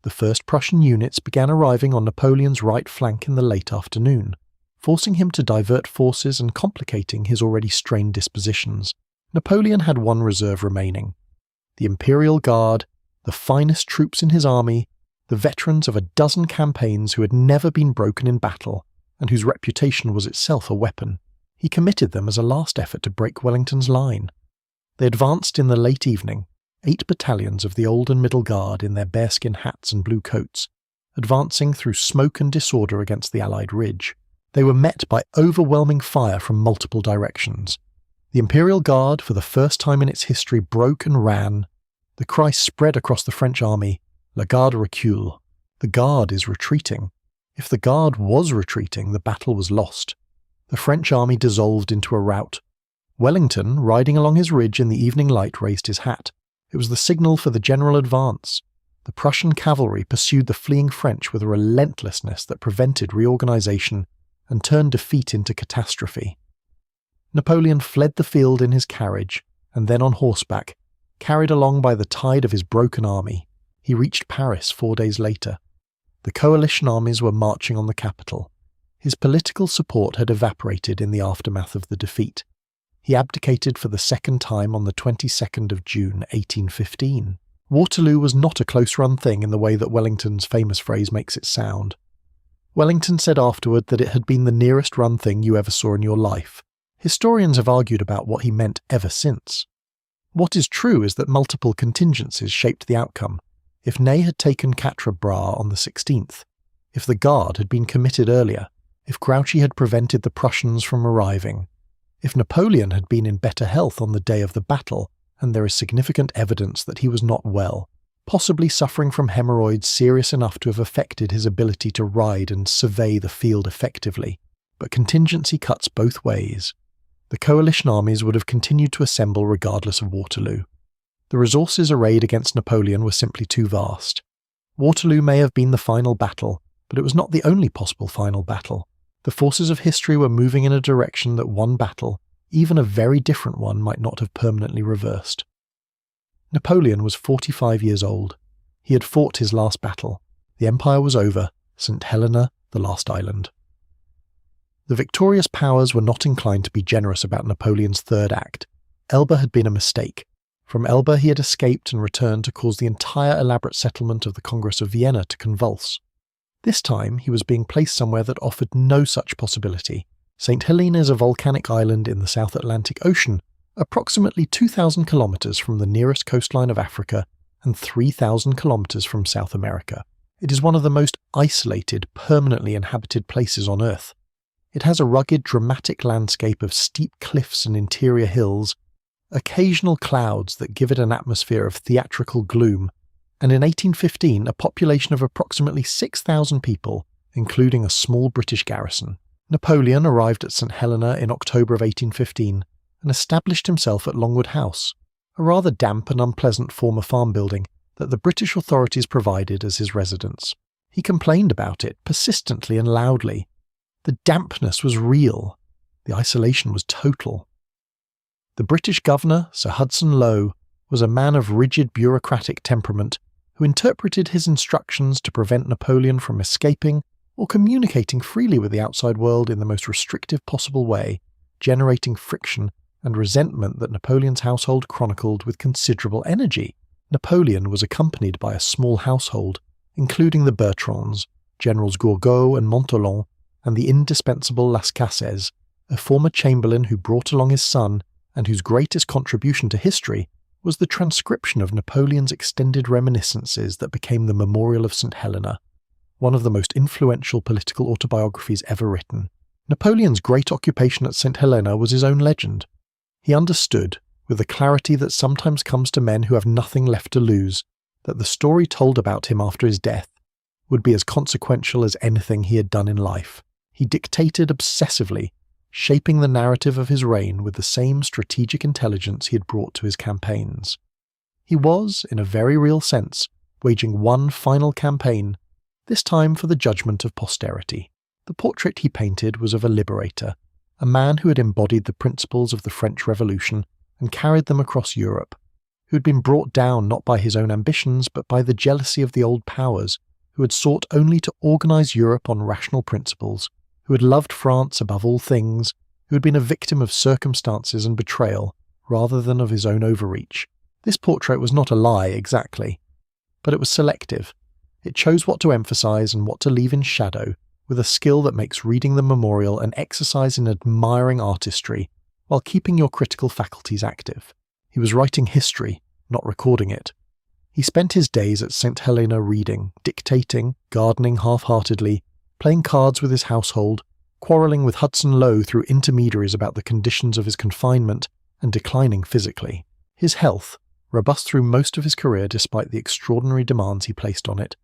The first Prussian units began arriving on Napoleon's right flank in the late afternoon, forcing him to divert forces and complicating his already strained dispositions. Napoleon had one reserve remaining. The Imperial Guard, the finest troops in his army, the veterans of a dozen campaigns who had never been broken in battle, and whose reputation was itself a weapon. He committed them as a last effort to break Wellington's line. They advanced in the late evening, 8 battalions of the Old and Middle Guard in their bearskin hats and blue coats, advancing through smoke and disorder against the Allied ridge. They were met by overwhelming fire from multiple directions. The Imperial Guard, for the first time in its history, broke and ran. The cry spread across the French army, "La Garde recule." The Guard is retreating. If the Guard was retreating, the battle was lost. The French army dissolved into a rout. Wellington, riding along his ridge in the evening light, raised his hat. It was the signal for the general advance. The Prussian cavalry pursued the fleeing French with a relentlessness that prevented reorganization and turned defeat into catastrophe. Napoleon fled the field in his carriage, and then on horseback, carried along by the tide of his broken army. He reached Paris 4 days later. The coalition armies were marching on the capital. His political support had evaporated in the aftermath of the defeat. He abdicated for the second time on the 22nd of June, 1815. Waterloo was not a close-run thing in the way that Wellington's famous phrase makes it sound. Wellington said afterward that it had been the nearest run thing you ever saw in your life. Historians have argued about what he meant ever since. What is true is that multiple contingencies shaped the outcome. If Ney had taken Quatre Bras on the 16th, if the Guard had been committed earlier, if Grouchy had prevented the Prussians from arriving, if Napoleon had been in better health on the day of the battle, and there is significant evidence that he was not well, possibly suffering from hemorrhoids serious enough to have affected his ability to ride and survey the field effectively. But contingency cuts both ways. The coalition armies would have continued to assemble regardless of Waterloo. The resources arrayed against Napoleon were simply too vast. Waterloo may have been the final battle, but it was not the only possible final battle. The forces of history were moving in a direction that one battle, even a very different one, might not have permanently reversed. Napoleon was 45 years old. He had fought his last battle. The empire was over, St. Helena the last island. The victorious powers were not inclined to be generous about Napoleon's third act. Elba had been a mistake. From Elba he had escaped and returned to cause the entire elaborate settlement of the Congress of Vienna to convulse. This time he was being placed somewhere that offered no such possibility. St. Helena is a volcanic island in the South Atlantic Ocean, approximately 2,000 kilometers from the nearest coastline of Africa and 3,000 kilometers from South America. It is one of the most isolated, permanently inhabited places on Earth. It has a rugged, dramatic landscape of steep cliffs and interior hills, occasional clouds that give it an atmosphere of theatrical gloom, and in 1815 a population of approximately 6,000 people, including a small British garrison. Napoleon arrived at St. Helena in October of 1815 and established himself at Longwood House, a rather damp and unpleasant former farm building that the British authorities provided as his residence. He complained about it persistently and loudly. The dampness was real. The isolation was total. The British governor, Sir Hudson Lowe, was a man of rigid bureaucratic temperament who interpreted his instructions to prevent Napoleon from escaping or communicating freely with the outside world in the most restrictive possible way, generating friction and resentment that Napoleon's household chronicled with considerable energy. Napoleon was accompanied by a small household, including the Bertrands, Generals Gourgaud and Montholon, and the indispensable Las Cases, a former chamberlain who brought along his son and whose greatest contribution to history was the transcription of Napoleon's extended reminiscences that became the Memorial of St. Helena, one of the most influential political autobiographies ever written. Napoleon's great occupation at St. Helena was his own legend. He understood, with the clarity that sometimes comes to men who have nothing left to lose, that the story told about him after his death would be as consequential as anything he had done in life. He dictated obsessively, shaping the narrative of his reign with the same strategic intelligence he had brought to his campaigns. He was, in a very real sense, waging one final campaign, this time for the judgment of posterity. The portrait he painted was of a liberator, a man who had embodied the principles of the French Revolution and carried them across Europe, who had been brought down not by his own ambitions but by the jealousy of the old powers, who had sought only to organize Europe on rational principles, who had loved France above all things, who had been a victim of circumstances and betrayal rather than of his own overreach. This portrait was not a lie exactly, but it was selective. It chose what to emphasize and what to leave in shadow, with a skill that makes reading the memorial an exercise in admiring artistry, while keeping your critical faculties active. He was writing history, not recording it. He spent his days at St. Helena reading, dictating, gardening half-heartedly, playing cards with his household, quarrelling with Hudson Lowe through intermediaries about the conditions of his confinement and declining physically. His health, robust through most of his career despite the extraordinary demands he placed on it,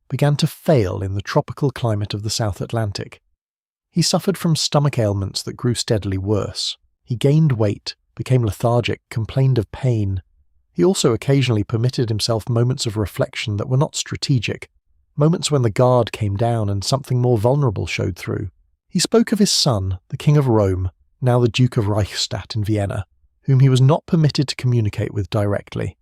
began to fail in the tropical climate of the South Atlantic. He suffered from stomach ailments that grew steadily worse. He gained weight, became lethargic, complained of pain. He also occasionally permitted himself moments of reflection that were not strategic, moments when the guard came down and something more vulnerable showed through. He spoke of his son, the King of Rome, now the Duke of Reichstadt in Vienna, whom he was not permitted to communicate with directly.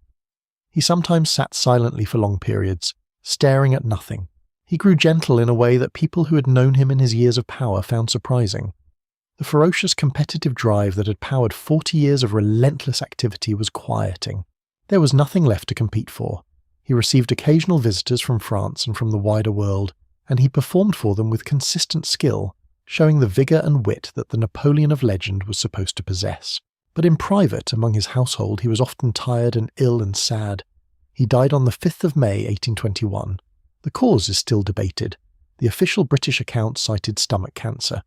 He sometimes sat silently for long periods, staring at nothing. He grew gentle in a way that people who had known him in his years of power found surprising. The ferocious competitive drive that had powered 40 years of relentless activity was quieting. There was nothing left to compete for. He received occasional visitors from France and from the wider world, and he performed for them with consistent skill, showing the vigour and wit that the Napoleon of legend was supposed to possess. But in private, among his household, he was often tired and ill and sad. He died on the 5th of May 1821. The cause is still debated. The official British account cited stomach cancer.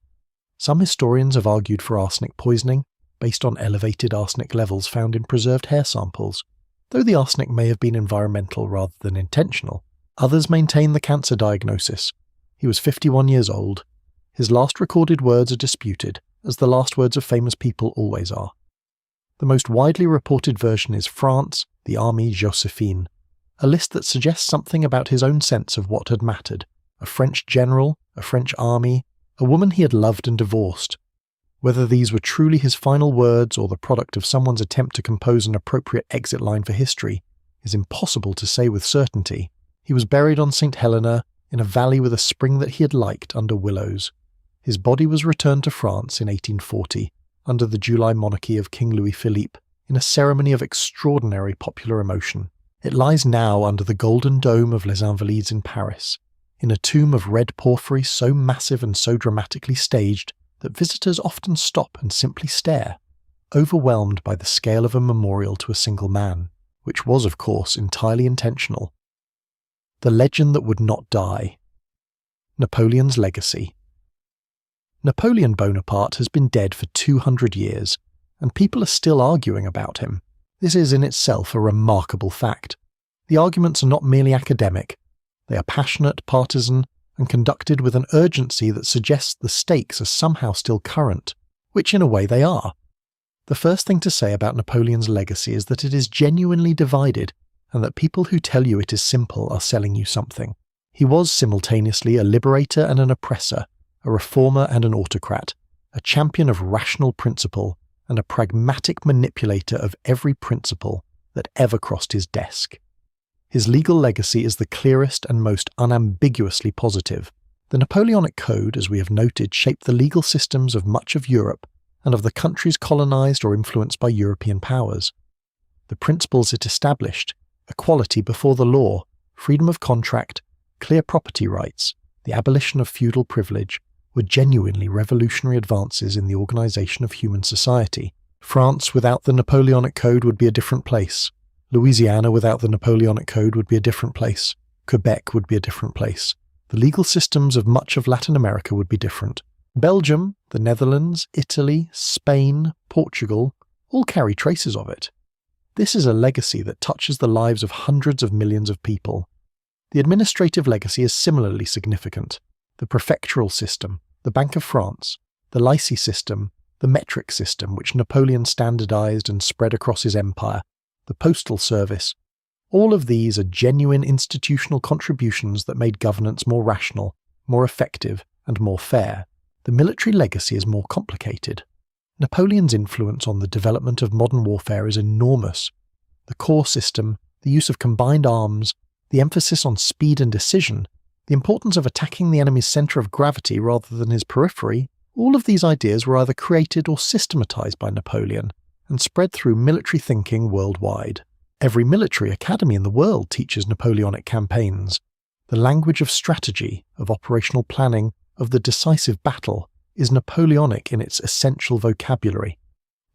Some historians have argued for arsenic poisoning, based on elevated arsenic levels found in preserved hair samples. Though the arsenic may have been environmental rather than intentional, others maintain the cancer diagnosis. He was 51 years old. His last recorded words are disputed, as the last words of famous people always are. The most widely reported version is France, the Armée Joséphine, a list that suggests something about his own sense of what had mattered: a French general, a French army, a woman he had loved and divorced. Whether these were truly his final words or the product of someone's attempt to compose an appropriate exit line for history is impossible to say with certainty. He was buried on St. Helena, in a valley with a spring that he had liked under willows. His body was returned to France in 1840, under the July monarchy of King Louis Philippe, in a ceremony of extraordinary popular emotion. It lies now under the golden dome of Les Invalides in Paris, in a tomb of red porphyry so massive and so dramatically staged that visitors often stop and simply stare, overwhelmed by the scale of a memorial to a single man, which was, of course, entirely intentional. The legend that would not die. Napoleon's legacy. Napoleon Bonaparte has been dead for 200 years, and people are still arguing about him. This is in itself a remarkable fact. The arguments are not merely academic. They are passionate, partisan, and conducted with an urgency that suggests the stakes are somehow still current, which in a way they are. The first thing to say about Napoleon's legacy is that it is genuinely divided, and that people who tell you it is simple are selling you something. He was simultaneously a liberator and an oppressor, a reformer and an autocrat, a champion of rational principle, and a pragmatic manipulator of every principle that ever crossed his desk. His legal legacy is the clearest and most unambiguously positive. The Napoleonic Code, as we have noted, shaped the legal systems of much of Europe and of the countries colonized or influenced by European powers. The principles it established, equality before the law, freedom of contract, clear property rights, the abolition of feudal privilege, were genuinely revolutionary advances in the organization of human society. France without the Napoleonic Code would be a different place. Louisiana without the Napoleonic Code would be a different place. Quebec would be a different place. The legal systems of much of Latin America would be different. Belgium, the Netherlands, Italy, Spain, Portugal, all carry traces of it. This is a legacy that touches the lives of hundreds of millions of people. The administrative legacy is similarly significant. The prefectural system, the Bank of France, the lycée system, the metric system which Napoleon standardized and spread across his empire, the postal service, all of these are genuine institutional contributions that made governance more rational, more effective, and more fair. The military legacy is more complicated. Napoleon's influence on the development of modern warfare is enormous. The core system, the use of combined arms, the emphasis on speed and decision, the importance of attacking the enemy's centre of gravity rather than his periphery, all of these ideas were either created or systematized by Napoleon and spread through military thinking worldwide. Every military academy in the world teaches Napoleonic campaigns. The language of strategy, of operational planning, of the decisive battle is Napoleonic in its essential vocabulary.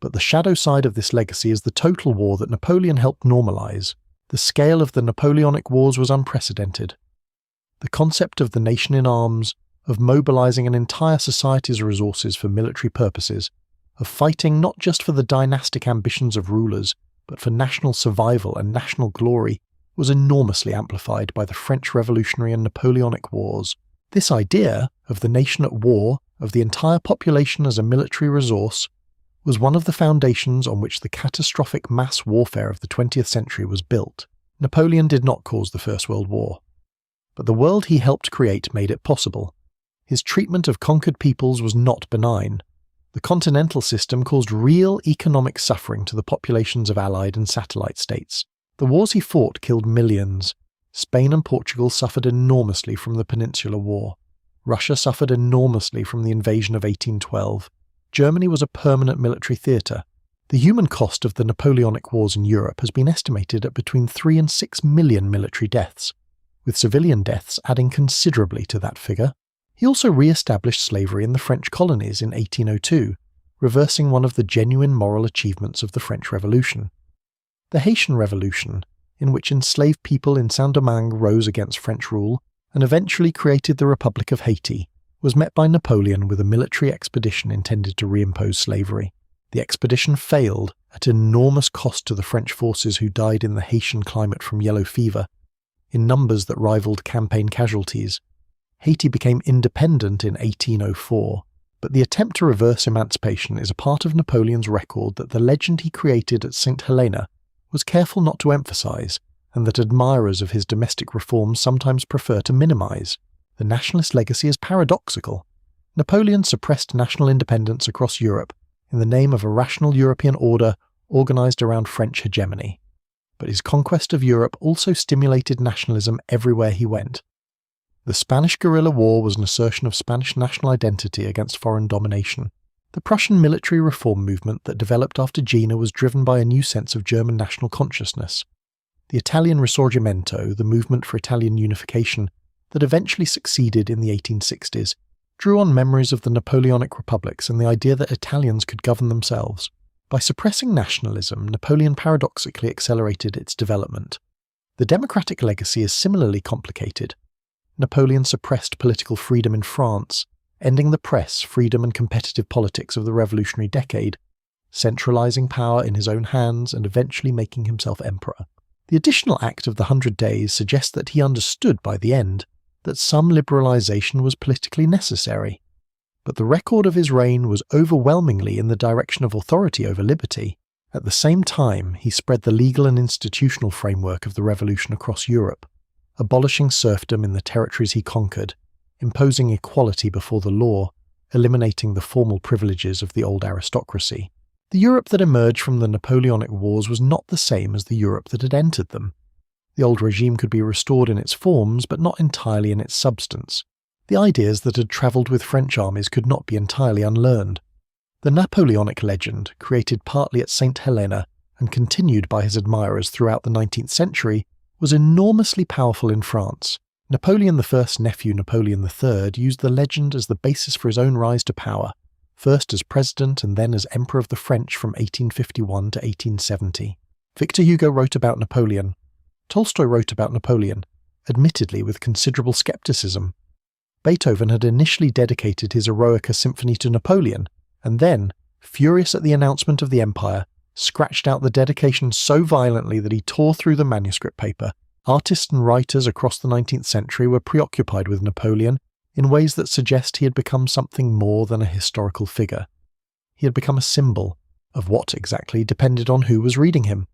But the shadow side of this legacy is the total war that Napoleon helped normalize. The scale of the Napoleonic Wars was unprecedented. The concept of the nation in arms, of mobilizing an entire society's resources for military purposes, of fighting not just for the dynastic ambitions of rulers, but for national survival and national glory, was enormously amplified by the French Revolutionary and Napoleonic Wars. This idea of the nation at war, of the entire population as a military resource, was one of the foundations on which the catastrophic mass warfare of the 20th century was built. Napoleon did not cause the First World War, but the world he helped create made it possible. His treatment of conquered peoples was not benign. The continental system caused real economic suffering to the populations of allied and satellite states. The wars he fought killed millions. Spain and Portugal suffered enormously from the Peninsular War. Russia suffered enormously from the invasion of 1812. Germany was a permanent military theatre. The human cost of the Napoleonic Wars in Europe has been estimated at between 3 and 6 million military deaths, with civilian deaths adding considerably to that figure. He also re-established slavery in the French colonies in 1802, reversing one of the genuine moral achievements of the French Revolution. The Haitian Revolution, in which enslaved people in Saint-Domingue rose against French rule and eventually created the Republic of Haiti, was met by Napoleon with a military expedition intended to reimpose slavery. The expedition failed at enormous cost to the French forces who died in the Haitian climate from yellow fever, in numbers that rivaled campaign casualties. Haiti became independent in 1804, but the attempt to reverse emancipation is a part of Napoleon's record that the legend he created at St. Helena was careful not to emphasize, and that admirers of his domestic reforms sometimes prefer to minimize. The nationalist legacy is paradoxical. Napoleon suppressed national independence across Europe in the name of a rational European order organized around French hegemony. But his conquest of Europe also stimulated nationalism everywhere he went. The Spanish guerrilla war was an assertion of Spanish national identity against foreign domination. The Prussian military reform movement that developed after Jena was driven by a new sense of German national consciousness. The Italian Risorgimento, the movement for Italian unification, that eventually succeeded in the 1860s, drew on memories of the Napoleonic republics and the idea that Italians could govern themselves. By suppressing nationalism, Napoleon paradoxically accelerated its development. The democratic legacy is similarly complicated. Napoleon suppressed political freedom in France, ending the press, freedom and competitive politics of the revolutionary decade, centralizing power in his own hands and eventually making himself emperor. The additional act of the 100 Days suggests that he understood by the end that some liberalization was politically necessary, but the record of his reign was overwhelmingly in the direction of authority over liberty. At the same time, he spread the legal and institutional framework of the revolution across Europe, abolishing serfdom in the territories he conquered, imposing equality before the law, eliminating the formal privileges of the old aristocracy. The Europe that emerged from the Napoleonic Wars was not the same as the Europe that had entered them. The old regime could be restored in its forms, but not entirely in its substance. The ideas that had travelled with French armies could not be entirely unlearned. The Napoleonic legend, created partly at St. Helena and continued by his admirers throughout the 19th century, was enormously powerful in France. Napoleon I's nephew Napoleon III used the legend as the basis for his own rise to power, first as president and then as emperor of the French from 1851 to 1870. Victor Hugo wrote about Napoleon. Tolstoy wrote about Napoleon, admittedly with considerable skepticism. Beethoven had initially dedicated his Eroica Symphony to Napoleon, and then, furious at the announcement of the empire, scratched out the dedication so violently that he tore through the manuscript paper. Artists and writers across the 19th century were preoccupied with Napoleon in ways that suggest he had become something more than a historical figure. He had become a symbol. Of what exactly depended on who was reading him.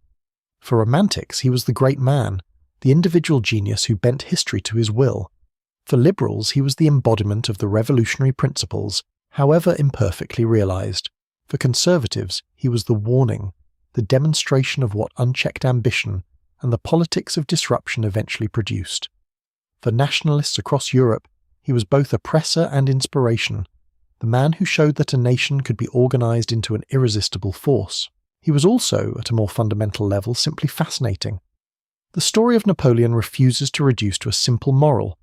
For Romantics, he was the great man, the individual genius who bent history to his will. For liberals, he was the embodiment of the revolutionary principles, however imperfectly realized. For conservatives, he was the warning, the demonstration of what unchecked ambition and the politics of disruption eventually produced. For nationalists across Europe, he was both oppressor and inspiration, the man who showed that a nation could be organized into an irresistible force. He was also, at a more fundamental level, simply fascinating. The story of Napoleon refuses to reduce to a simple moral.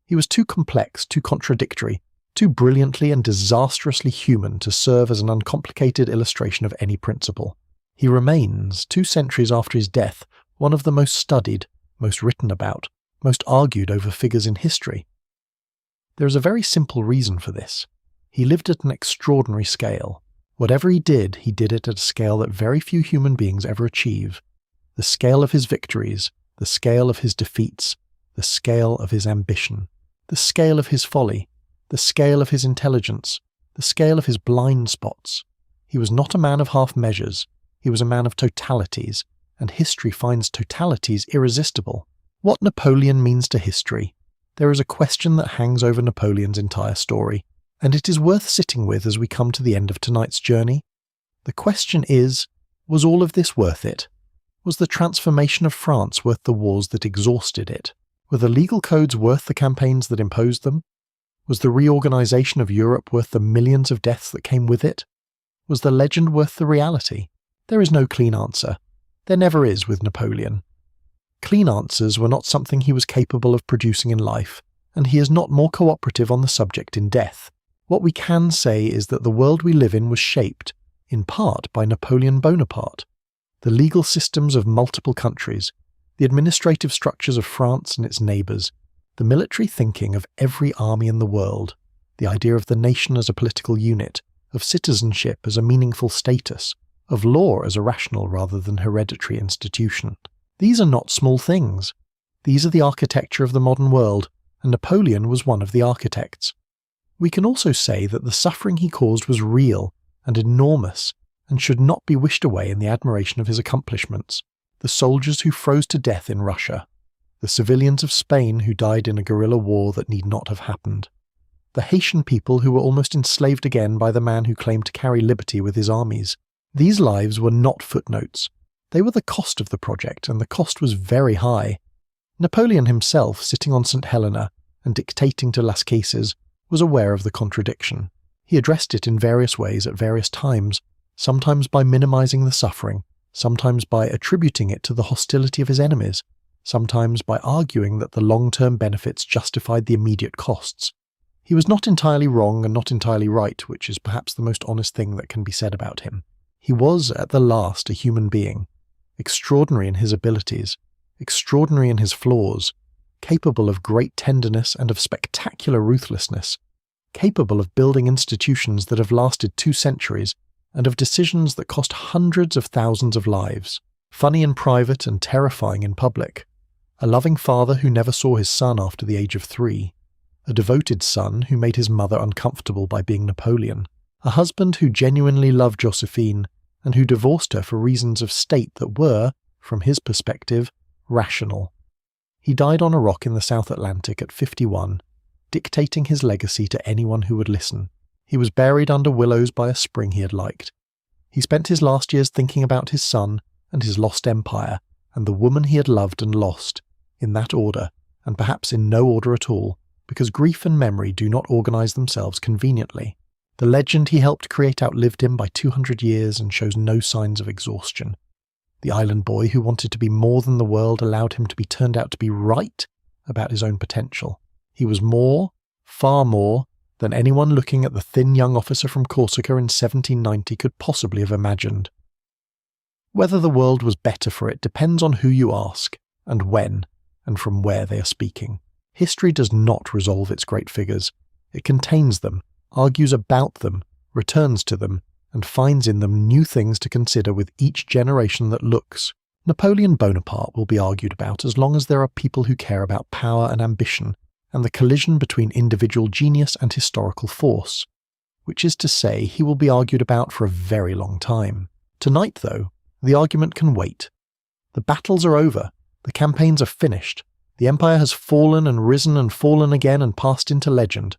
He was too complex, too contradictory, too brilliantly and disastrously human to serve as an uncomplicated illustration of any principle. He remains, 2 centuries after his death, one of the most studied, most written about, most argued over figures in history. There is a very simple reason for this. He lived at an extraordinary scale. Whatever he did it at a scale that very few human beings ever achieve. The scale of his victories, the scale of his defeats, the scale of his ambition, the scale of his folly, the scale of his intelligence, the scale of his blind spots. He was not a man of half measures, he was a man of totalities, and history finds totalities irresistible. What Napoleon means to history? There is a question that hangs over Napoleon's entire story, and it is worth sitting with as we come to the end of tonight's journey. The question is, was all of this worth it? Was the transformation of France worth the wars that exhausted it? Were the legal codes worth the campaigns that imposed them? Was the reorganization of Europe worth the millions of deaths that came with it? Was the legend worth the reality? There is no clean answer. There never is with Napoleon. Clean answers were not something he was capable of producing in life, and he is not more cooperative on the subject in death. What we can say is that the world we live in was shaped, in part, by Napoleon Bonaparte. The legal systems of multiple countries, the administrative structures of France and its neighbours, the military thinking of every army in the world, the idea of the nation as a political unit, of citizenship as a meaningful status, of law as a rational rather than hereditary institution. These are not small things. These are the architecture of the modern world, and Napoleon was one of the architects. We can also say that the suffering he caused was real and enormous, and should not be wished away in the admiration of his accomplishments. The soldiers who froze to death in Russia, the civilians of Spain who died in a guerrilla war that need not have happened, the Haitian people who were almost enslaved again by the man who claimed to carry liberty with his armies. These lives were not footnotes. They were the cost of the project, and the cost was very high. Napoleon himself, sitting on St. Helena and dictating to Las Cases, was aware of the contradiction. He addressed it in various ways at various times, sometimes by minimizing the suffering, sometimes by attributing it to the hostility of his enemies, sometimes by arguing that the long-term benefits justified the immediate costs. He was not entirely wrong and not entirely right, which is perhaps the most honest thing that can be said about him. He was, at the last, a human being, extraordinary in his abilities, extraordinary in his flaws, capable of great tenderness and of spectacular ruthlessness, capable of building institutions that have lasted 2 centuries, and of decisions that cost hundreds of thousands of lives, funny in private and terrifying in public, a loving father who never saw his son after the age of 3, a devoted son who made his mother uncomfortable by being Napoleon, a husband who genuinely loved Josephine, and who divorced her for reasons of state that were, from his perspective, rational. He died on a rock in the South Atlantic at 51, dictating his legacy to anyone who would listen. He was buried under willows by a spring he had liked. He spent his last years thinking about his son and his lost empire, and the woman he had loved and lost, in that order, and perhaps in no order at all, because grief and memory do not organize themselves conveniently. The legend he helped create outlived him by 200 years and shows no signs of exhaustion. The island boy who wanted to be more than the world allowed him to be turned out to be right about his own potential. He was more, far more, than anyone looking at the thin young officer from Corsica in 1790 could possibly have imagined. Whether the world was better for it depends on who you ask, and when, and from where they are speaking. History does not resolve its great figures. It contains them, argues about them, returns to them, and finds in them new things to consider with each generation that looks. Napoleon Bonaparte will be argued about as long as there are people who care about power and ambition, and the collision between individual genius and historical force, which is to say he will be argued about for a very long time. Tonight, though, the argument can wait. The battles are over, the campaigns are finished, the empire has fallen and risen and fallen again and passed into legend.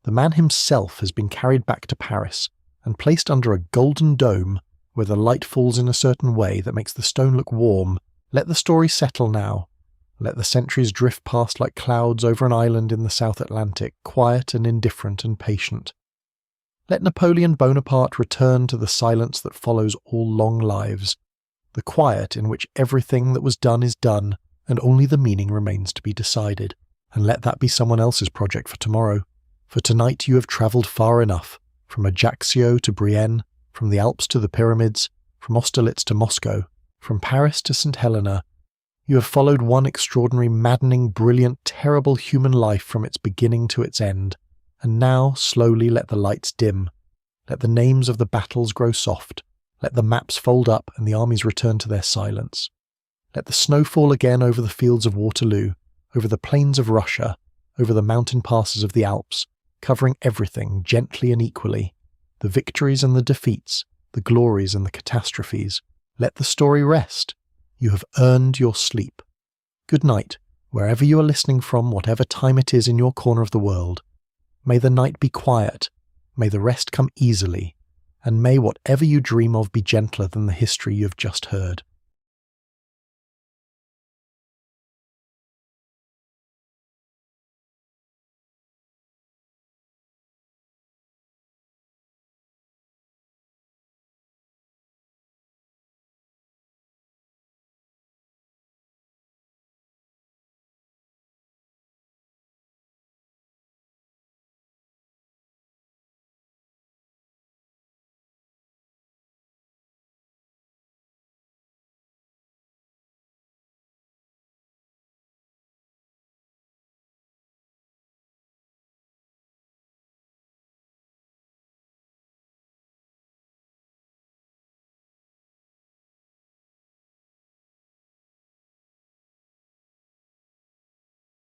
The man himself has been carried back to Paris and placed under a golden dome where the light falls in a certain way that makes the stone look warm. Let the story settle now. Let the centuries drift past like clouds over an island in the South Atlantic, quiet and indifferent and patient. Let Napoleon Bonaparte return to the silence that follows all long lives, the quiet in which everything that was done is done, and only the meaning remains to be decided. And let that be someone else's project for tomorrow. For tonight you have travelled far enough, from Ajaccio to Brienne, from the Alps to the Pyramids, from Austerlitz to Moscow, from Paris to St. Helena. You have followed one extraordinary, maddening, brilliant, terrible human life from its beginning to its end, and now slowly let the lights dim. Let the names of the battles grow soft. Let the maps fold up and the armies return to their silence. Let the snow fall again over the fields of Waterloo, over the plains of Russia, over the mountain passes of the Alps, covering everything gently and equally, the victories and the defeats, the glories and the catastrophes. Let the story rest. You have earned your sleep. Good night, wherever you are listening from, whatever time it is in your corner of the world. May the night be quiet, may the rest come easily, and may whatever you dream of be gentler than the history you have just heard.